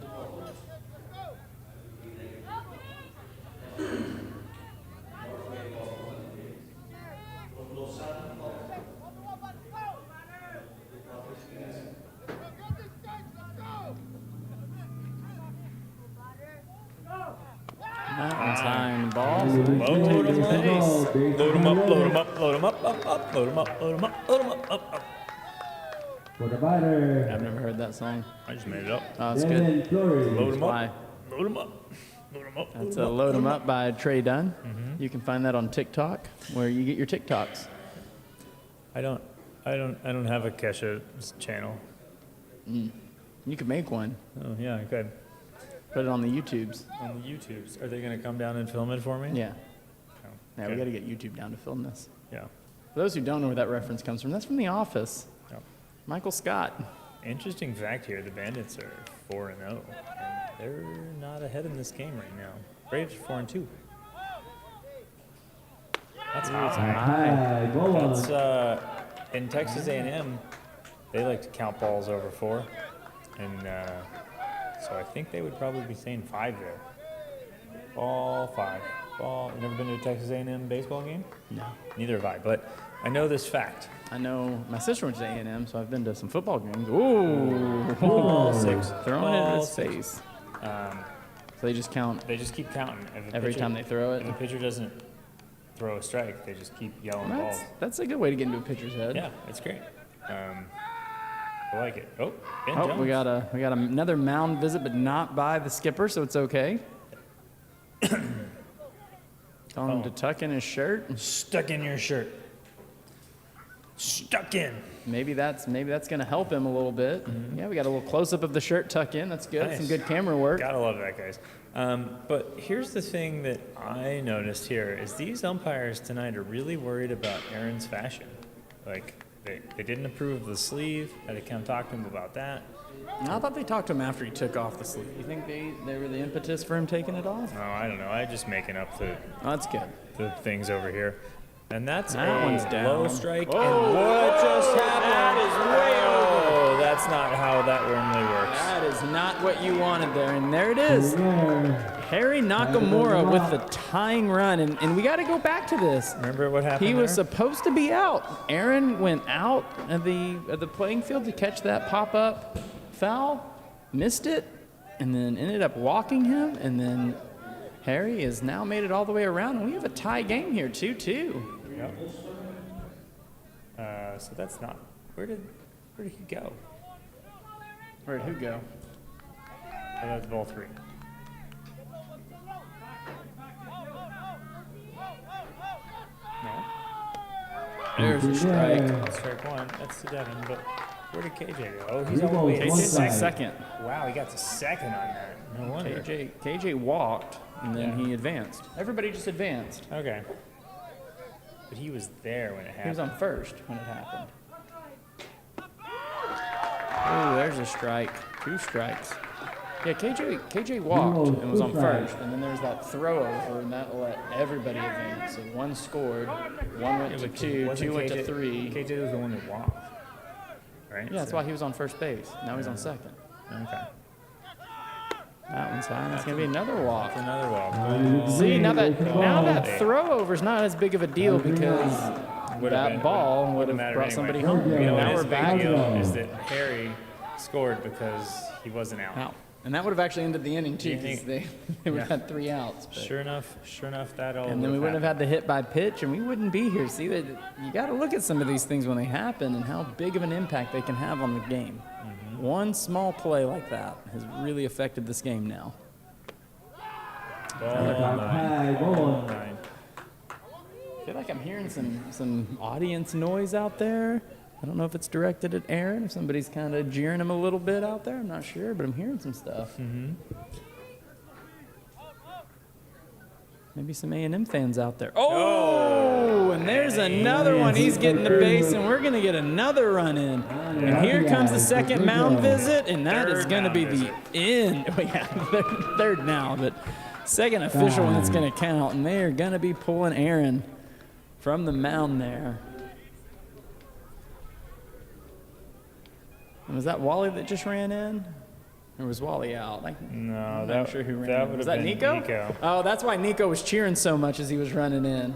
That one's high in the ball. Load 'em up. Base Load 'em up, runner. load 'em up, load 'em up, up, load 'em up, load 'em up, load 'em up. For the batter, I've never heard that song. I just made it up. Oh, that's good. Devin Flores. Load 'em Why? up, load 'em up, load 'em up. That's a Load 'em Up by Trey Dunn. You can find that on TikTok, where you get your TikToks. I don't have a Kesha channel. You could make one. Oh yeah, I could. Put it on the YouTubes. On the YouTubes, are they gonna come down and film it for me? Yeah. Oh, Yeah, we got to get YouTube down to film this. Yeah. For those who don't know where that reference comes from, that's from The Office. Yeah. Michael Scott. Interesting fact here: the Bandits are 4-0, and they're not ahead in this game right now. Braves are 4-2. That's high. High, ball 1. That's in Texas A&M. They like to count balls over 4, and so I think they would probably be saying 5 there. Ball 5. Ball. You never been to a Texas A&M baseball game? No. Neither have I, but I know this fact. I know my sister went to A&M, so I've been to some football games. Ooh. Ball 6. Throwing it in Ball his 6. face. So they just count They just keep counting. If a every pitcher- time they throw If it. a pitcher doesn't throw a strike, they just keep yelling balls. That's a good way to get into a pitcher's head. Yeah, it's great. I like it. Oh, Ben Oh, Jones. we got another mound visit, but not by the skipper, so it's okay. Telling him to tuck in his shirt. Stuck in your shirt. Stuck in. Maybe that's going to help him a little bit. Yeah, we got a little close up of the shirt tuck in. That's good. Nice. Some good camera work. Gotta love that, guys. But here's the thing that I noticed here is these umpires tonight are really worried about Aaron's fashion. Like, they didn't approve of the sleeve. Had to come talk to him about that. I thought they talked to him after he took off the sleeve. You think they were the impetus for him taking it off? No, I don't know. I'm just making up Oh, that's good. the things over here. And that's That a one's down. low strike. Oh, and what just happened? that is way Oh, that's not how that normally works. That is not what you wanted there, and there it is. There. Harry Nakamura with the tying run, and we got to go back to this. Remember what happened He was there? supposed to be out. Aaron went out of the playing field to catch that pop-up foul, missed it, and then ended up walking him, and then Harry has now made it all the way around, and we have a tie game here, 2-2. Yep. So that's not. Where did he go? Where'd who go? Oh, that's ball 3. No. There's a strike. That's strike 1. That's to Devin. But where did KJ go? Oh, he's Three all the way balls, one KJ's strike. second. Wow, he got to second on that. No wonder. KJ walked, and then Yeah. he advanced. Everybody just advanced. Okay. But he was there when it He was happened. on first when it happened. Oh, there's a strike. 2 strikes. Yeah, KJ walked and was on first, and then there's that throw over, and that let everybody advance. So 1 scored, 1 went to 2, Wasn't 2 went to KJ 3. KJ was the one that walked. Right? Yeah, that's So- why he was on first base. Now he's on second. Okay. That one's high. That's gonna be another walk. Another walk. See, now that throw over's not as big of a deal because that ball would have mattered brought anyway. somebody home. You know Now what we're is a big back deal is that Harry scored because he wasn't out. out. And that would have actually ended the inning too, because The they would have had 3 outs. But. Sure enough, that all. And then we wouldn't have had the hit by pitch, and we wouldn't be here. See, that you got to look at some of these things when they happen and how big of an impact they can have on the game. One small play like that has really affected this game now. Ball High, ball 1. 9. I feel like I'm hearing some audience noise out there. I don't know if it's directed at Aaron, if somebody's kind of jeering him a little bit out there. I'm not sure, but I'm hearing some stuff. Maybe some A&M fans out there. Oh, and there's another one. He's getting the base, and we're going to get another run in. And here comes the second mound visit, and that is going to be the end. Oh, yeah, third now, but second official one that's going to count, and they are going to be pulling Aaron from the mound there. And was that Wally that just ran in? Or was Wally out? No, I'm not sure who ran that in. would Was have that been Nico? Nico. Oh, that's why Nico was cheering so much as he was running in.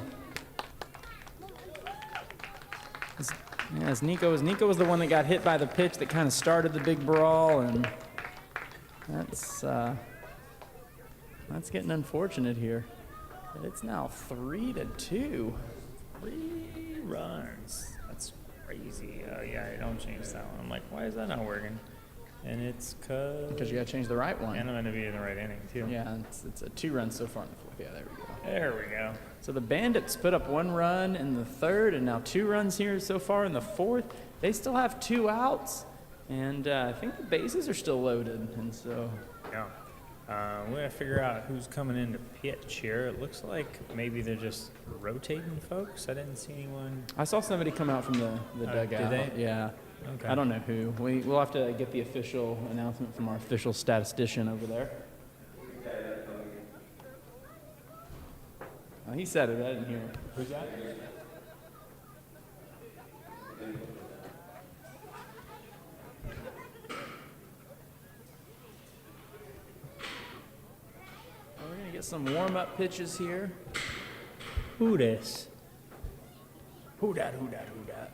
Yes, Nico was the one that got hit by the pitch that kind of started the big brawl, and that's getting unfortunate here. But it's now 3-2. 3 runs. That's crazy. Oh, yeah, you don't change that one. I'm like, why is that not working? And it's Because you got to change the right one. And I'm going to be in the right inning, too. Yeah, it's a 2 runs so far in the fourth. Yeah, there we go. There we go. So the Bandits put up 1 run in the third, and now 2 runs here so far in the fourth. They still have 2 outs, and I think the bases are still loaded, and so. Yeah. We're going to figure out who's coming in to pitch here. It looks like maybe they're just rotating folks. I didn't see anyone. I saw somebody come out from the dugout. Did they? Yeah. Okay. I don't know who. We'll have to get the official announcement from our official statistician over there. Oh, he said it. I didn't hear it. Who's that? We're going to get some warm-up pitches here. Who this? Who dat, who dat, who dat?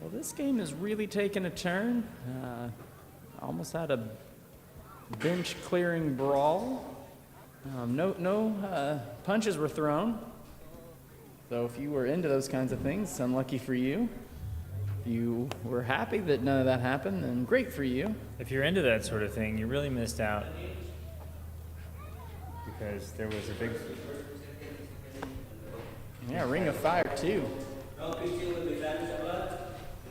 Well, this game has really taken a turn. Almost had a bench-clearing brawl. No punches were thrown. So if you were into those kinds of things, it's unlucky for you. If you were happy that none of that happened, then great for you. If you're into that sort of thing, you really missed out. Because there was a big... Yeah, Ring of Fire, too.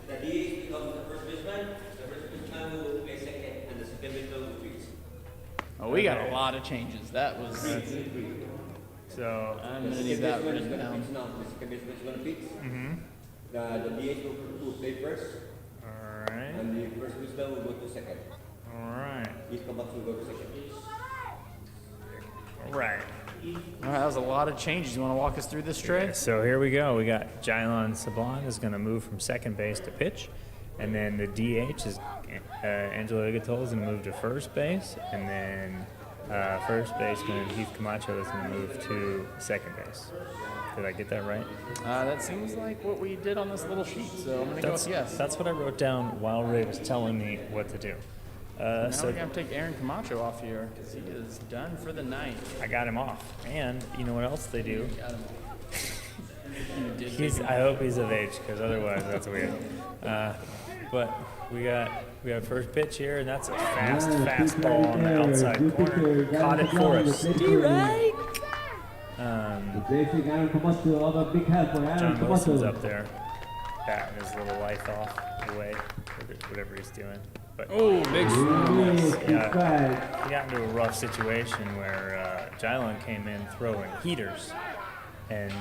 The DH becomes the first baseman. The first baseman will play second, and the second baseman will pitch. Oh, we got a lot of changes. That was. So I'm gonna need that written down. The second baseman is going to pitch. The DH will play first, all right. and the first baseman will go to second. All right. Each comeback will go to second. All right. All right, that was a lot of changes. You want to walk us through this, Trey? So here we go. We got Jylon Sablon is going to move from second base to pitch. And then the DH is Angelo Igatol is going to move to first base. And then first baseman Heath Camacho is going to move to second base. Did I get that right? That seems like what we did on this little sheet, so I'm going to go with yes. That's what I wrote down while Ray was telling me what to do. Now So we're going to take Aaron Camacho off here because he is done for the night. I got him off. And you know what else they do? Got him. You did He's, take him. I hope he's of age, because otherwise that's weird. But we got first pitch here, and that's a fast fastball on the outside corner. Caught it for us. Right. The basic Aaron Camacho, all the big help for Aaron John Wilson's Camacho. up there, batting his little life off away, whatever he's doing. But Oh, big swing. yeah, he got into a rough situation where Jylon came in throwing heaters. And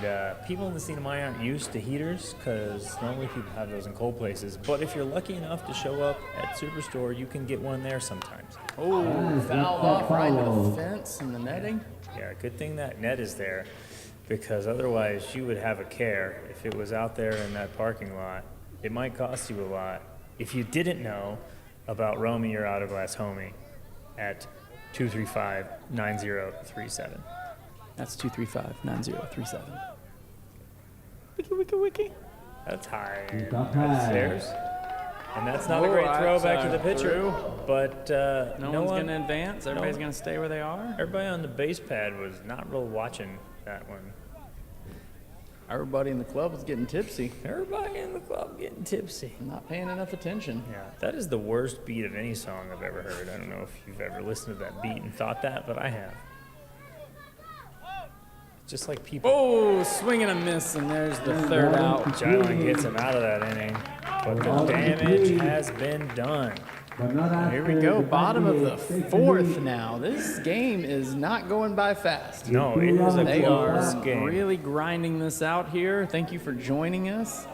people in the scene of mine aren't used to heaters because normally people have those in cold places. But if you're lucky enough to show up at Superstore, you can get one there sometimes. Oh, foul off right into the fence and the netting. Yeah, good thing that net is there because otherwise you would have a care if it was out there in that parking lot. It might cost you a lot. If you didn't know about Romy Your Auto Glass Homie at 235-9037. That's 235-9037. Wiki, wiki, wiki. That's high. That's high. Upstairs. And that's not a Oh, great throw that's, back to the pitcher. through. But No one's going to advance. Everybody's going to stay where they are. Everybody on the base pad was not real watching that one. Everybody in the club was getting tipsy. Everybody in the club getting tipsy. Not paying enough attention. Yeah, that is the worst beat of any song I've ever heard. I don't know if you've ever listened to that beat and thought that, but I have. Just like people. Oh, swing and a miss, and there's the third out. Jalen gets him out of that inning, but the damage has been done. But not Here we go, bottom of the fourth now. This game is not going by fast. No, it is a They close are game. really grinding this out here. Thank you for joining us.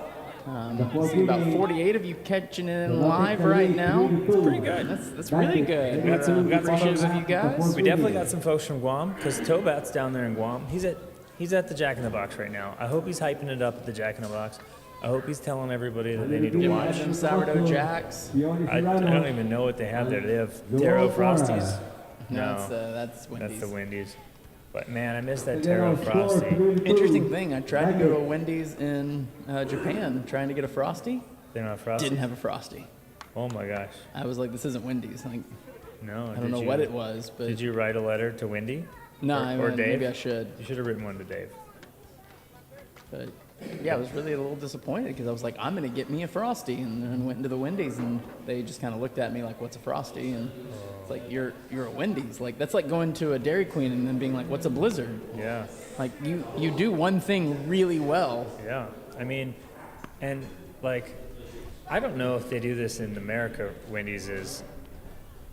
I see about 48 of you catching it in live right now. That's pretty good. That's really good. We got some Appreciative of you guys. We definitely got some folks from Guam because Tobat's down there in Guam. He's at the Jack in the Box right now. I hope he's hyping it up at the Jack in the Box. I hope he's telling everybody that they need to Give watch. them sourdough jacks. I don't even know what they have there. They have Taro Frosties. No, that's Wendy's. That's the Wendy's. But man, I miss that Taro Frosty. Interesting thing, I tried to go to a Wendy's in Japan trying to get a Frosty. They don't have Frosty? Didn't have a Frosty. Oh my gosh. I was like, this isn't Wendy's. Like, No. I don't know what it was, but Did you write a letter to Wendy? no, or Dave? maybe I should. You should have written one to Dave. But yeah, I was really a little disappointed because I was like, I'm gonna get me a Frosty, and then went into the Wendy's, and they just kind of looked at me like, "What's a Frosty?" And it's like, "You're a Wendy's." Like that's like going to a Dairy Queen and then being like, "What's a Blizzard?" Yeah. Like you do one thing really well. Yeah. I mean, and like, I don't know if they do this in America, Wendy's is,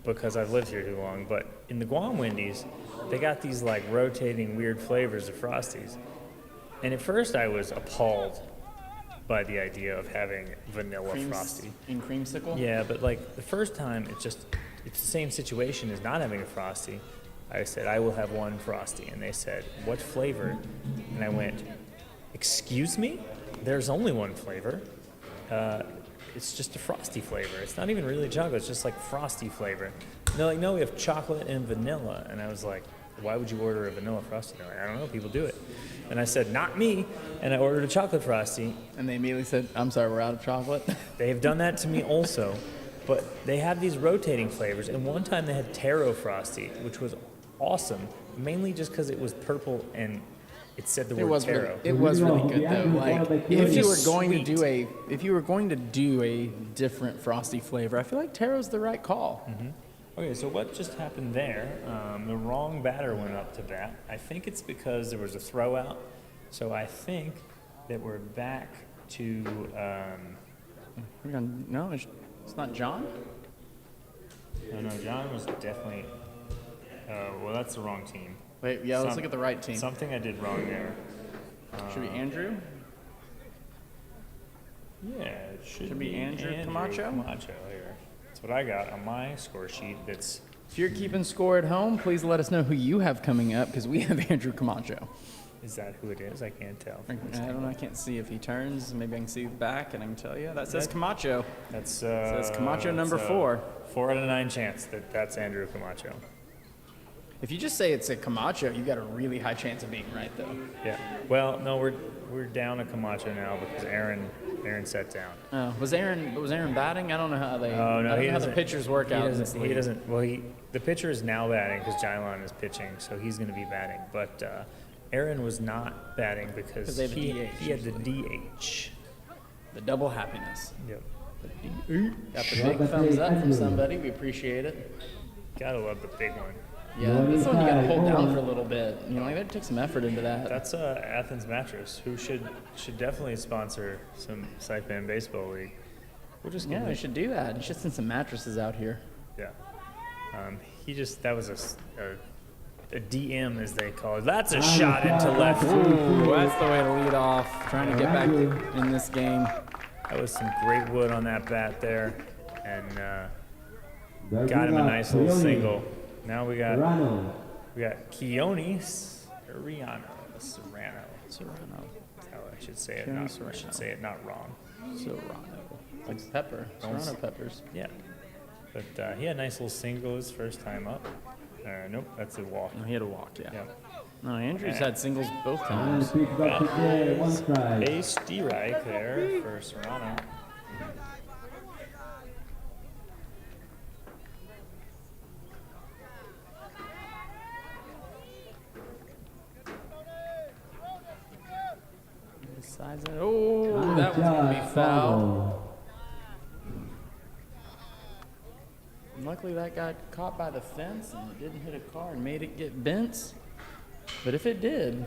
because I've lived here too long, but in the Guam Wendy's, they got these like rotating weird flavors of Frosties. And at first I was appalled by the idea of having vanilla Frosty. In creamsicle? Yeah, but like the first time, it's the same situation as not having a Frosty. I said, I will have one Frosty. And they said, what flavor? And I went, excuse me? There's only one flavor. It's just a Frosty flavor. It's not even really chocolate. It's just like Frosty flavor. And they're like, no, we have chocolate and vanilla. And I was like, why would you order a vanilla Frosty? They're like, I don't know, people do it. And I said, not me. And I ordered a chocolate Frosty. And they immediately said, I'm sorry, we're out of chocolate. They've done that to me also. But they have these rotating flavors. And one time they had Taro Frosty, which was awesome, mainly just because it was purple and it said the word Taro. It was really good though. Like if you were just going sweet. to do a different Frosty flavor, I feel like Taro's the right call. Okay, so what just happened there? The wrong batter went up to bat. I think it's because there was a throw out. So I think that we're back to. No, it's not John. No, John was definitely. Well, that's the wrong team. Wait, yeah, let's look at the right team. Something I did wrong there. Should be Andrew. Yeah, it should be Andrew Camacho? Camacho here. That's what I got on my score sheet. That's. If you're keeping score at home, please let us know who you have coming up because we have Andrew Camacho. Is that who it is? I can't tell. I don't know. I can't see if he turns. Maybe I can see the back and I can tell you. That says Camacho. That's Says Camacho number that's a 4. 4 out of 9 chance that that's Andrew Camacho. If you just say it's a Camacho, you got a really high chance of being right, though. Yeah. Well, no, we're down a Camacho now because Aaron sat down. Oh, was Aaron batting? I don't know how they. Oh no, I don't he know how the doesn't. pitchers work he out. Doesn't, in this he league. doesn't. Well, the pitcher is now batting because Jylon is pitching, so he's going to be batting. But Aaron was not batting because they have a he DH had the DH. The double happiness. Yep. Got the big thumbs up from somebody. We appreciate it. Gotta love the big one. Yeah, this one you got to hold down for a little bit. You know, like that took some effort into that. That's Athens Mattress, who should definitely sponsor some SAIPAN baseball league. We'll just Yeah, we should do that. You should send some mattresses out here. Yeah. That was a DM, as they call it. That's a shot into left. Ooh, that's the way to lead off. Trying to get back in this game. That was some great wood on that bat there, and got him a nice little single. Now we got Keone Serrano. That's how I should say it. I should say it not wrong. Serrano. Like pepper. Serrano peppers. Yeah. But he had a nice little single his first time up. Nope, that's a walk. No, he had a walk, yeah. Yeah. No, Andrew's had singles both times. A strike there for Serrano. Sides it. Oh, that one's going to be foul. Luckily that got caught by the fence and it didn't hit a car and made it get bent. But if it did,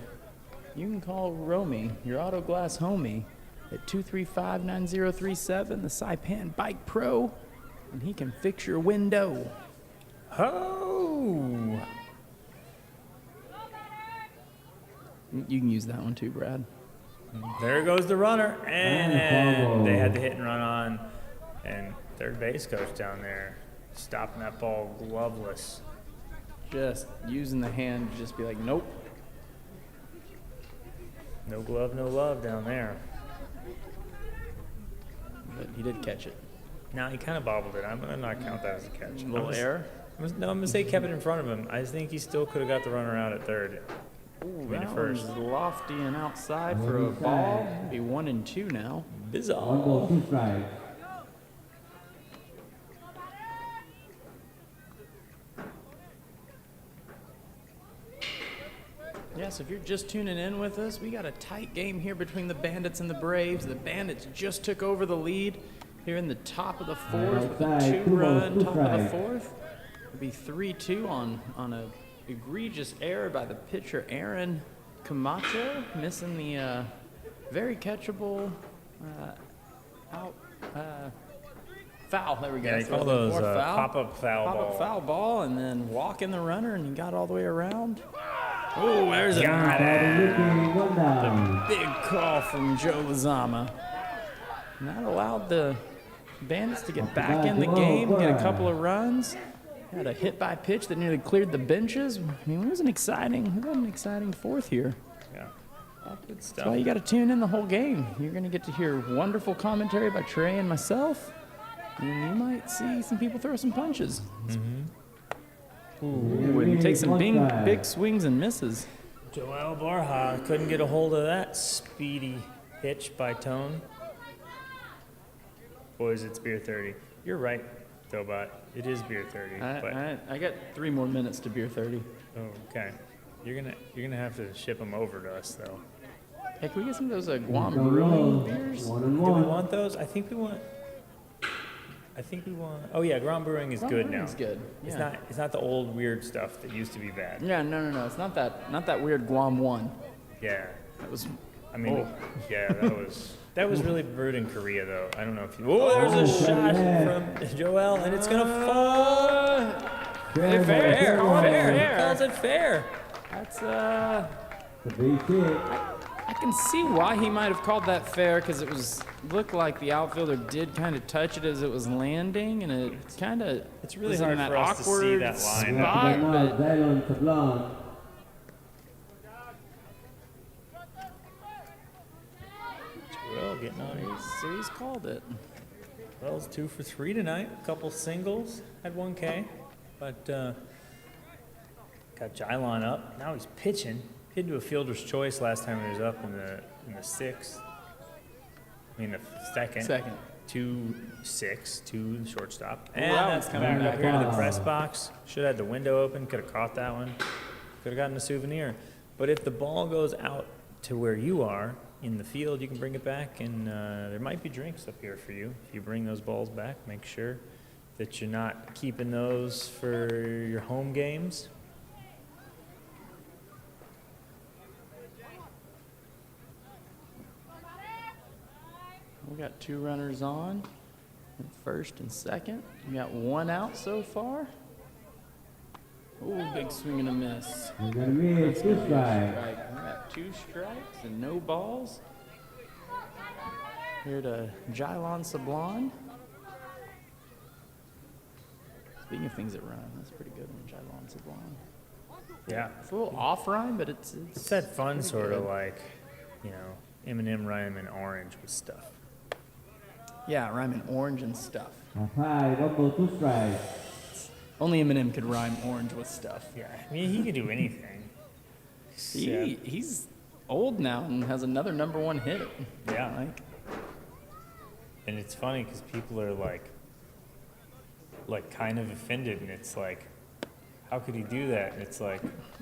you can call Romy, your auto glass homie, at 235-9037, the SAIPAN Bike Pro, and he can fix your window. Oh! You can use that one too, Brad. There goes the runner, and they had the hit and run on, and third base coach down there stopping that ball gloveless. Just using the hand to just be like, nope. No glove, no love down there. But he did catch it. Now he kind of bobbled it. I'm gonna not count that as a catch. A little error. I'm gonna say kept it in front of him. I think he still could have got the runner out at third. Ooh, That that first. one's lofty and outside for a ball. It'll be 1-2 now. Bizarre. 1 ball, 2 strikes. Yes, if you're just tuning in with us, we got a tight game here between the Bandits and the Braves. The Bandits just took over the lead here in the top of the fourth with a Outside, 2-run 2 top of the strikes. fourth. It'll be 3-2 on a egregious error by the pitcher Aaron Camacho, missing the very catchable foul. There we go. Yeah, you That's what call I was those looking for, foul. pop-up foul Pop-up ball. foul ball, and then walking the runner, and he got all the way around. Oh, there's a Looking 1 down. big call from Joe Lazama. And that allowed the Bandits to get back in the game, get a couple of runs. Had a hit by pitch that nearly cleared the benches. I mean, it was an exciting fourth here. Yeah. Good That's stuff. why you got to tune in the whole game. You're going to get to hear wonderful commentary by Trey and myself. And you might see some people throw some punches. Ooh, and take some big swings and misses. Joel Barha couldn't get a hold of that speedy pitch by Tone. Boys, it's beer 30. You're right, Thobot. It is beer 30. But I got 3 more minutes to beer 30. oh, okay, you're gonna have to ship them over to us though. Hey, can we get some of those Guam Brewing beers? 1 and Do we 1. want those? I think we want. Oh yeah, Grand Brewing is good now. It's good. It's Yeah. not the old weird stuff that used to be bad. Yeah, no. It's not that weird Guam one. Yeah. That was. I mean, Oh. yeah, that was really brewed in Korea though. I don't know if you. Oh, there's a shot from Joel, and it's gonna fall. Fair, Fair. Fair. He calls it fair. That's The base hit. I can see why he might have called that fair, because it looked like the outfielder did kind of touch it as it was landing, and it kind of It's really was hard in that for us to see awkward that line. spot, but Zylon Sablan. Joel getting on it. so he's called it. Joel's 2 for 3 tonight. A couple singles, had 1 K, but got Jylon up. Now he's pitching. Hit to a fielder's choice last time he was up in the 6th. I mean the second. 2-6 to the shortstop. And that that's one's coming coming back here to the back. press box. Should have had the window open. Could have caught that one. Could have gotten a souvenir. But if the ball goes out to where you are in the field, you can bring it back, and there might be drinks up here for you. If you bring those balls back, make sure that you're not keeping those for your home games. We got 2 runners on, in first and second. We got 1 out so far. Ooh, big swing and a miss. It's gonna be a 2 strike. Strike. We got 2 strikes and no balls. Here to Jylon Sablon. Speaking of things that rhyme, that's a pretty good one, Jylon Sablon. Yeah. It's a little off rhyme, but it's It's that fun pretty sort of good. like, M&M rhyming orange with stuff. Yeah, rhyming orange and stuff. High, 1 ball, 2 strikes. Only Eminem could rhyme orange with stuff. Yeah, I mean, he could do anything. He's old now and has another #1 hit. Yeah. Like, And it's funny because people are like kind of offended, and it's like, how could he do that? It's like,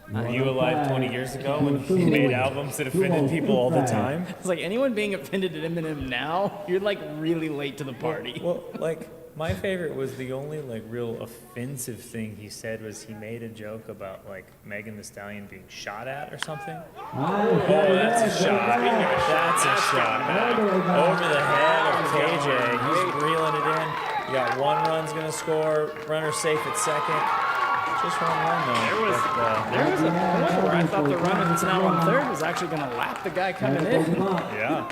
were you alive 20 years ago when he made albums that offended people all the time? It's like anyone being offended at Eminem now, you're like really late to the party. Well, like, my favorite was the only like real offensive thing he said was he made a joke about like Megan Thee Stallion being shot at or something. Oh, that's a shot. That's a shot. Over the head of KJ. He's reeling it in. You got 1 run's gonna score. Runner safe at second. Just 1 run though. There was a point where I thought the runner that's now on third was actually going to lap the guy coming in. Yeah.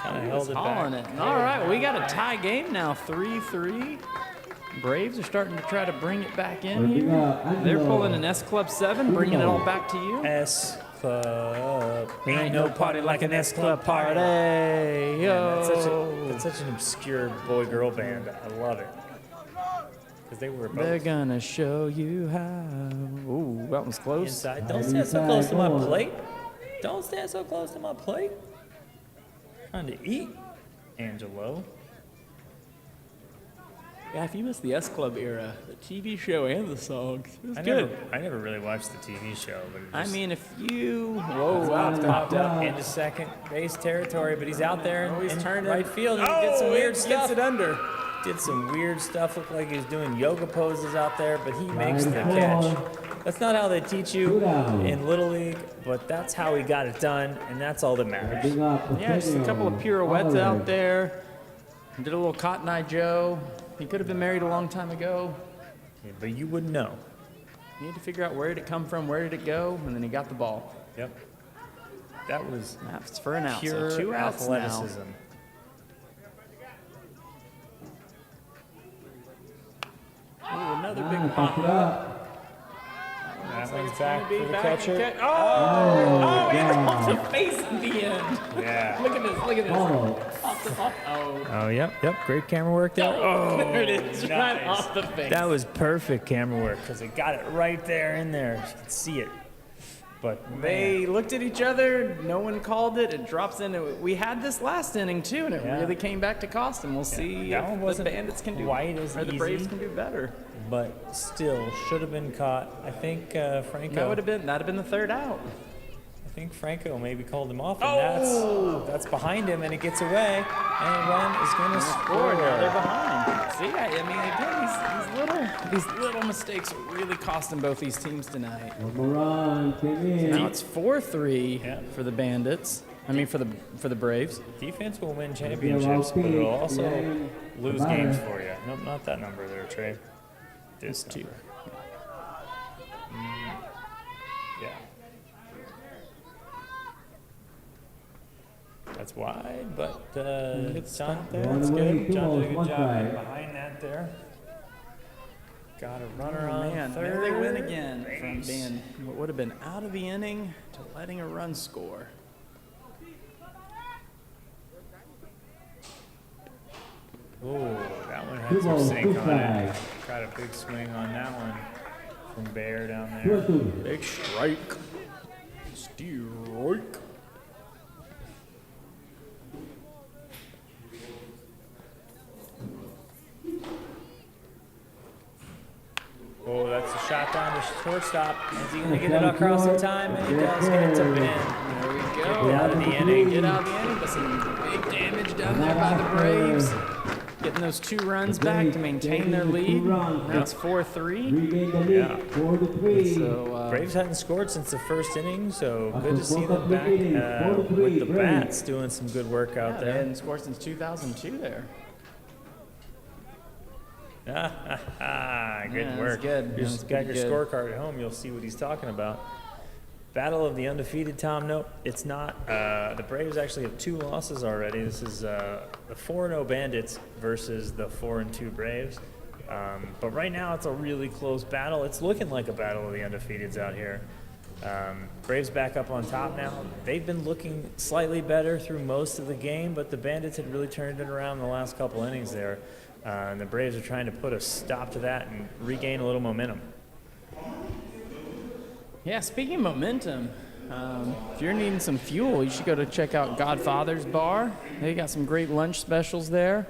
Kind of held it Hauling back. it. All right, well, we got a tie game now, 3-3. Braves are starting to try to bring it back in here. They're pulling an S Club 7, bringing it all back to you. S Club. Ain't no party like an S Club party. Man, Yo. that's such an obscure boy-girl band. I love it. Because they were They're both gonna show you how. Ooh, that one's close. inside. Don't stand so close to my plate. Don't stand so close to my plate. Trying to eat, Angelo. Yeah, if you missed the S Club era, the TV show and the songs, it was I good. never really watched the TV show, but it I just mean, if you popped up into second base territory, but he's out there in turning. right field and he did some weird stuff. Gets it under. Did some weird stuff. Looked like he was doing yoga poses out there, but he makes the catch. That's not how they teach you in Little League, but that's how he got it done, and that's all that matters. Yeah, just a couple of pirouettes out there. Did a little Cotton Eye Joe. He could have been married a long time ago. Yeah, but you wouldn't know. You need to figure out where did it come from, where did it go, and then he got the ball. Yep. That was That's for an out. pure So 2 outs athleticism. now. Ooh, another big pop up. That one's back for the back catcher. Oh, he hit off the face in the end. Yeah. Look at this, look at this. Off the top. Oh, Oh, yep. Great camera work there. Oh, there it is, right nice. off the face. That was perfect camera work because it got it right there in there. You could see it. But They looked at each other. No one called it. It drops in. We had this last inning too, and it Yeah. really came back to cost them. We'll see that if one the wasn't Bandits can do quite as or the Braves easy. can do better. but still should have been caught. I think Franco. That'd have been the third out. I think Franco maybe called him off, and that's behind him, and it gets away, and a run is going to score. Now they're behind. See, I mean, again, these little mistakes are really costing both these teams tonight. Moran came in. Now it's 4-3 Yeah. for the Bandits. I mean, for the Braves. Defense will win championships, but it'll also lose games for you. Nope, not that number there, Trey. This number. Yeah. That's wide, but John, that's good. John did a good job behind that there. Got a runner on Man, third. there they win again from Base. being what would have been out of the inning to letting a run score. Oh, that one had some sink on it. Got a big swing on that one from Bear down there. Big strike. Strike. Oh, that's a shot down to shortstop. Is he going to get it across in time? And he does get it to Ben. There we go. Get out of the inning. Get out of the inning, but some big damage down there by the Braves. Getting those 2 runs back to maintain their lead. Now it's 4-3. Regain the lead, Yeah. 4-3. So Braves hadn't scored since the first inning, so good to see them back with the bats doing some good work out they there. hadn't scored since 2002 there. Good Yeah, that's work. good. You That's just got your pretty good. scorecard at home, you'll see what he's talking about. Battle of the undefeated, Tom. Nope, it's not. The Braves actually have 2 losses already. This is the 4-0 Bandits versus the 4-2 Braves. But right now it's a really close battle. It's looking like a battle of the undefeateds out here. Braves back up on top now. They've been looking slightly better through most of the game, but the Bandits had really turned it around in the last couple innings there. And the Braves are trying to put a stop to that and regain a little momentum. Yeah, speaking of momentum, if you're needing some fuel, you should go to check out Godfather's Bar. They got some great lunch specials there.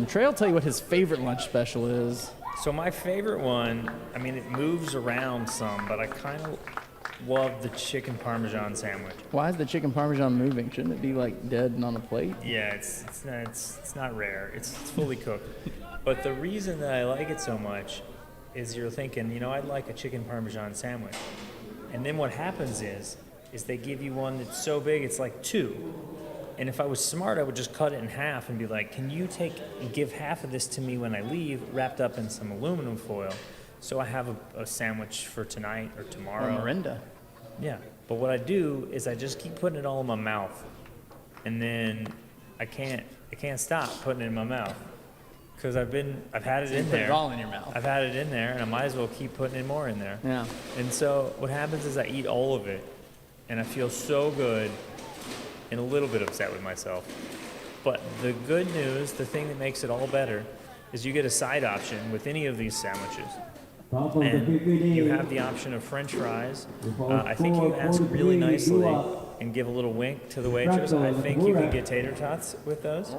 Trey will tell you what his favorite lunch special is. So my favorite one, I mean, it moves around some, but I kind of love the chicken parmesan sandwich. Why is the chicken parmesan moving? Shouldn't it be like dead and on a plate? Yeah, it's not rare. It's fully cooked. But the reason that I like it so much is you're thinking, you know, I'd like a chicken parmesan sandwich. And then what happens is they give you one that's so big it's like 2. And if I was smart, I would just cut it in half and be like, can you take and give half of this to me when I leave, wrapped up in some aluminum foil, so I have a sandwich for tonight or tomorrow. Or Miranda. Yeah, but what I do is I just keep putting it all in my mouth, and then I can't stop putting it in my mouth because I've had it in Put there. it all in your mouth. I've had it in there, and I might as well keep putting in more in there. Yeah. And so what happens is I eat all of it, and I feel so good, and a little bit upset with myself. But the good news, the thing that makes it all better, is you get a side option with any of these sandwiches. And you have the option of French fries. I think you ask really nicely and give a little wink to the waitress. I think you can get tater tots with those.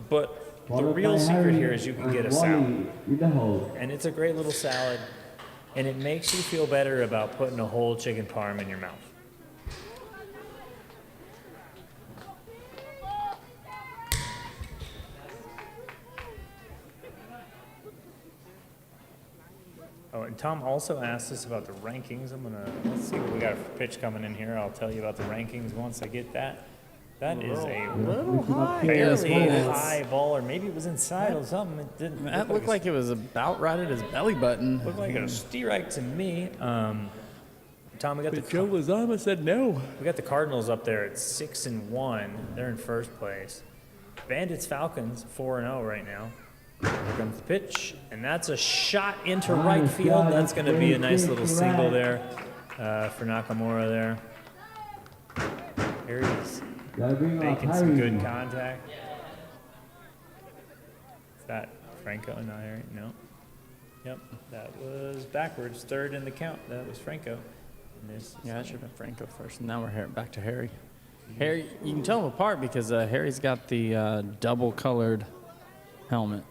But the real secret here is you can get a salad. And it's a great little salad. And it makes you feel better about putting a whole chicken parm in your mouth. Oh, and Tom also asked us about the rankings. Let's see what we got for pitch coming in here. I'll tell you about the rankings once I get that. That is a little high. fairly high ball, or maybe it was inside or something. It didn't. That looked like it was about right at his belly button. Looked like a strike to me. Tom, we got Lozama said no. We got the Cardinals up there at 6-1. They're in first place. Bandits Falcons 4-0 right now. Here comes the pitch, and that's a shot into right field. That's going to be a nice little single there for Nakamura there. Here he is, making some good contact. Is that Franco? No, Harry? No. Yep, that was backwards. Third in the count. That was Franco. Yeah, that should have been Franco first. And now we're back to Harry. Harry, you can tell them apart because Harry's got the double-colored helmet.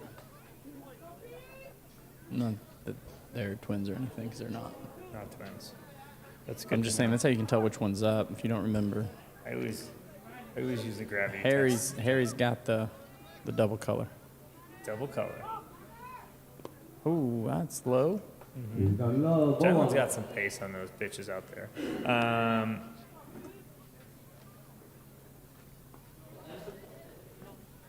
Not that they're twins or anything, because they're not. Not twins. That's good. I'm just saying that's how you can tell which one's up if you don't remember. I always use the gravity Harry's test. Harry's got the double color. Double color. Ooh, that's low. Gentleman's got some pace on those bitches out there.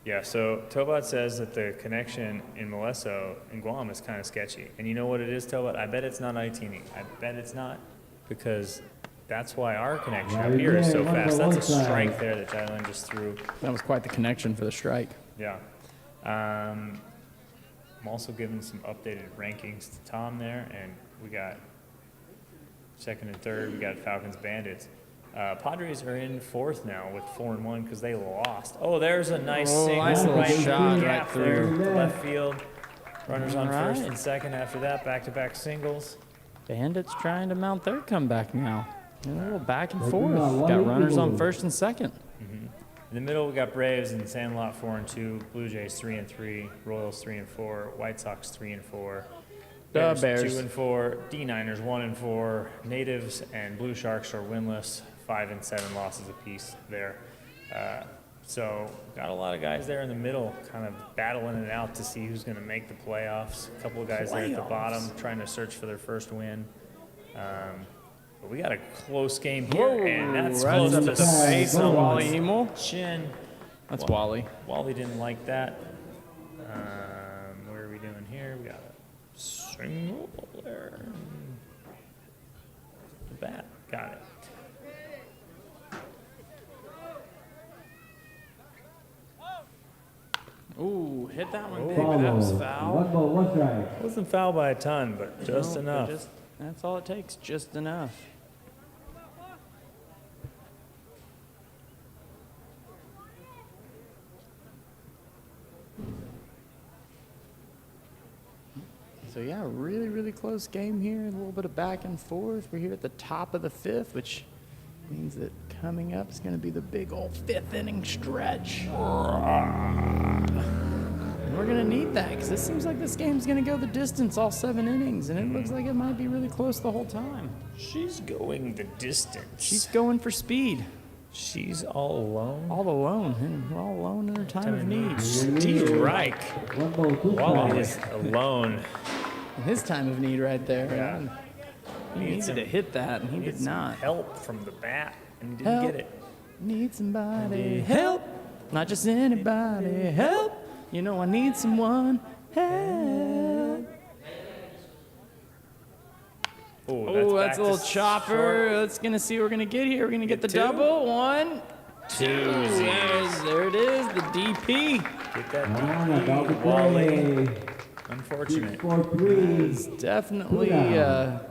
Yeah, so Tobat says that the connection in Molesso in Guam is kind of sketchy. And you know what it is, Tobat? I bet it's not Itini. I bet it's not, because that's why our connection up here is so fast. That's a strike there that Jalen just threw. That was quite the connection for the strike. Yeah. I'm also giving some updated rankings to Tom there, and we got second and third. We got Falcons Bandits. Padres are in fourth now with 4-1 because they lost. Oh, there's a nice single nice little right shot gap right there through. to left field. Runners on All first right. and second after that, back-to-back singles. Bandits trying to mount their comeback now. A little back and forth. Got runners on first and second. In the middle, we got Braves and Sandlot 4-2, Blue Jays 3-3, Royals 3-4, White Sox 3-4, Bears. 2-4, D-Niners 1-4, Natives and Blue Sharks are winless, 5-7 losses apiece there. So got a lot of guys there in the middle, kind of battling it out to see who's going to make the playoffs. A couple of guys there at the bottom trying to search for their first win. But we got a close game here, and that's close to the face on Wally the Emil. chin. That's Wally. Wally didn't like that. What are we doing here? We got a single there. The bat. Got it. Ooh, hit that one big, Foul. but that was One foul. ball, one strike. Wasn't foul by a ton, but just Nope, enough. That's all it takes, just enough. So yeah, really, really close game here. A little bit of back and forth. We're here at the top of the fifth, which means that coming up is going to be the big old fifth inning stretch. we're going to need that because it seems like this game's going to go the distance all 7 innings, and it looks like it might be really close the whole time. She's going the distance. She's going for speed. She's all alone. All alone, and we're all alone in her time of need. Steve Reich. 1 ball, 2 Wally strikes. is alone. In his time of need right there. Yeah. Man. He needed to hit that, and he did Some not. help from the bat, and he didn't Help. get it. Need somebody help, not just anybody help. You know I need someone help. Oh, that's a little chopper. Let's gonna see what we're gonna get here. We're gonna get the two. double. 1, 2. There it is, the DP. Get that And a double DP, Wally. play. Unfortunate. 6-4-3. Definitely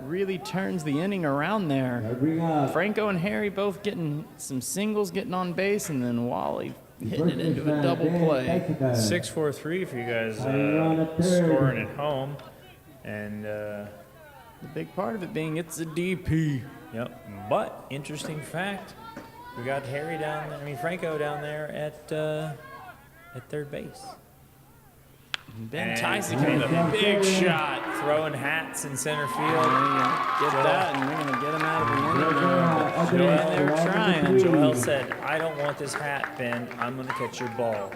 really turns the inning around there. That'll bring up Franco and Harry both getting some singles, getting on base, and then Wally hitting it first into a baseman, double Dan play. Mexico. 6-4-3 for you guys Run at third. scoring at home. And, The big part of it being it's a DP. yep. But, interesting fact, we got Harry down there, Franco down there at third base. Ben And Tyson getting a big shot. Throwing hats in center We're field. gonna get that, and we're gonna get him out of the inning. Joel, Joel, they were trying. Joel said, I don't want this hat, Ben. I'm going to catch your ball.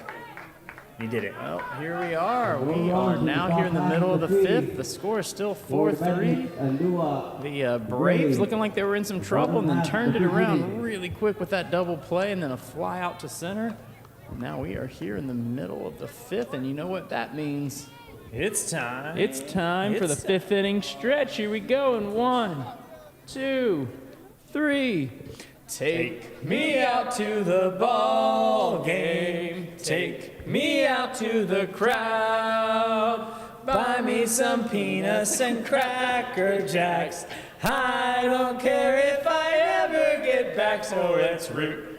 He did it. Well, here we are. We are now here in the middle of the 5th. The score is still 4-3. The Braves looking like they were in some trouble and then turned it around really quick with that double play and then a fly out to center. Now we are here in the middle of the 5th, and you know what that means. It's time. It's time for the 5th inning stretch. Here we go in 1, 2, 3. Take me out to the ball game. Take me out to the crowd. Buy me some peanuts and Cracker Jacks. I don't care if I ever get back. So let's root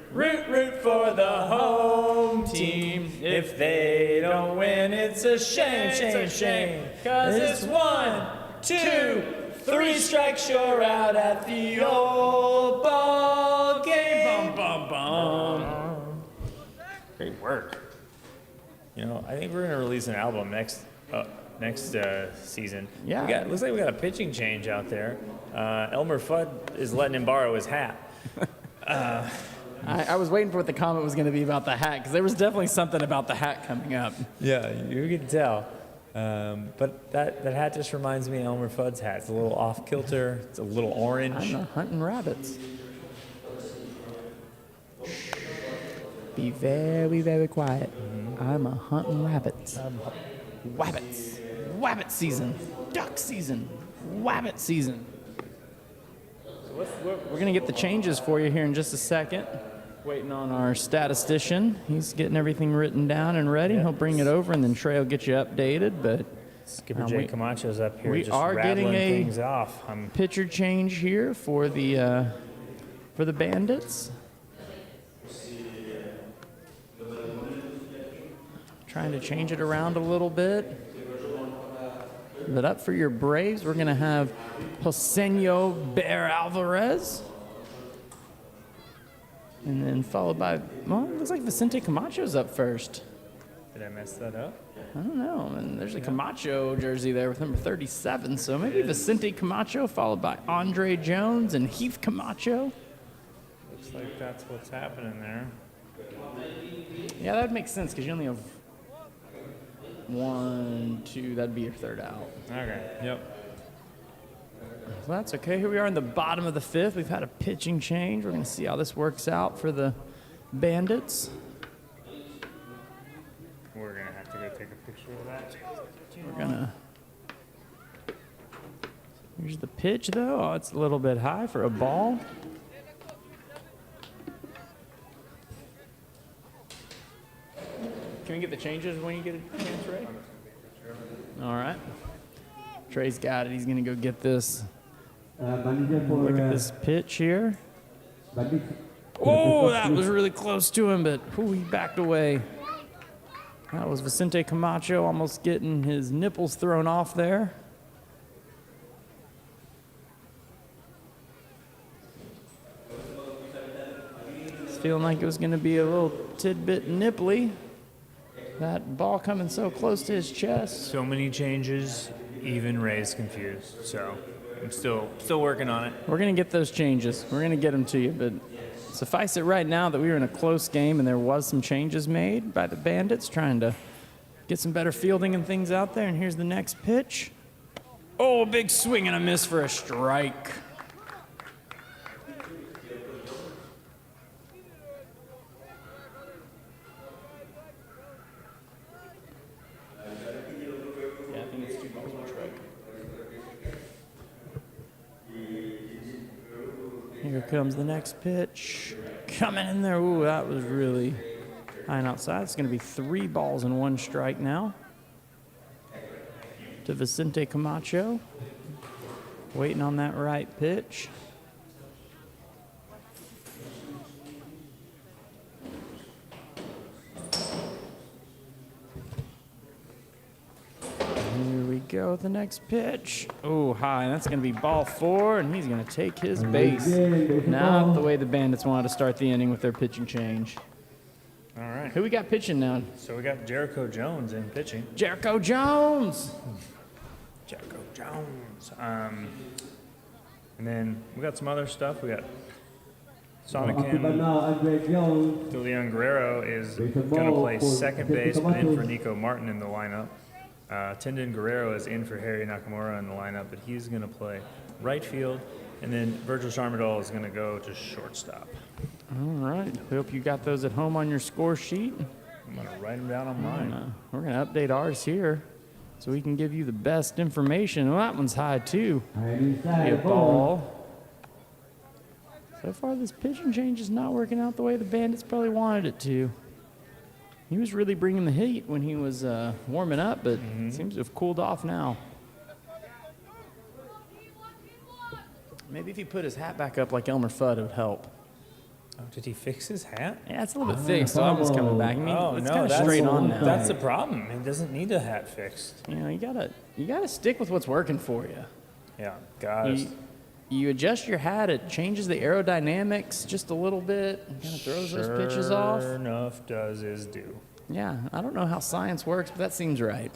for the home team. If they don't win, it's a shame. Cause it's 1, 2, 3 strikes, you're out at the old ball game. Bum, bum, bum. Great work. You know, I think we're gonna release an album next season. Yeah. Looks like we got a pitching change out there. Elmer Fudd is letting him borrow his hat. I was waiting for what the comment was going to be about the hat, because there was definitely something about the hat coming up. Yeah, you can tell. But that hat just reminds me of Elmer Fudd's hat. It's a little off kilter. It's a little orange. I'm hunting rabbits. Be very, very quiet. I'm a hunting rabbits. Wabbits. Wabbit season. Duck season. Wabbit season. We're going to get the changes for you here in just a second. Waiting on our statistician. He's getting everything written down and ready. He'll bring it over, and then Trey will get you updated. But Skipper Jay Camacho's up here we just are rattling getting a things off. pitcher change here for the Bandits. Trying to change it around a little bit. But up for your Braves, we're going to have Joseño Bear Alvarez. And then followed by, well, it looks like Vicente Camacho's up first. Did I mess that up? I don't know. And there's a Camacho jersey there with number 37. So maybe Vicente Camacho followed by Andre Jones and Heath Camacho. Looks like that's what's happening there. Yeah, that would make sense because you only have 1, 2, that'd be your third out. Okay. Yep. Well, that's okay. Here we are in the bottom of the 5th. We've had a pitching change. We're going to see how this works out for the Bandits. We're gonna have to go take a picture of that. We're going to... Here's the pitch, though. Oh, it's a little bit high for a ball. Can we get the changes when you get a chance, Ray? All right. Trey's got it. He's going to go get this. Look at this pitch here. Oh, that was really close to him, but he backed away. That was Vicente Camacho almost getting his nipples thrown off there. It's feeling like it was going to be a little tidbit nipply. That ball coming so close to his chest. So many changes, even Ray's confused. So I'm still working on it. We're going to get those changes. We're going to get them to you, but suffice it right now that we were in a close game and there was some changes made by the Bandits trying to get some better fielding and things out there. And here's the next pitch. Oh, big swing and a miss for a strike. Yeah, I think it's 2 balls, 1 strike. Here comes the next pitch. Coming in there. Ooh, that was really high and outside. It's going to be 3 balls and 1 strike now to Vicente Camacho. Waiting on that right pitch. Here we go with the next pitch. Oh, high. That's going to be ball 4, and he's going to take his base. Not the way the Bandits wanted to start the inning with their pitching change. All right. Who we got pitching now? So we got Jericho Jones in pitching. Jericho Jones. Jericho Jones. And then we got some other stuff. We got Sonic Jones. Leon Guerrero is going to play second base, but in for Nico Martin in the lineup. Tendon Guerrero is in for Harry Nakamura in the lineup, but he's going to play right field. And then Virgil Charmadol is going to go to shortstop. All right. Hope you got those at home on your score sheet. I'm going to write them down on mine. We're going to update ours here so we can give you the best information. Well, that one's high, too. Be a ball. So far, this pitching change is not working out the way the Bandits probably wanted it to. He was really bringing the heat when he was warming up, but seems to have cooled off now. Maybe if he put his hat back up like Elmer Fudd, it would help. Oh, did he fix his hat? Yeah, it's a little bit fixed, so that one's coming back. I mean, it's kind of that's straight on now. That's the problem. He doesn't need a hat fixed. You know, you gotta stick with what's working for you. Yeah, guys. You adjust your hat, it changes the aerodynamics just a little bit, and kind of throws those pitches off. Sure enough, does his due. Yeah, I don't know how science works, but that seems right.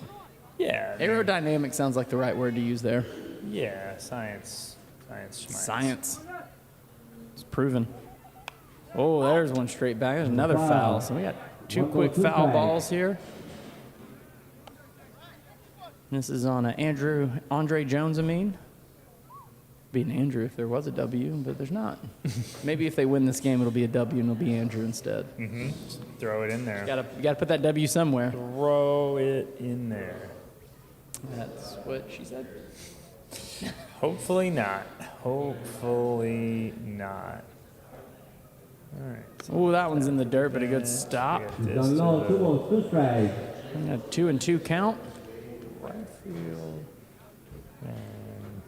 Yeah. Aerodynamic sounds like the right word to use there. Yeah, science. Science. Science. It's proven. Oh, there's one straight back. There's another foul. So we got 2 quick foul balls here. This is on Andre Jones, Be an Andrew if there was a W, but there's not. Maybe if they win this game, it'll be a W and it'll be Andrew instead. Just throw it in there. You gotta put that W somewhere. Throw it in there. That's what she said. Hopefully not. Hopefully not. All right. Oh, that one's in the dirt, but a good stop. Down low, 2 balls, 2 strikes. We got 2-2 count. Right field. And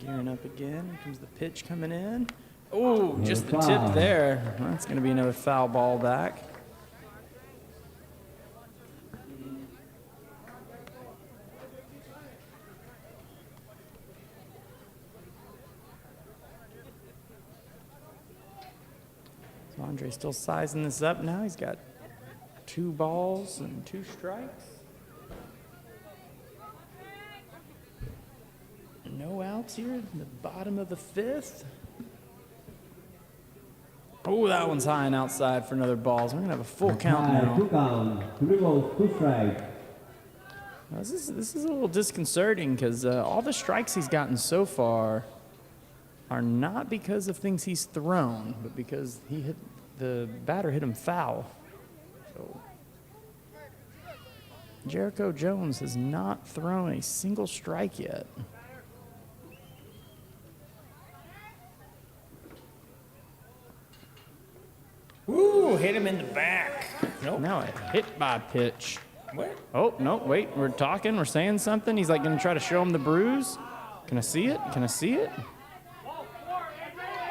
Gearing up again. Here comes the pitch coming in. Oh, just the tip there. That's going to be another foul ball back. So Andre's still sizing this up now. He's got 2 balls and 2 strikes. No outs here in the bottom of the 5th. Oh, that one's high and outside for another ball. So we're going to have a full count now. 2 count, 3 balls, 2 strikes. Now, this is a little disconcerting because all the strikes he's gotten so far are not because of things he's thrown, but because the batter hit him foul. So Jericho Jones has not thrown a single strike yet. ooh, hit him in the back. Nope. Now a hit by pitch. What? Oh, no, wait, we're talking, we're saying something. He's like going to try to show him the bruise. Can I see it? Can I see it?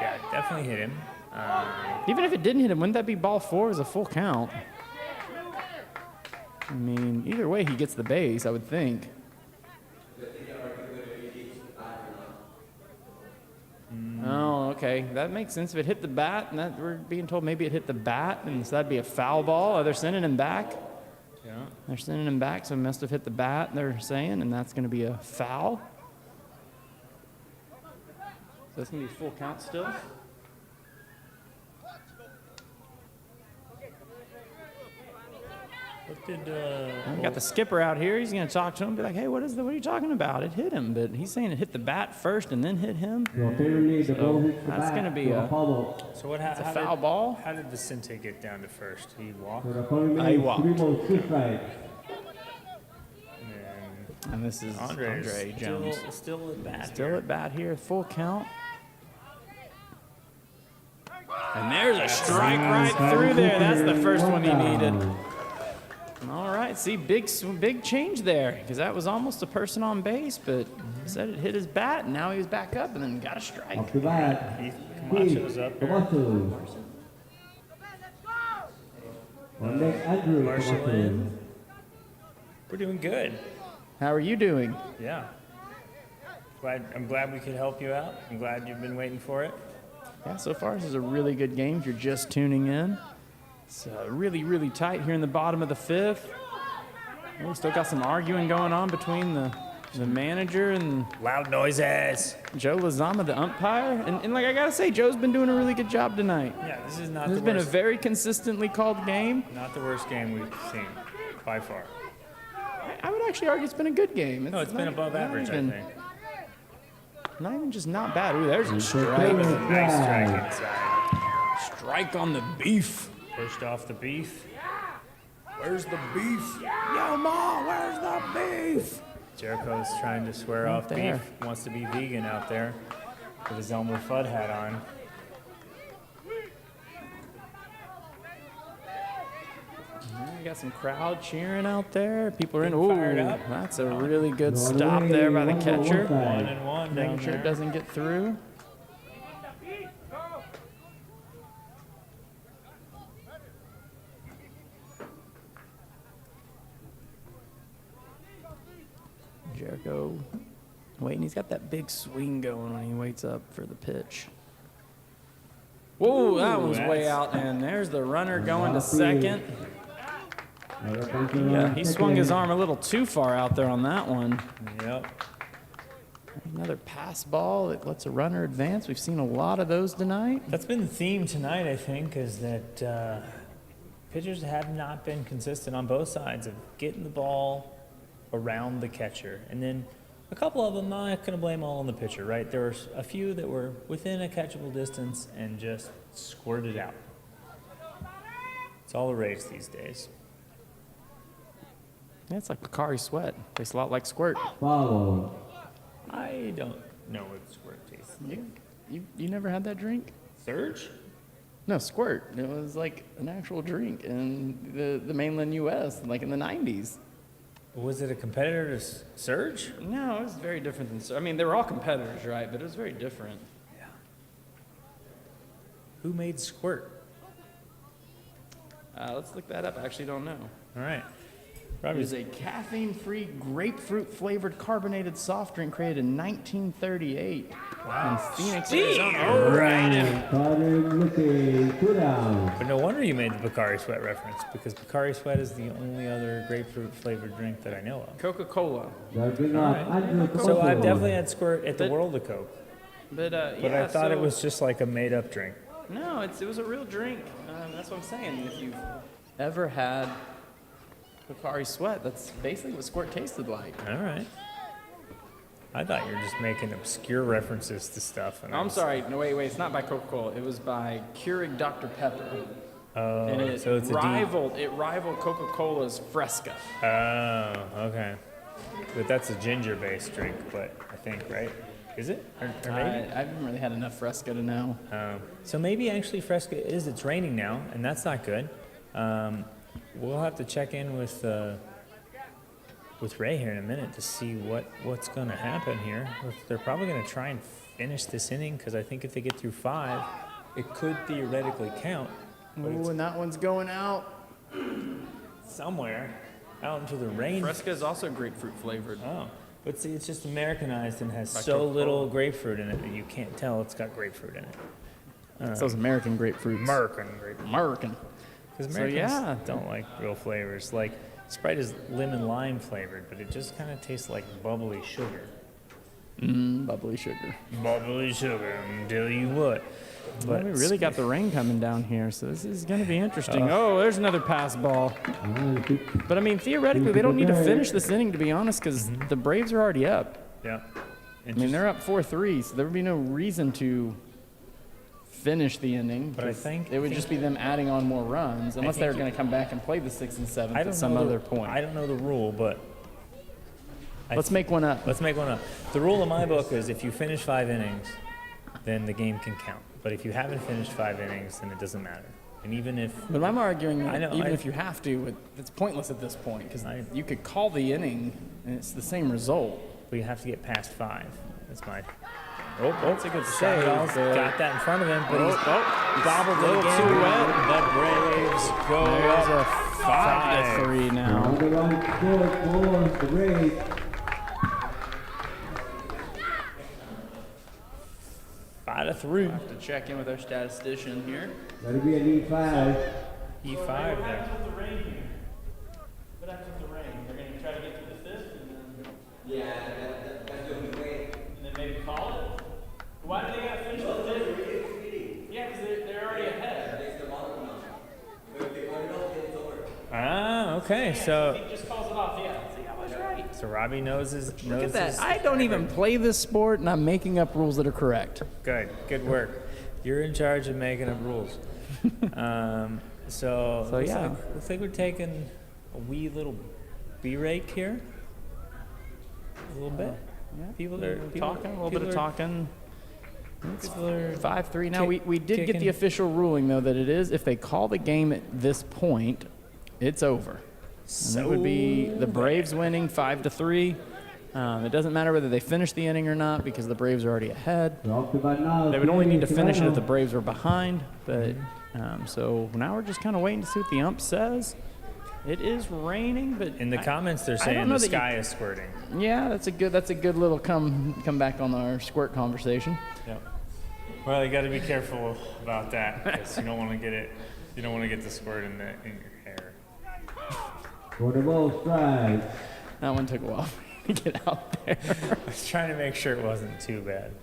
Yeah, definitely hit him. Even if it didn't hit him, wouldn't that be ball 4 as a full count? I mean, either way, he gets the base, I would think. okay, that makes sense. If it hit the bat, and that we're being told maybe it hit the bat, and so that'd be a foul ball. Oh, they're sending him back. Yeah. They're sending him back, so it must have hit the bat, they're saying, and that's going to be a foul. So it's going to be full count still. What did We got the skipper out here. He's going to talk to him, be like, hey, what are you talking about? It hit him, but he's saying it hit the bat first and then hit him. That's going to be a so what it's a how foul did, ball. How did Vicente get down to first? He walked. He walked. And And this is Andre Jones. Still at bat. Still at bat here, full count. And there's a strike right through there. That's the first one he needed. All right, see, big change there, because that was almost a person on base, but said it hit his bat, and now he was back up and then got a strike. Up to bat. Camacho's up there. Palacios. On deck, Andrew Marshall Palacios. in. We're doing good. How are you doing? Yeah. I'm glad we could help you out. I'm glad you've been waiting for it. Yeah, so far this is a really good game if you're just tuning in. It's really, really tight here in the bottom of the fifth. We still got some arguing going on between the manager and Loud noises. Joe Lozama, the umpire. And like I gotta say, Joe's been doing a really good job tonight. Yeah, this is not This has the been a worst. very consistently called game. Not the worst game we've seen, by far. I would actually argue it's been a good game. No, it's been above average, I think. Not even just not bad. Ooh, there's a That strike. was a nice strike inside. Strike on the beef. Pushed off the beef. Where's the beef? Yo, Ma, where's the beef? Jericho's trying to swear Right off there. beef. Wants to be vegan out there with his Elmer Fudd hat on. We got some crowd cheering out there. People are in. Getting Ooh, fired up. that's a really good stop there by the catcher. 1-1 down Making sure it there. doesn't get through. Jericho waiting. He's got that big swing going when he waits up for the pitch. Whoa, that was way that's- out, and there's the runner going to second. Yeah, he swung his arm a little too far out there on that one. Yep. Another pass ball that lets a runner advance. We've seen a lot of those tonight. That's been the theme tonight, I think, is that pitchers have not been consistent on both sides of getting the ball around the catcher. And then a couple of them, I'm not going to blame all on the pitcher, right? There were a few that were within a catchable distance and just squirted out. It's all the rage these days. Yeah, it's like Bakari Sweat. Tastes a lot like Squirt. Follow. I don't know what squirt tastes like. You never had that drink? Surge? No, Squirt. It was like an actual drink in the mainland U.S. like in the 90s. Was it a competitor to Surge? No, it was very different than Squirt. I mean, they were all competitors, right? But it was very different. Yeah. Who made Squirt? Let's look that up. I actually don't know. All right. It Probably is a caffeine-free, grapefruit-flavored carbonated soft drink created in 1938 in Phoenix, Arizona. Oh, right. Starting looking 2 down. But no wonder you made the Bakari Sweat reference, because Bakari Sweat is the only other grapefruit flavored drink that I know of. Coca-Cola. Starting up, Andrew So I've Palacios. definitely had Squirt at the But- World of Coke, But but I thought it was just like a made up drink. No, it was a real drink. That's what I'm saying. If you've ever had Bakari Sweat, that's basically what Squirt tasted like. All right. I thought you were just making obscure references to stuff. And I I'm was- sorry. No, wait. It's not by Coca-Cola. It was by Keurig Dr. Pepper. Oh, And it so it's a rivaled Coca-Cola's Fresca. Oh, okay. But that's a ginger-based drink, but I think, right? Is it? Or maybe? I haven't really had enough Fresca to know. So maybe actually Fresca is. It's raining now, and that's not good. We'll have to check in with Ray here in a minute to see what's going to happen here. They're probably going to try and finish this inning, because I think if they get through 5, it could theoretically count. But Ooh, it's and that one's going out. somewhere out into the rain. Fresca is also grapefruit flavored. Oh, But see, it's just Americanized and has so little grapefruit in it that you can't tell it's got grapefruit in it. It's those American grapefruits. American grapefruit. American. Because So, Americans yeah. don't like real flavors. Like, Sprite is lemon lime flavored, but it just kind of tastes like bubbly sugar. Bubbly sugar. Bubbly sugar, I'll tell you what. Well, we really got the rain coming down here, so this is going to be interesting. Oh, there's another pass ball. But, I mean, theoretically, they don't need to finish this inning, to be honest, because the Braves are already up. Yeah. I mean, they're up 4-3, so there would be no reason to finish the inning. But I think it would just be them adding on more runs, unless they were going to come back and play the 6th and 7th at some other point. I don't know the rule, but Let's make one up. let's make one up. The rule in my book is if you finish 5 innings, then the game can count. But if you haven't finished 5 innings, then it doesn't matter. And even if But I'm arguing I that know, even I- if you have to, it's pointless at this point, because I- you could call the inning, and it's the same result. we have to get past 5, that's my. That's a good save. Got that in front of him, but he's gobbled little it again. too wet. The Braves go There's up a 5. 5-3 now. On the run scored for the Braves. Five to 3. Have to check in with our statistician here. That'll be an E5. E5 there. What happens with the rain? They're going to try to get to the 5th, and then That's the only way. and then maybe call it. Why do they got to finish the 5th? Yeah, because they're already ahead. Ah, okay. So He just calls it off. Yeah. See, I was right. so Robbie knows his Look at that. I don't even play this sport, and I'm making up rules that are correct. Good work. You're in charge of making up rules. So looks yeah. looks like we're taking a wee little B-rake here. A little bit. Yeah. People are Talking, a little bit of talking. People are 5-3. Now, we did get kicking. the official ruling, though, that it is, if they call the game at this point, it's over. And it would be the Braves winning 5-3. It doesn't matter whether they finish the inning or not, because the Braves are already ahead. Off the bat now. They would only need to finish it if the Braves were behind. But so now we're just kind of waiting to see what the ump says. It is raining, but In the comments, they're I don't saying know the that you- sky is squirting. yeah, that's a good little come back on our squirt conversation. Yep. Well, you got to be careful about that because you don't want to get it. You don't want to get the squirt in your hair. For the ball strike. That one took a while to get out there. I was trying to make sure it wasn't too bad.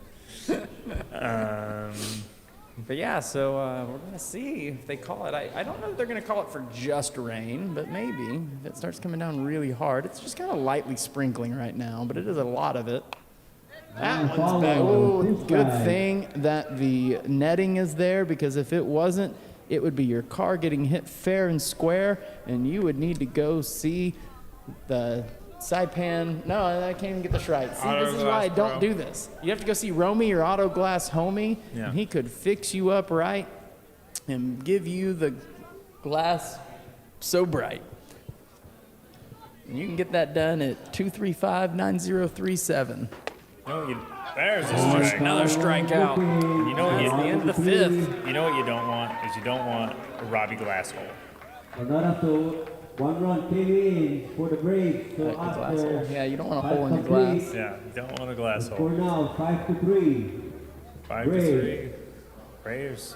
But yeah, so we're going to see if they call it. I don't know if they're going to call it for just rain, but maybe. If it starts coming down really hard. It's just kind of lightly sprinkling right now, but it is a lot of it. That one's back. Oh, good thing that the netting is there, because if it wasn't, it would be your car getting hit fair and square, and you would need to go see the SAIPAN. No, I can't even get this right. See, this is why I don't do this. You have to go see Romy, your auto glass homie, Yeah. and he could fix you up right and give you the glass so bright. And you can get that done at 235-9037. There's a strike. Another strikeout. You know what That's the end of the 5th. You know what you don't want is you don't want a Robbie Glasshole. Another two. 1 run came in for the Braves. So after Yeah, you don't want a hole in your glass. Yeah, you don't want a score Glasshole. now 5-3. 5-3. Braves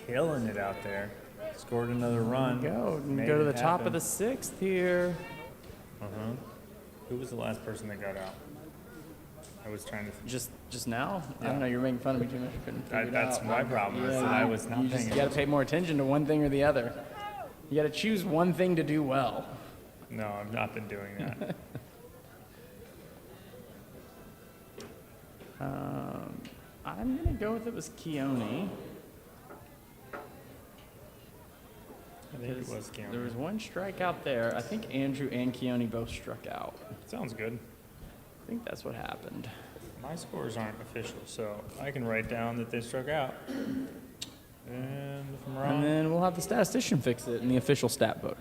killing it out there. Scored another run. Go Made to it the top of happen. the 6th here. Who was the last person that got out? I was trying to. Just now? I don't know. You're making fun of me too much. I couldn't figure it That's out. my problem. Is that I was not You paying just got to pay more attention to one thing or the other. You got to choose one thing to do well. No, I've not been doing that. I'm gonna go with it was Keone. I think it was There Cameron. was one strikeout there. I think Andrew and Keone both struck out. Sounds good. I think that's what happened. My scores aren't official, so I can write down that they struck out. And if I'm wrong, And then we'll have the statistician fix it in the official stat book.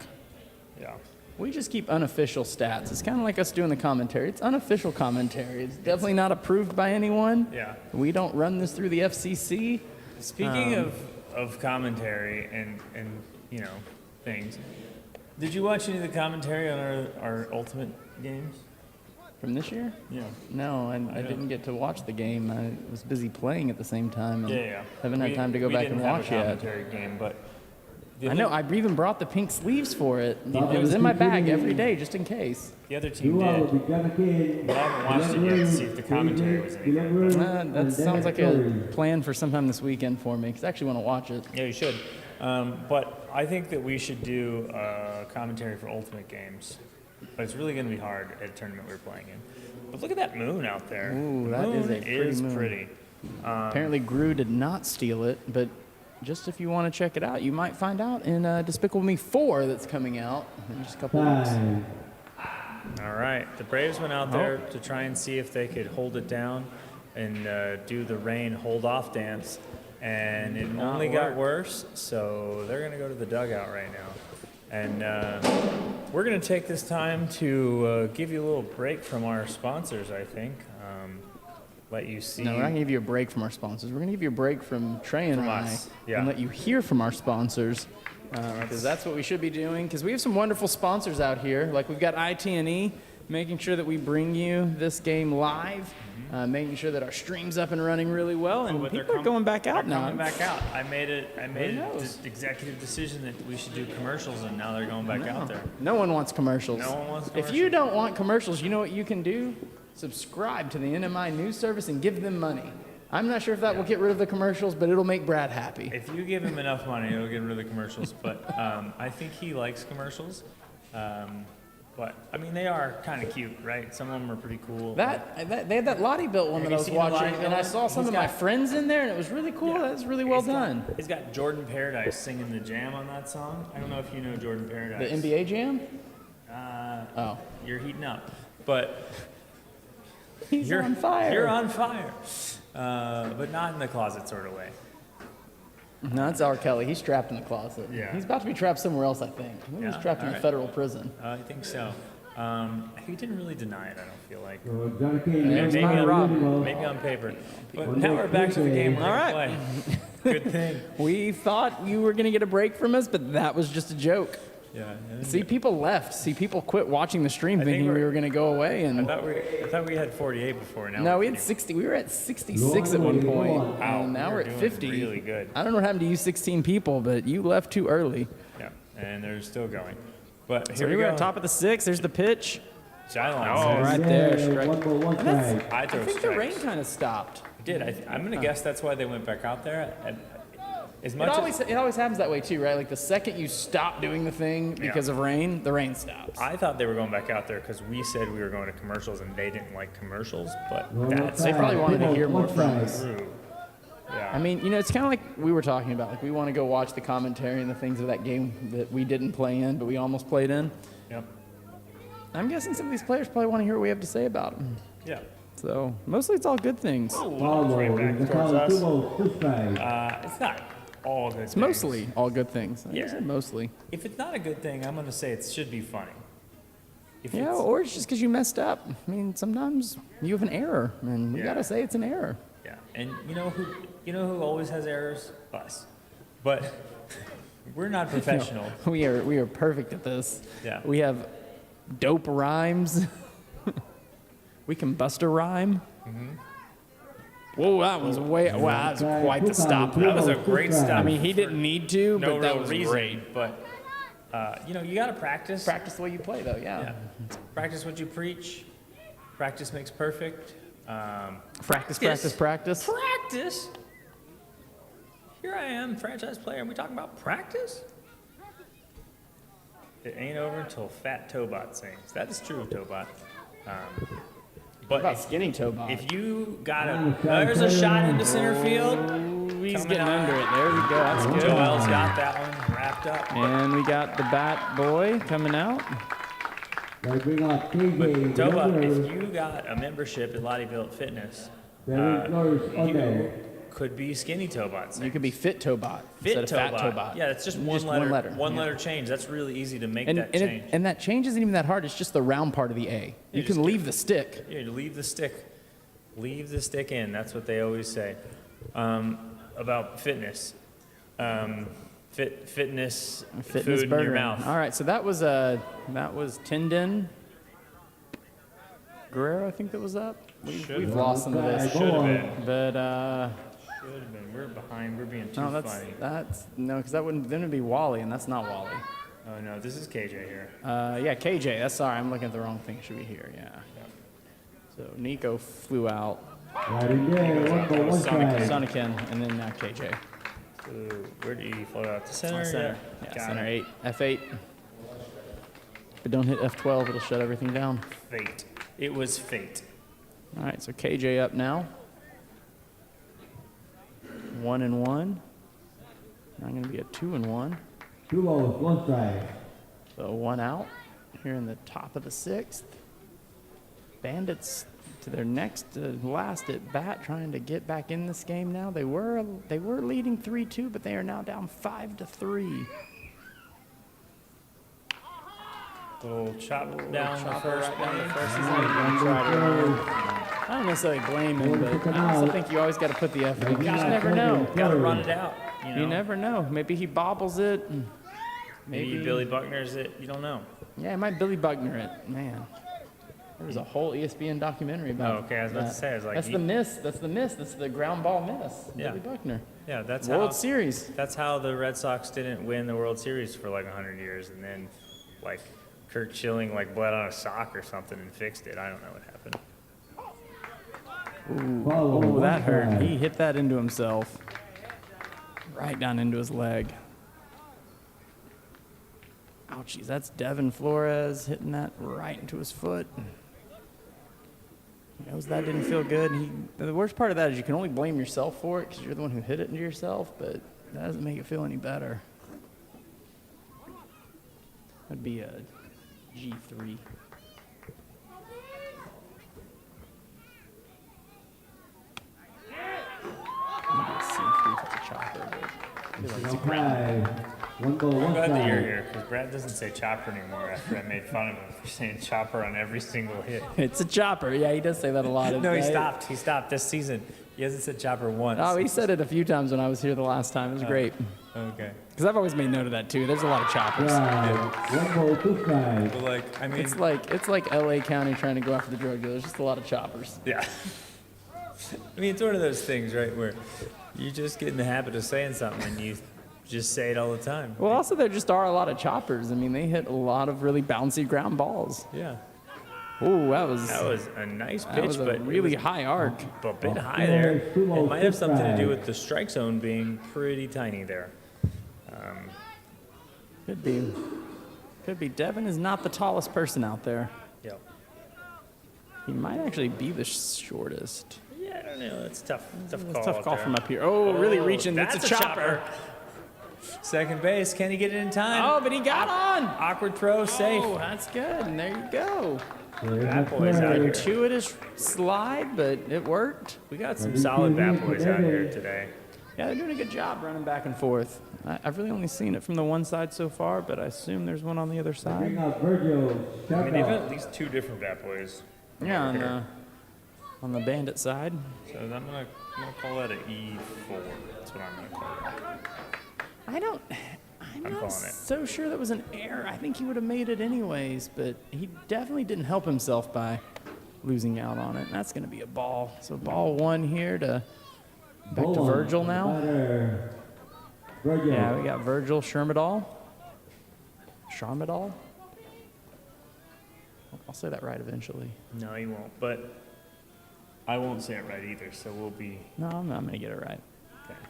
yeah. We just keep unofficial stats. It's kind of like us doing the commentary. It's unofficial commentary. It's definitely not approved by anyone. Yeah. We don't run this through the FCC. Speaking of commentary and you know things, did you watch any of the commentary on our ultimate games? From this year? Yeah. No, I didn't get to watch the game. I was busy playing at the same time. And Yeah. Haven't had time to go back and watch We yet. didn't have a commentary game, but I know. I even brought the pink sleeves for it. It was in my bag every day, just in case. the other team Dua will did. be Janakin. But I haven't watched it yet to see if the commentary was any good. That sounds like a plan for sometime this weekend for me, because I actually want to watch it. Yeah, you should. But I think that we should do commentary for Ultimate Games. But it's really going to be hard at a tournament we're playing in. But look at that moon out there. Ooh, The that is moon a pretty moon. pretty. Apparently, Gru did not steal it, but just if you want to check it out, you might find out in Despicable Me 4 that's coming out in just a couple weeks. Time. All right, the Braves went out there to try and see if they could hold it down and do the rain hold-off dance, and it only got worse, so they're going to go to the dugout right now. And we're going to take this time to give you a little break from our sponsors, I think. Let you see. No, we're not going to give you a break from our sponsors. We're going to give you a break from Trey and From I us, yeah. and let you hear from our sponsors, because that's what we should be doing, because we have some wonderful sponsors out here. Like we've got IT&E, making sure that we bring you this game live, making sure that our stream's up and running really well, and But they're people are going back out they're now. coming back out. I made a knows? executive decision that we should do commercials, and now they're going back out there. No one wants commercials. No one wants If you don't want commercials, you know what you can do? Subscribe to the NMI news service and give them money. I'm not sure if that will get rid of the commercials, but it'll make Brad happy. If you give him enough money, he'll get rid of the commercials. But I think he likes commercials. But I mean, they are kind of cute, right? Some of them are pretty cool. They had that Lottie built one Have that I you was seen the Lottie watching, and I built saw one? some He's of my got- friends in there, and it was really cool. Yeah. That's really well done. He's got Jordan Paradise singing the jam on that song. I don't know if you know Jordan The Paradise. NBA Jam? Oh, you're heating up, but He's you're on fire. You're on fire, but not in the closet sort of way. No, it's R. Kelly. He's trapped in the closet. Yeah. He's about to be trapped somewhere else, I think. I think he's Yeah? trapped in a Alright. federal prison. I think so. He didn't really deny it. I don't feel like. So Janakin, There's Maybe my on, Rob. maybe on paper. But now we're back to the game we're All going to play. Good thing. We thought you were going to get a break from us, but that was just a joke. Yeah. See, people left. See, people quit watching the stream think thinking we we're- were going to go away. I And thought we had 48 before. Now no, we're we had getting- 60. We were at 66 at one point. Wow, And now we we're were at doing 50. really good. I don't know what happened to you 16 people, but you left too early. Yeah, and they're still going. But So here we we were go. at top of the sixth. There's the pitch. Sideline Oh, says, right there. Yeah, Strike. one ball, one strike. I throw I think the rain strikes. kind of stopped. Did. I'm going to guess that's why they went back out there. As much It always happens that way too, right? Like the second you stop doing the thing because of rain, the rain stops. I thought they were going back out there because we said we were going to commercials and they didn't like commercials, but that's They probably wanted to hear more from us. true. Yeah. I mean, you know, it's kind of like we were talking about. Like we want to go watch the commentary and the things of that game that we didn't play in, but we almost played in. Yep. I'm guessing some of these players probably want to hear what we have to say about them. Yeah. So mostly it's all good things. Foul Right ball. back The towards count, us. 2 balls, 2 strikes. It's not all good. It's mostly all good things. I Yeah. said mostly. If it's not a good thing, I'm going to say it should be funny. If Yeah, it's, or it's just because you messed up. I mean, sometimes you have an error, and we Yeah. gotta say it's an error. yeah. And you know who always has errors? Us. But we're not professional. We are perfect at this. Yeah. We have dope rhymes. We can bust a rhyme. Whoa, that was wow, that was quite the stop. That was a great stop. I mean, he didn't need to, no but that real was reason, great. but you got to practice. Practice the way you play, though. Yeah. Yeah. Practice what you preach. Practice makes perfect. Practice, practice, practice. Practice. Here I am, franchise player, and we talking about practice? It ain't over until Fat Tobot sings. That is true, Tobot. What But about Skinny Toe Bob? if you got a, there's a shot into center field. He's coming getting out. under it. There we go. That's good. Joel's got that one wrapped up. And we got the bat boy coming out. They bring up But KJ. Tobot, if you got a membership at Lottie Built Fitness, Derek Norris on you there. could be Skinny Tobot. You could be Fit Tobot Fit instead of Fat Tobot. Tobot. Yeah, it's just one letter. One yeah. letter change. That's really easy to make And, that and, change. and that change isn't even that hard. It's just the round part of the A. You just can do- leave the stick. Yeah, you leave the stick. Leave the stick in. That's what they always say about fitness. Fitness, Fitness food burger. in your mouth. All right, so that was tendon. Guerrero, I think that was up. We've Should've. lost some of this. Should have been. But Should have been. We're behind. We're being too no, that's no, because that wouldn't then it'd be Wally, and that's not Wally. Oh no, this is KJ here. Yeah, KJ. That's sorry, I'm looking at the wrong thing. It should be here. Yeah. So Nico flew out. Right in there, 1 ball, 1 strike. Sonikin, and then now KJ. So where did he float out? To center? Center. Yeah, Yeah, got center it. 8. F8. But don't hit F12, it'll shut everything down. Fate. It was fate. All right, so KJ up now. 1-1. Now going to be a 2-1. 2 balls, 1 strike. So 1 out here in the top of the 6th. Bandits to their next last at bat, trying to get back in this game now. They were leading 3-2, but they are now down 5-3. Little chop down the first down the base. first. He's gonna try to. I don't necessarily blame him, but I also think you always got to put the effort in. You just never know. Gotta run it out. You know? You never know. Maybe he bobbles it. And Maybe Billy Buckner's it. You don't know. yeah, he might Billy Buckner it. Man, there was a whole ESPN documentary about. Oh, okay, I was about to say, I was like, that's the miss. That's the miss. That's the ground ball miss. Yeah. Billy Buckner. Yeah, that's World Series. That's how the Red Sox didn't win the World Series for like 100 years, and then like Kurt Schilling like bled on a sock or something and fixed it. I don't know what happened. Oh, that hurt. He hit that into himself. Right down into his leg. Ouchies, that's Devin Flores hitting that right into his foot. He knows that didn't feel good. The worst part of that is you can only blame yourself for it because you're the one who hit it into yourself, but that doesn't make it feel any better. That'd be a G3. Maybe a C3 if it's a chopper, but I feel like it's a ground. 1 ball, 1 I'm glad that you're strike. here because Brad doesn't say chopper anymore after I made fun of him for saying chopper on every single hit. It's a chopper. Yeah, he does say that a lot. No, he stopped. He stopped this season. He hasn't said chopper once. Oh, he said it a few times when I was here the last time. It was great. Okay. Because I've always made note of that too. There's a lot of choppers. Right. 1 ball, 2 strikes. But like, I mean, It's like LA County trying to go after the drug dealers. Just a lot of choppers. yeah. I mean, it's one of those things, right, where you just get in the habit of saying something and you just say it all the time. Well, also there just are a lot of choppers. I mean, they hit a lot of really bouncy ground balls. Yeah. Ooh, That was a nice pitch, that was a but really high arc. a bit high there. It might have something to do with the strike zone being pretty tiny there. Could be. Could be. Devin is not the tallest person out there. Yep. He might actually be the shortest. Yeah, I don't know. It's tough. Tough It's call. a tough out call there. from up here. Oh, really reaching. That's It's a chopper. Second base. Can he get it in time? Oh, but he got on. Awkward throw, safe. Oh, that's good. And there you go. Bat boys out here. Gratuitous slide, but it worked. We got some solid bat boys out here today. Yeah, they're doing a good job running back and forth. I've really only seen it from the one side so far, but I assume there's one on the other Bring side. up Virgil. I mean, they've Shutdown. at least 2 different bat boys. Yeah, over on the Bandit side. So I'm gonna call that an E4. That's what I'm gonna call it. I'm calling not it. so sure that was an error. I think he would have made it anyways, but he definitely didn't help himself by losing out on it. And that's going to be a ball. So ball 1 here to back to Ball Virgil one. now. Batter, Virgil. Yeah, we got Virgil Shermadal. Sharmadal? I'll say that right eventually. No, he won't. But I won't say it right either. So we'll be. No, I'm going to get it right.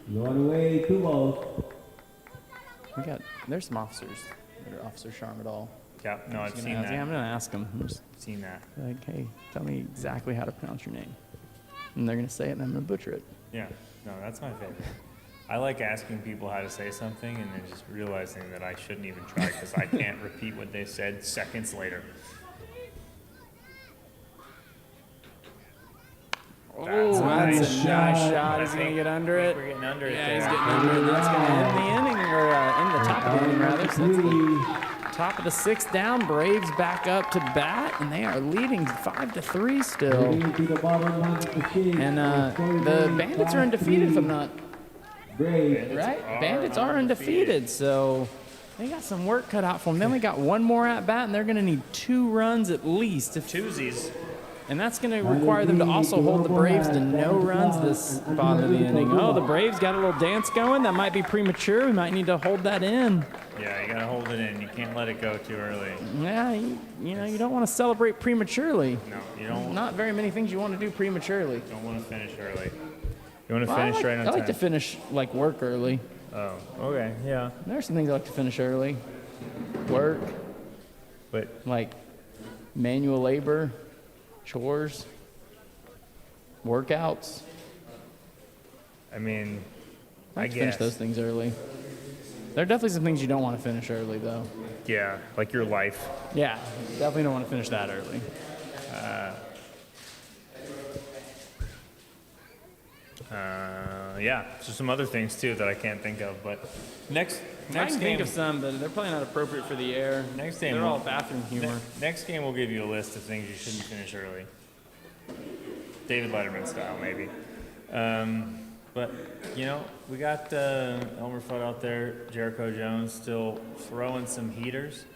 One away, 2 balls. There's some officers. There's Officer Sharmadal. Yeah. No, I've seen that. Yeah, I'm going to ask him. I'm just Seen that. like, hey, tell me exactly how to pronounce your name. And they're going to say it, and I'm going to butcher it. Yeah. No, that's my favorite. I like asking people how to say something and then just realizing that I shouldn't even try because I can't repeat what they said seconds later. Oh, That's a that's nice a nice shot. I He's going think- to get under it. We're getting under it Yeah, there. he's getting under it. And that's going to end the inning, or end the top of the inning, rather. So that's the top of the 6th down. Braves back up to bat, and they are leading 5-3 still. To the bottom, 1 to 6. And the Bandits are undefeated, if I'm not Braves. right. Bandits are undefeated, so they got some work cut out for them. They only got 1 more at bat, and they're going to need 2 runs at least. Twosies. And that's going to require them to also hold the Braves to no runs this bottom of the inning. Oh, the Braves got a little dance going. That might be premature. We might need to hold that in. Yeah, you gotta hold it in. You can't let it go too early. Yeah, you know, you don't want to celebrate prematurely. No, you don't. Not very many things you want to do prematurely. Don't want to finish early. You want to Well, finish right on I time. like to finish like work early. Oh, okay, yeah. There's some things I like to finish early. Work, But like manual labor, chores, workouts. I mean, I I like to finish guess. those things early. There are definitely some things you don't want to finish early, though. Yeah, like your life. Yeah, definitely don't want to finish that early. Yeah, so some other things too that I can't think of. But next I can game, think of some, but they're probably not appropriate for the air. Next game, They're all we'll- bathroom humor. next game we'll give you a list of things you shouldn't finish early. David Letterman style, maybe. But you know, we got Elmer Fudd out there, Jericho Jones still throwing some heaters.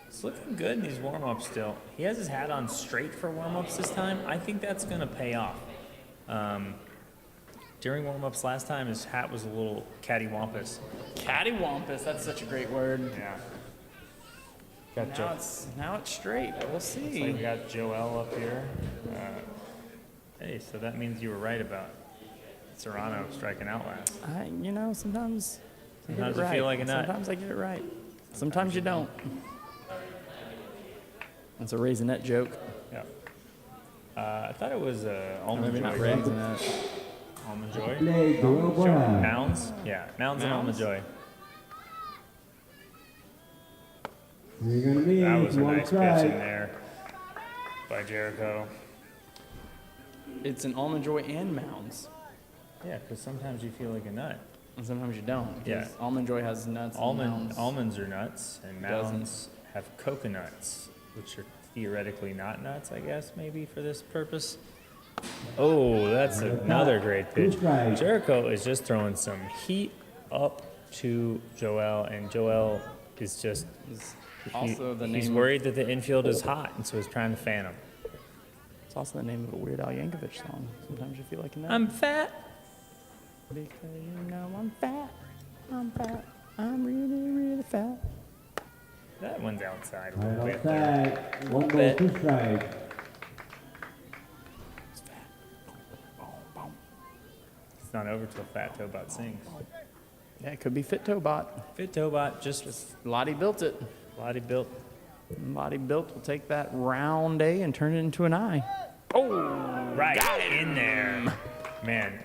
It's looking good in these warm-ups still. He has his hat on straight for warm-ups this time. I think that's going to pay off. During warm-ups last time, his hat was a little cattywampus. Cattywampus, that's such a great word. Yeah. Got Now it's straight. We'll Looks like see. we got Joel up here. Hey, so that means you were right about Serrano striking out last. You know, sometimes I get Sometimes it I feel right. like a nut. Sometimes I get it right. Sometimes you don't. That's a raisinette joke. Yeah. I thought it was almond Maybe joy. not raisinette. Almond joy. Play Joel Bonham. Mounds? Yeah, Mounds and almond Mounds? joy. You're gonna be That was a one nice pitch strike. in there by Jericho. It's an almond joy and mounds. Yeah, because sometimes you feel like a nut. And sometimes you don't. Yeah. Because almond joy has nuts and mounds. Almonds are nuts, and Doesn't. mounds have coconuts, which are theoretically not nuts, I guess, maybe for this purpose. Oh, that's another great pitch. Jericho is just throwing some heat up to Joel, and Joel is just Also the he's name. worried that the infield is hot, and so he's trying to fan him. It's also the name of a Weird Al Yankovic song. Sometimes you feel like a nut. I'm fat. Because you know I'm fat. I'm fat. I'm really, really fat. That one's outside a Right little bit there. outside, one ball, two strike. It's not over till Fat Tobot sings. Yeah, it could be Fit Tobot. Fit Tobot just Lottie built it. Lottie built. Lottie built will take that round A and turn it into an I. Right in there. Man,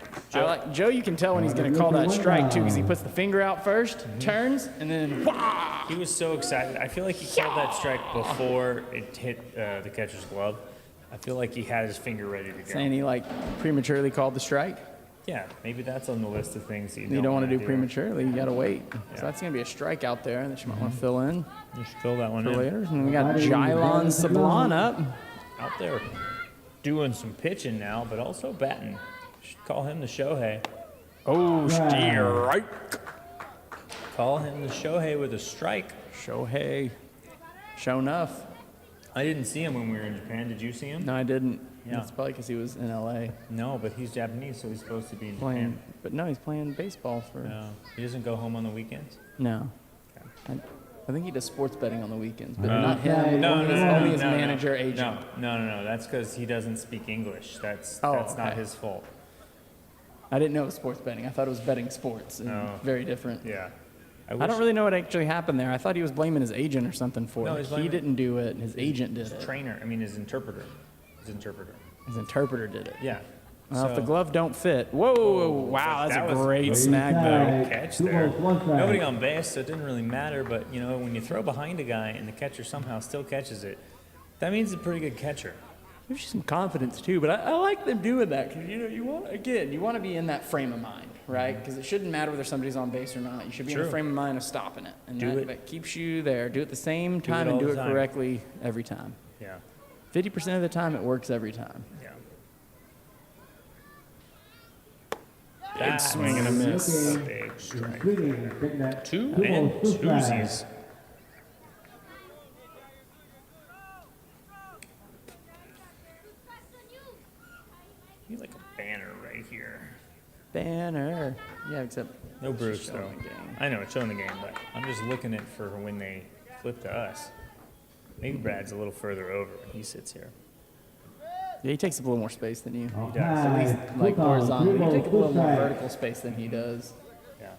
Joe, you can tell when he's going to call that strike, too, because he puts the finger out first, turns, and then wah! he was so excited. I feel like he called that strike before it hit the catcher's glove. I feel like he had his finger ready to go. Saying he, like, prematurely called the strike. Yeah, maybe that's on the list of things that You don't want to wanna do prematurely. You got to wait. Yeah. So that's going to be a strike out there that you might want to fill in You should fill that one for in. later. And we got Jylon Sablon up. Out there doing some pitching now, but also batting. Should call him the Shohei. Oh, strike. Call him the Shohei with a strike. Shohei. Show enough. I didn't see him when we were in Japan. Did you see him? No, I didn't. Yeah. It's probably because he was in L.A. No, but he's Japanese, so he's supposed to be in playing. Japan. But no, he's playing baseball for. No, he doesn't go home on the weekends. No. I think he does sports betting on the weekends, but No. not him. No, only his manager, agent. No. That's because he doesn't speak English. That's Oh, not okay. his fault. I didn't know it was sports betting. I thought it was betting sports. And No. Very different. Yeah. I don't really know what actually happened there. I thought he was blaming his agent or something for No, it. he's He blaming- didn't do it. His agent did His it. trainer. I mean, his interpreter. His interpreter. His interpreter did it. Yeah. Well, if the So- glove don't fit. Whoa! Wow, that's that a was great snag though. catch Two there. balls, one strike. Nobody on base, so it didn't really matter. But you know, when you throw behind a guy and the catcher somehow still catches it, that means he's a pretty good catcher. Gives you some confidence too, but I like them doing that because you want to be in that frame of mind, right? Because it shouldn't matter whether somebody's on base or not. You should be in True. the frame of mind of stopping it, and Do it. that keeps you there. Do it the same time it and all do the it time. correctly every time. Yeah. 50% of the time, it works every time. Yeah. Big swing and a miss. Big strike. Swinging, taking that. Two Two and balls, two strikes. twosies. Banner. Yeah, except No Bruce, though. showing the game. I know, it's showing the game, but I'm just looking at for when they flip to us. Maybe Brad's a little further over when he sits here. Yeah, he takes up a little more space than you. He does. At least like horizontal. You take up a little more vertical space than he does. Yeah.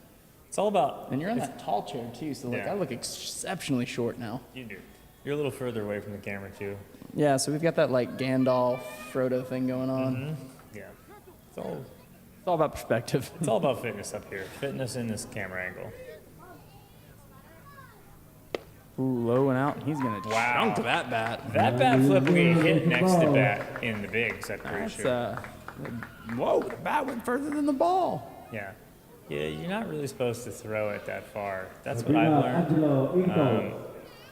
It's all about. And you're in that tall chair too, so like Yeah. I look exceptionally short now. You do. You're a little further away from the camera, too. Yeah, so we've got that like Gandalf, Frodo thing going on. Yeah. It's all, It's all about perspective. it's all about fitness up here. Fitness in this camera angle. Ooh, low and out. He's gonna Wow. chunk that bat. That bat flip will get hit next to bat in the bigs, I'm pretty That's sure. whoa, the bat went further than the ball. Yeah. Yeah, you're not really supposed to throw it that far. That's what I've learned.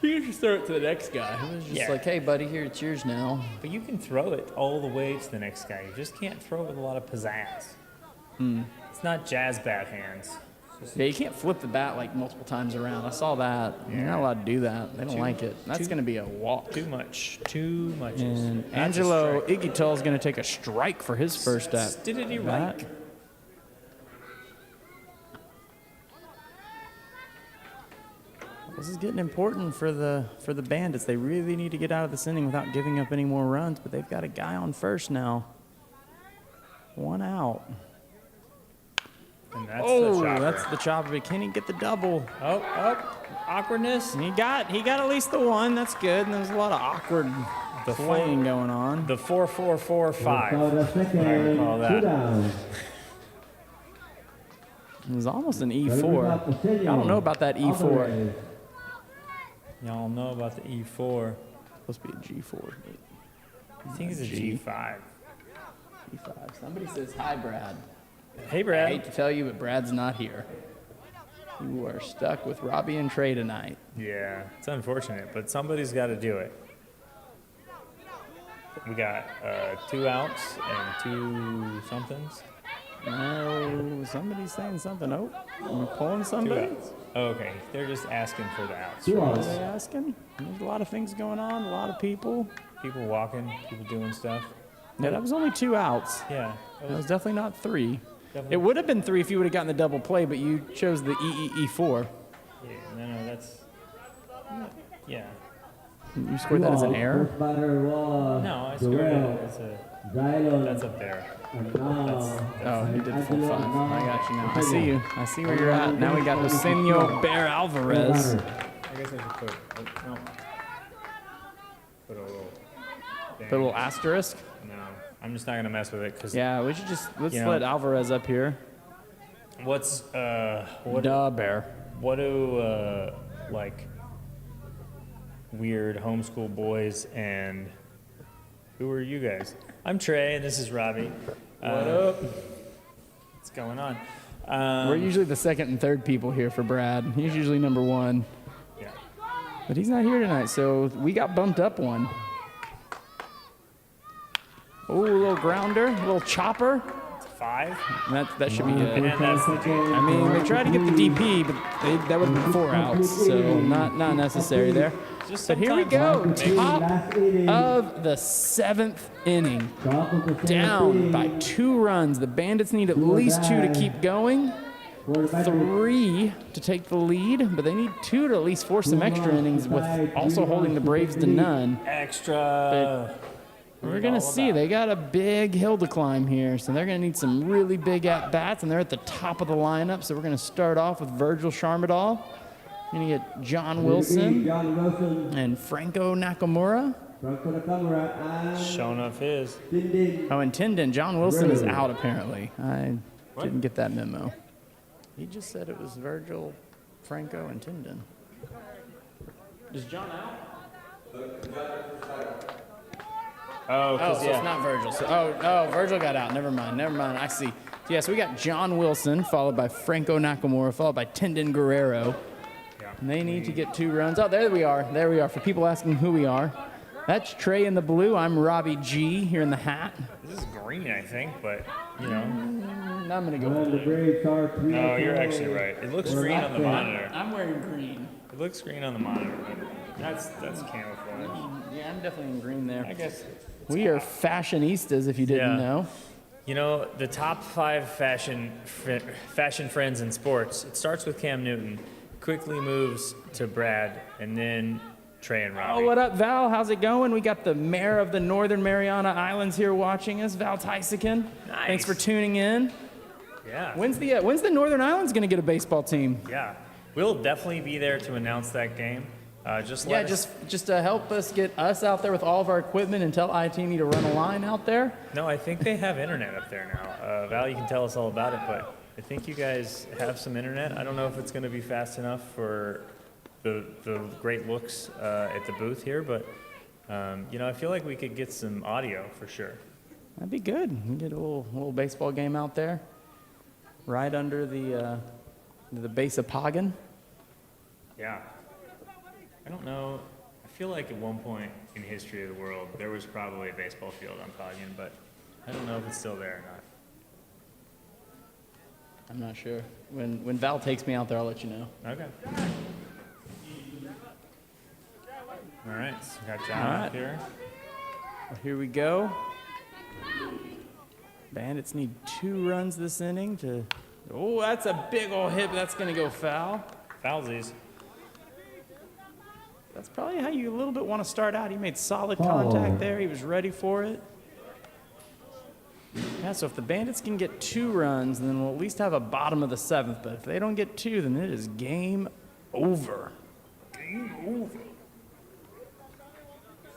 You can just throw it to the next guy. It was just Yeah. like, hey, buddy, here, it's yours now. But you can throw it all the way to the next guy. You just can't throw it with a lot of pizzazz. It's not jazz bat hands. Yeah, you can't flip the bat like multiple times around. I saw that. You're not allowed to do that. They don't like it. That's going to be a walk. Too much. Too much. And That's a Angelo strike. Igital is going to take a strike for his first at Did it bat. right? This is getting important for the Bandits. They really need to get out of this inning without giving up any more runs, but they've got a guy on first now. One out. And that's the Oh, chopper. that's the chopper. But can he get the double? Oh, awkwardness. And he got at least the one. That's good. And there's a lot of awkward playing going on. The 4-4-4-5. The second, I recall that. 2 down. It was almost an E4. I don't know about that E4. Y'all know about the E4. Supposed to be a G4. I think it's a G5. G5. Somebody says, hi, Brad. Hey, I Brad. hate to tell you, but Brad's not here. You are stuck with Robbie and Trey tonight. Yeah, it's unfortunate, but somebody's got to do it. We got 2 outs and 2 somethings. No, somebody's saying something. Oh, we're pulling 2 somebody. outs. Oh, okay, they're just asking for the outs. 2 What are outs. they asking? There's a lot of things going on, a lot of people. People walking, people doing stuff. Yeah, that was only 2 outs. Yeah, That was definitely not 3. definitely. It would have been 3 if you would have gotten the double play, but you chose the E4. Yeah, no, that's. Yeah. You scored that as an error? First batter was No, I scored it as a. Xylon. That's up there. And now, Oh, you did full 5. I got you now. I see you. I see where you're at. Now we got Lucenio Bear Alvarez. I guess I should put. Oh, no. Put a little. Put a little asterisk. No, I'm just not gonna mess with it because. Yeah, we should just let's You know- let Alvarez up here. What's Duh, Bear. what do like weird homeschool boys and who are you guys? I'm Trey and this is Robbie. What up? What's going on? We're usually the second and third people here for Brad. He's usually number 1, Yeah. but he's not here tonight, so we got bumped up 1. Oh, a little grounder, a little chopper. It's 5. That should be it. And that's the G. I mean, they tried to get the DP, but that would have been 4 outs, so not necessary there. Just But here we sometimes- go, top last inning. of the 7th inning. Top of the seventh Down inning. by 2 runs. The Bandits need at least 2 to keep going, For the batter, 3 to take the lead, but they need 2 to at least force some extra innings with also holding the Braves to none. Extra. We're going to see. They got a big hill to climb here, so they're going to need some really big at-bats, and they're at the top of the lineup, so we're going to start off with Virgil Sharmadal. We're going to get John Wilson John Wilson. and Franco Nakamura. Franco Nakamura and Showing off his. Dindin. Oh, and Tindon. John Wilson is out, apparently. I didn't get that memo. He just said it was Virgil, Franco, and Tindon. Is John out? Oh, Oh, 'cause, so yeah. it's not Virgil. So, Virgil got out. Never mind. I see. Yeah, so we got John Wilson, followed by Franco Nakamura, followed by Tindon Guerrero. Yeah. And they need to get 2 runs. Oh, there we are. There we are. For people asking who we are, that's Trey in the blue. I'm Robbie G here in the hat. This is green, I think, but you know. And I'm gonna go And the blue. Braves are 3 No, you're actually right. It looks green on the monitor. I'm wearing green. It looks green on the monitor, but that's camouflage. Yeah, I'm definitely in green there. I guess. We are fashionistas, if you didn't Yeah. know. You know, the top 5 fashion friends in sports, it starts with Cam Newton, quickly moves to Brad, and then Trey and Robbie. Oh, what up, Val? How's it going? We got the mayor of the Northern Mariana Islands here watching us, Val Tysican. Nice. Thanks for tuning in. Yeah. When's the Northern Islands going to get a baseball team? Yeah. We'll definitely be there to announce that game. Just to help us get us out there with all of our equipment and tell ITME to run a line out there. No, I think they have internet up there now. Val, you can tell us all about it, but I think you guys have some internet. I don't know if it's going to be fast enough for the great looks at the booth here, but you know, I feel like we could get some audio for sure. That'd be good. We get a little baseball game out there, right under the base of Poggin. Yeah. I don't know. I feel like at one point in the history of the world, there was probably a baseball field on Poggin, but I don't know if it's still there or not. I'm not sure. When Val takes me out there, I'll let you know. Okay. All right, so we got John All right. up here. Well, here we go. Bandits need 2 runs this inning to. Oh, that's a big old hit, but that's going to go foul. Foulsies. That's probably how you a little bit want to start out. He made solid contact there. He was ready for it. Yeah, so if the Bandits can get 2 runs, then we'll at least have a bottom of the 7th. But if they don't get 2, then it is game over. Game over.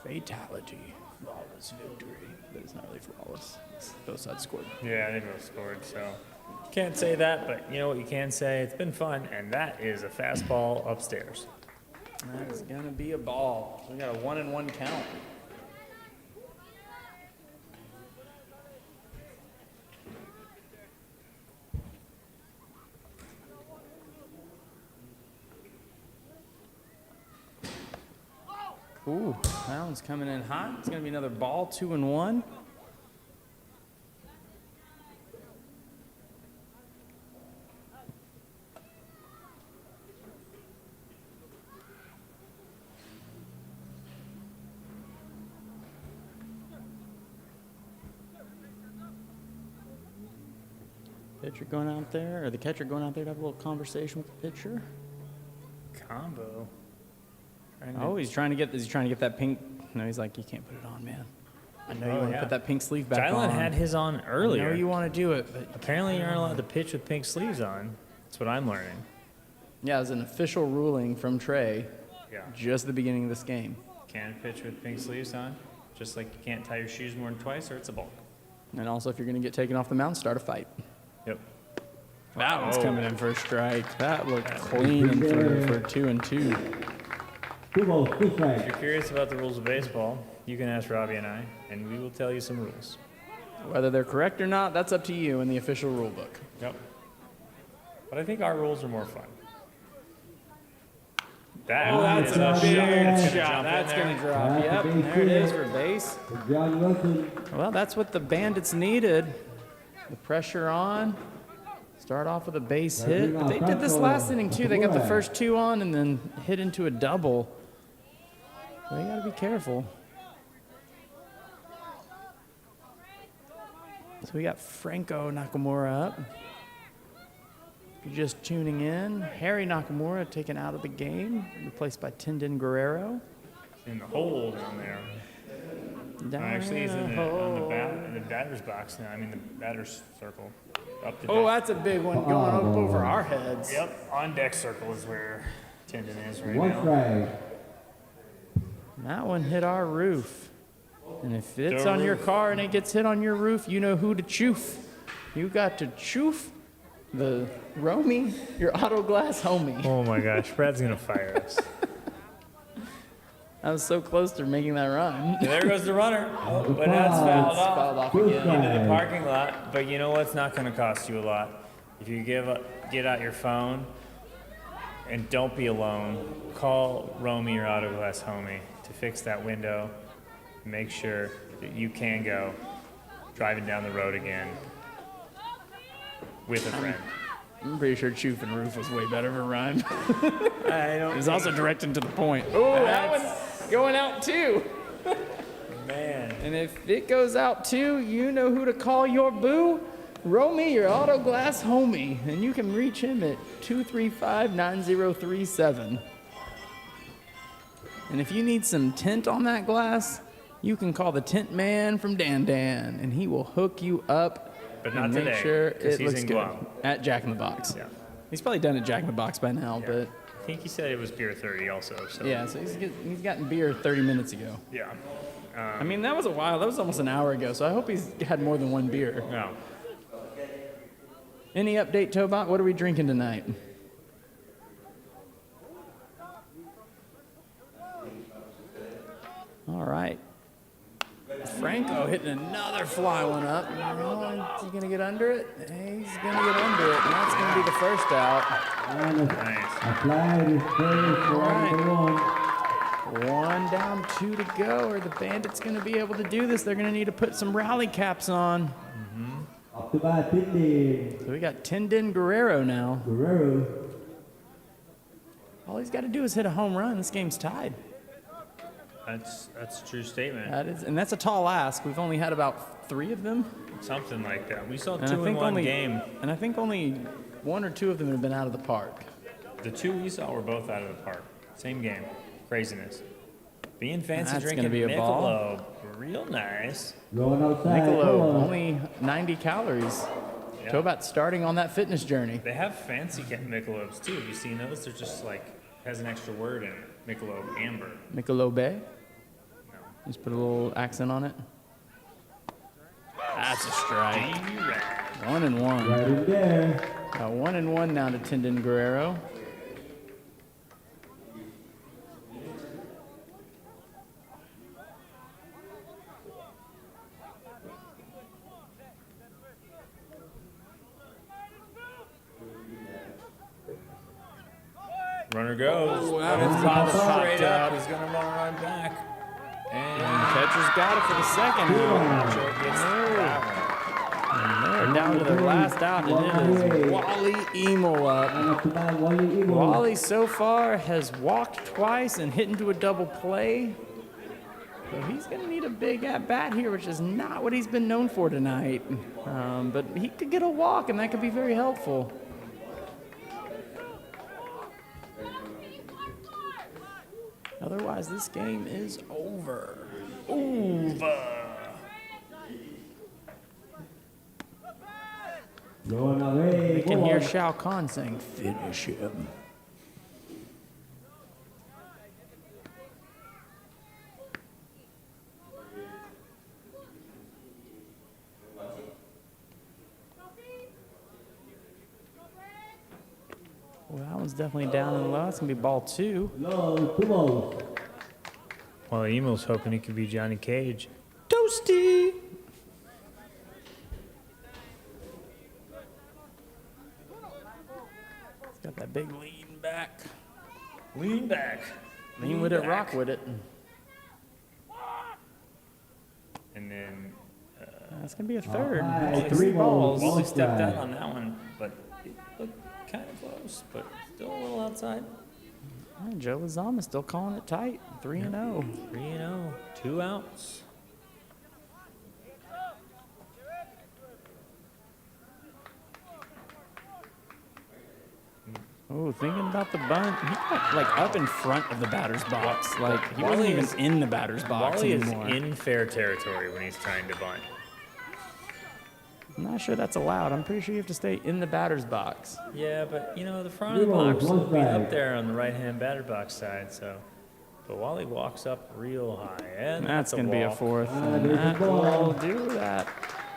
Fatality. Flawless victory. But it's not really flawless. Both sides scored. Yeah, they both scored, so can't say that, but you know what you can say? It's been fun, and that is a fastball upstairs. That is going to be a ball. So we got a 1-1 count. Ooh, that one's coming in hot. It's going to be another ball, 2-1. Pitcher going out there, or the catcher going out there to have a little conversation with the pitcher. Combo. Oh, is he trying to get that pink? No, he's like, you can't put it on, man. I know you want to put that pink sleeve back on. Jylan had his on earlier. I know you want to do it, but Apparently you aren't allowed to pitch with pink sleeves on. That's what I'm learning. yeah, it was an official ruling from Trey Yeah. just at the beginning of this game. Can't pitch with pink sleeves on. Just like you can't tie your shoes more than twice or it's a balk. And also, if you're going to get taken off the mound, start a fight. Yep. That one's coming in for a strike. That looked clean and through for 2-2. 2 balls, 2 If strikes. you're curious about the rules of baseball, you can ask Robbie and I, and we will tell you some rules. Whether they're correct or not, that's up to you in the official rule book. Yep. But I think our rules are more fun. That's a big shot. That's going to drop. That's Yep, a big there it is hit. for base. John Wilson. Well, that's what the Bandits needed. The pressure on. Start off with a base hit. But they did this last inning too. They got the first 2 on and then hit into a double. So they got to be careful. So we got Franco Nakamura up. If you're just tuning in, Harry Nakamura taken out of the game, replaced by Tendon Guerrero. in the hole down there. Actually, he's in the batter's box now. I mean, the batter's circle. Up the Oh, deck. that's a big one going up over our heads. Yep, on deck circle is where Tendon is right 1 now. strike. That one hit our roof. And if it's The on your roof. car and it gets hit on your roof, you know who to choof. You got to choof the Romy, your auto glass homie. Oh my gosh, Brad's gonna fire us. I was so close to making that run. There goes the runner. Oh, but that's fouled off Fouled off Two again. into the strikes. parking lot. But you know what's not gonna cost you a lot? If you get out your phone and don't be alone, call Romy, your auto glass homie, to fix that window. Make sure that you can go driving down the road again with a friend. I'm pretty sure choof and roof was way better of a run. I don't. It was also directed to the point. Oh, that one's going out too. Man, And if it goes out too, you know who to call your boo. Roll me your auto glass homie, and you can reach him at 235-9037. And if you need some tint on that glass, you can call the tint man from Dan Dan, and he will hook you up. But not and make today, sure 'cause it he's looks in good Guam. at Jack in the Box. Yeah. He's probably done at Jack in the Box by now, Yeah. but I think he said it was beer 30 also. So yeah, so he's gotten beer 30 minutes ago. Yeah. I mean, that was a while. That was almost an hour ago, so I hope he's had more than one beer. No. Any update, Tobot? What are we drinking tonight? All right. Franco hitting another fly one up. Oh, is he going to get under it? He's going to get under it, and that's going to be the first out. And a Nice. fly is first for number 1. One down, 2 to go. Are the Bandits going to be able to do this? They're going to need to put some rally caps on. Up to bat, Tindin. So we got Tindin Guerrero now. Guerrero. All he's got to do is hit a home run. This game's tied. That's a true statement. That is, and that's a tall ask. We've only had about 3 of them. Something like that. We saw And 2 in one game. And I think only 1 or 2 of them have been out of the park. The 2 we saw were both out of the park. Same game. Craziness. Being fancy That's drinking gonna be a ball. Michelob. Real nice. Going outside. Michelob, only 90 calories. Yeah. Tobot starting on that fitness journey. They have fancy Michelobs too. Have you seen those? They're just like, has an extra word in it. Michelob Amber. Michelob. No. Just put a little accent on it. That's a strike. 1-1. Right in there. 1-1 now to Tindin Guerrero. Runner goes. that It's was popped popped straight up. up. He's gonna run right back. And Catcher's got it for the second. Nacho gets that They're down to their last out, and it is Wally Emo up. And up to bat, Wally Emo. Wally so far has walked twice and hit into a double play. So he's going to need a big at-bat here, which is not what he's been known for tonight. But he could get a walk, and that could be very helpful. Otherwise, this game is over. Going away. We can Go hear on. Shao Kahn saying, "Finish him." Well, that one's definitely down and low. It's going to be ball 2. Low, 2 balls. Well, Emo's hoping he could be Johnny Cage. Toasty! He's got that big lean back. Lean back. Lean with it, rock with it. And then That's going to be a third. Alright, 3 balls. Wally One stepped strike. out on that one, but it looked kind of close, but still a little outside. Joe Lozama still calling it tight. 3-0. 3-0, 2 outs. Oh, thinking about the bunt. He got like up in front of the batter's box. Like he wasn't Wally even is- in the batter's box Wally is anymore. in fair territory when he's trying to bunt. I'm not sure that's allowed. I'm pretty sure you have to stay in the batter's box. Yeah, but you know, the front of the Zero, box one will be up strike. there on the right-hand batter box side, so. But Wally walks up real high, and That's a going to be a walk. 4th. there's And a that ball. will do that.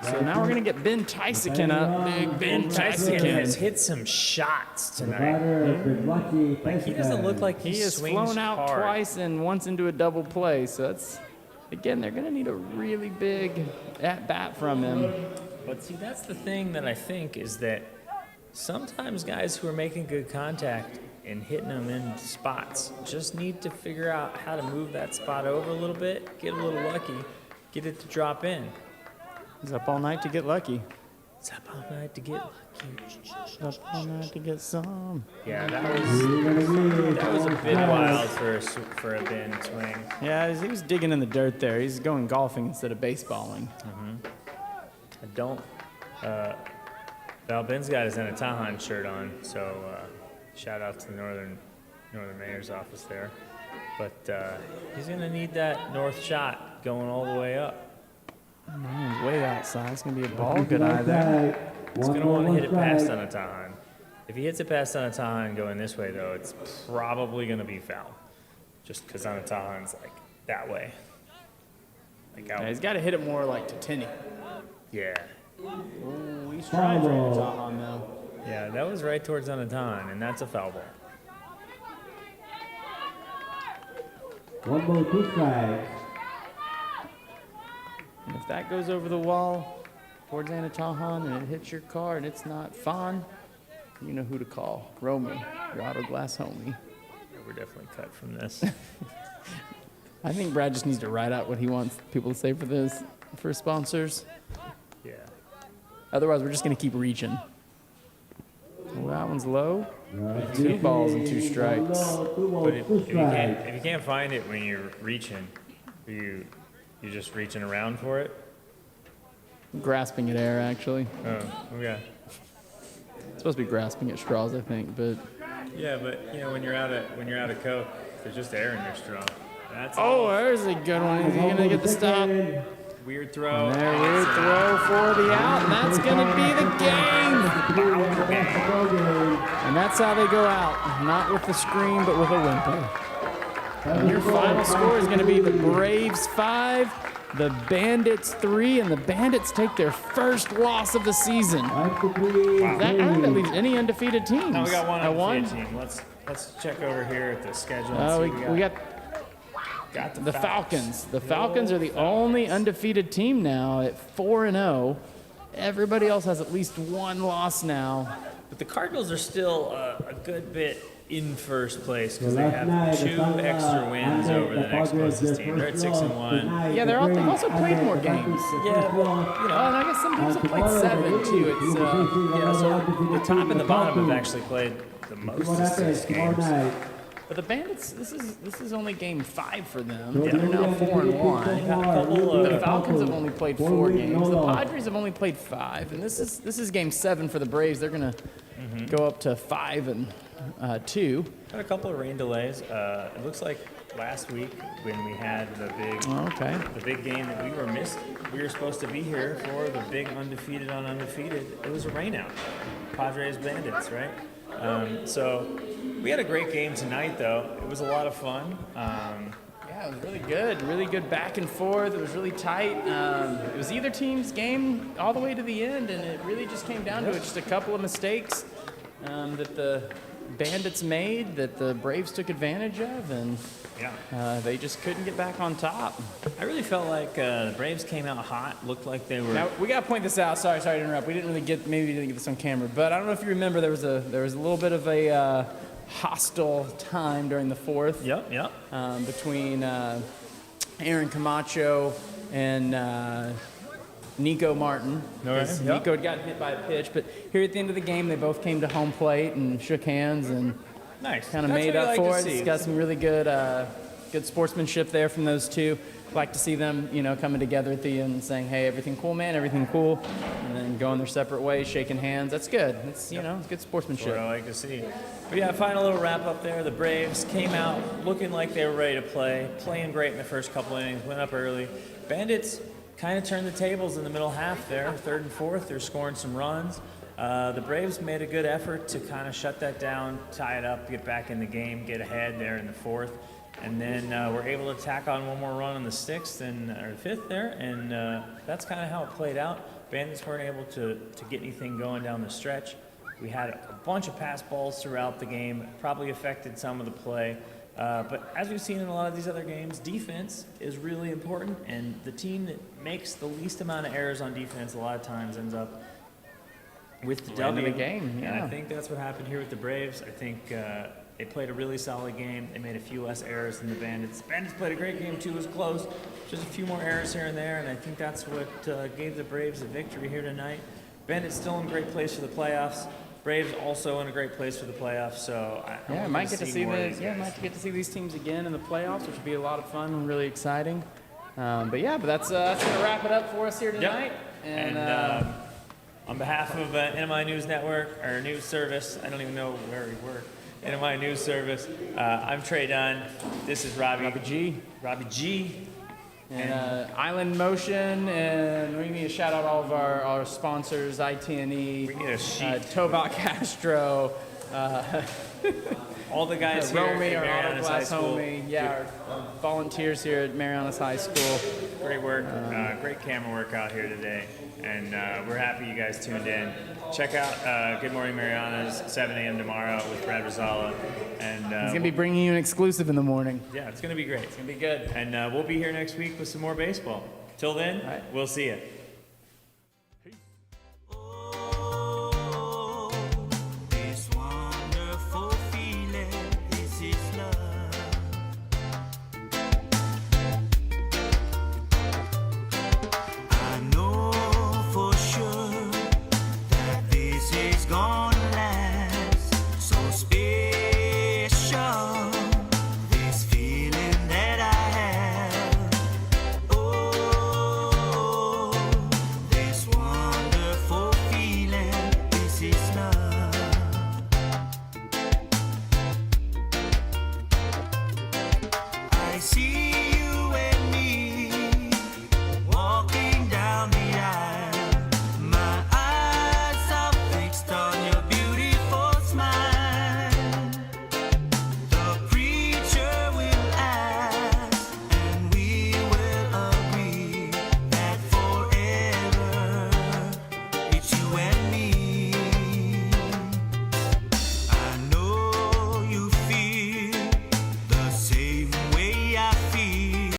So now we're going to get Ben Tysican up. Big Ben Tyson has Tysican. hit some shots The tonight. batter has been watching. Like, he doesn't look like He has swings flown out hard. twice and once into a double play. So that's, again, they're going to need a really big at-bat from him. But see, that's the thing that I think is that sometimes guys who are making good contact and hitting them in spots just need to figure out how to move that spot over a little bit, get a little lucky, get it to drop in. He's up all night to get lucky. Stop all night to get lucky. Up all night to get some. Yeah, that was a bit wild for a bin swing. Yeah, he was digging in the dirt there. He's going golfing instead of baseballing. I don't. Val Ben's got his Anatahan shirt on, so shout out to the Northern Mayor's office there. But he's gonna need that north shot going all the way up. Man, way outside. It's going to be a ball. Good eye there. He's gonna want to hit it past Anatahan. If he hits it past Anatahan going this way, though, it's probably gonna be foul. Just because Anatahan's like that way. Like out. Yeah, he's got to hit it more like to Tinney. Yeah. Ooh, he's trying for Anatahan though. Yeah, that was right towards Anatahan, and that's a foul ball. 1 ball, 2 strikes. And if that goes over the wall towards Anatahan and it hits your car and it's not fine, you know who to call. Romy, your auto glass homie. Yeah, we're definitely cut from this. I think Brad just needs to write out what he wants people to say for this, for sponsors. Yeah. Otherwise, we're just going to keep reaching. Well, that one's low. 2 balls and 2 strikes. But if you can't find it when you're reaching, you're just reaching around for it. Grasping at air, actually. Oh, yeah. It's supposed to be grasping at straws, I think, but. Yeah, but you know when you're out of Coke, there's just air in your straw. That's Oh, there's a good one. Is he going to get the stop? weird throw. And there, weird throw for the out, and that's going to be the game. And that's how they go out. Not with the scream, but with a whimper. And your final score is going to be the Braves 5, the Bandits 3, and the Bandits take their first loss of the season. That earned at least any undefeated teams. No, we got one undefeated team. Let's check over here at the schedule. Oh, And see we got got the Falcons. The Falcons are the only undefeated team now at 4-0. Everybody else has at least one loss now. But the Cardinals are still a good bit in first place because they have 2 extra wins over the next closest team. They're at 6-1. Yeah, they've also played more games. Yeah, well, Oh, and I guess some teams have played 7 too. It's yeah. So the top and the bottom have actually played the most of 6 games. But the Bandits, this is only game 5 for them. They're now 4-1. The Falcons have only played 4 games. The Padres have only played 5, and this is game 7 for the Braves. They're gonna go up to 5-2. Got a couple of rain delays. It looks like last week when we had the big game that we were supposed to be here for, the big undefeated on undefeated. It was a rain out. Padres Bandits, right? So we had a great game tonight, though. It was a lot of fun. Yeah, it was really good back and forth. It was really tight. It was either team's game all the way to the end, and it really just came down to it. Just a couple of mistakes that the Bandits made that the Braves took advantage of, and they just couldn't get back on top. I really felt like the Braves came out hot. Looked like they were. Now we gotta point this out. Sorry to interrupt. We didn't get this on camera, but I don't know if you remember there was a little bit of a hostile time during the 4th. Yep. Between Aaron Camacho and Nico Martin. Nico had gotten hit by a pitch, but here at the end of the game, they both came to home plate and shook hands and Nice. kind of made up for it. It's got some really good sportsmanship there from those two. Like to see them, coming together at the end and saying, "Hey, everything cool, man? Everything cool?" And then going their separate ways, shaking hands. That's good. It's it's good sportsmanship. That's what I like to see. But yeah, final little wrap up there. The Braves came out looking like they were ready to play, playing great in the first couple innings, went up early. Bandits kind of turned the tables in the middle half there, 3rd and 4th. They're scoring some runs. The Braves made a good effort to kind of shut that down, tie it up, get back in the game, get ahead there in the 4th. And then we're able to tack on one more run in the 6th or 5th there, and that's kind of how it played out. Bandits weren't able to get anything going down the stretch. We had a bunch of pass balls throughout the game, probably affected some of the play. But as we've seen in a lot of these other games, defense is really important, and the team that makes the least amount of errors on defense a lot of times ends up with the End of W. the game, yeah. And I think that's what happened here with the Braves. I think they played a really solid game. They made a few less errors than the Bandits. The Bandits played a great game, too. It was close. Just a few more errors here and there, and I think that's what gave the Braves a victory here tonight. Bandits still in great place for the playoffs. Braves also in a great place for the playoffs. So Yeah, might get to see might get to see these teams again in the playoffs, which would be a lot of fun and really exciting. But that's gonna wrap it up for us here tonight. Yep. And on behalf of NMI News Network, or News Service, I don't even know where we work. NMI News Service. I'm Trey Dunn. This is Robbie G. And Island Motion, and we need to shout out all of our sponsors, ITNE, We need a sheet. Tobot Castro, All the guys here Romy, at our Mariana's High autoclass School. homie, our volunteers here at Mariana's High School. Great work, great camera work out here today, and we're happy you guys tuned in. Check out Good Morning Mariana's 7 a.m. tomorrow with Brad Rosala, and He's going to be bringing you an exclusive in the morning. yeah, it's gonna be great. It's going to be good. And we'll be here next week with some more baseball. Till then, All right. we'll see you.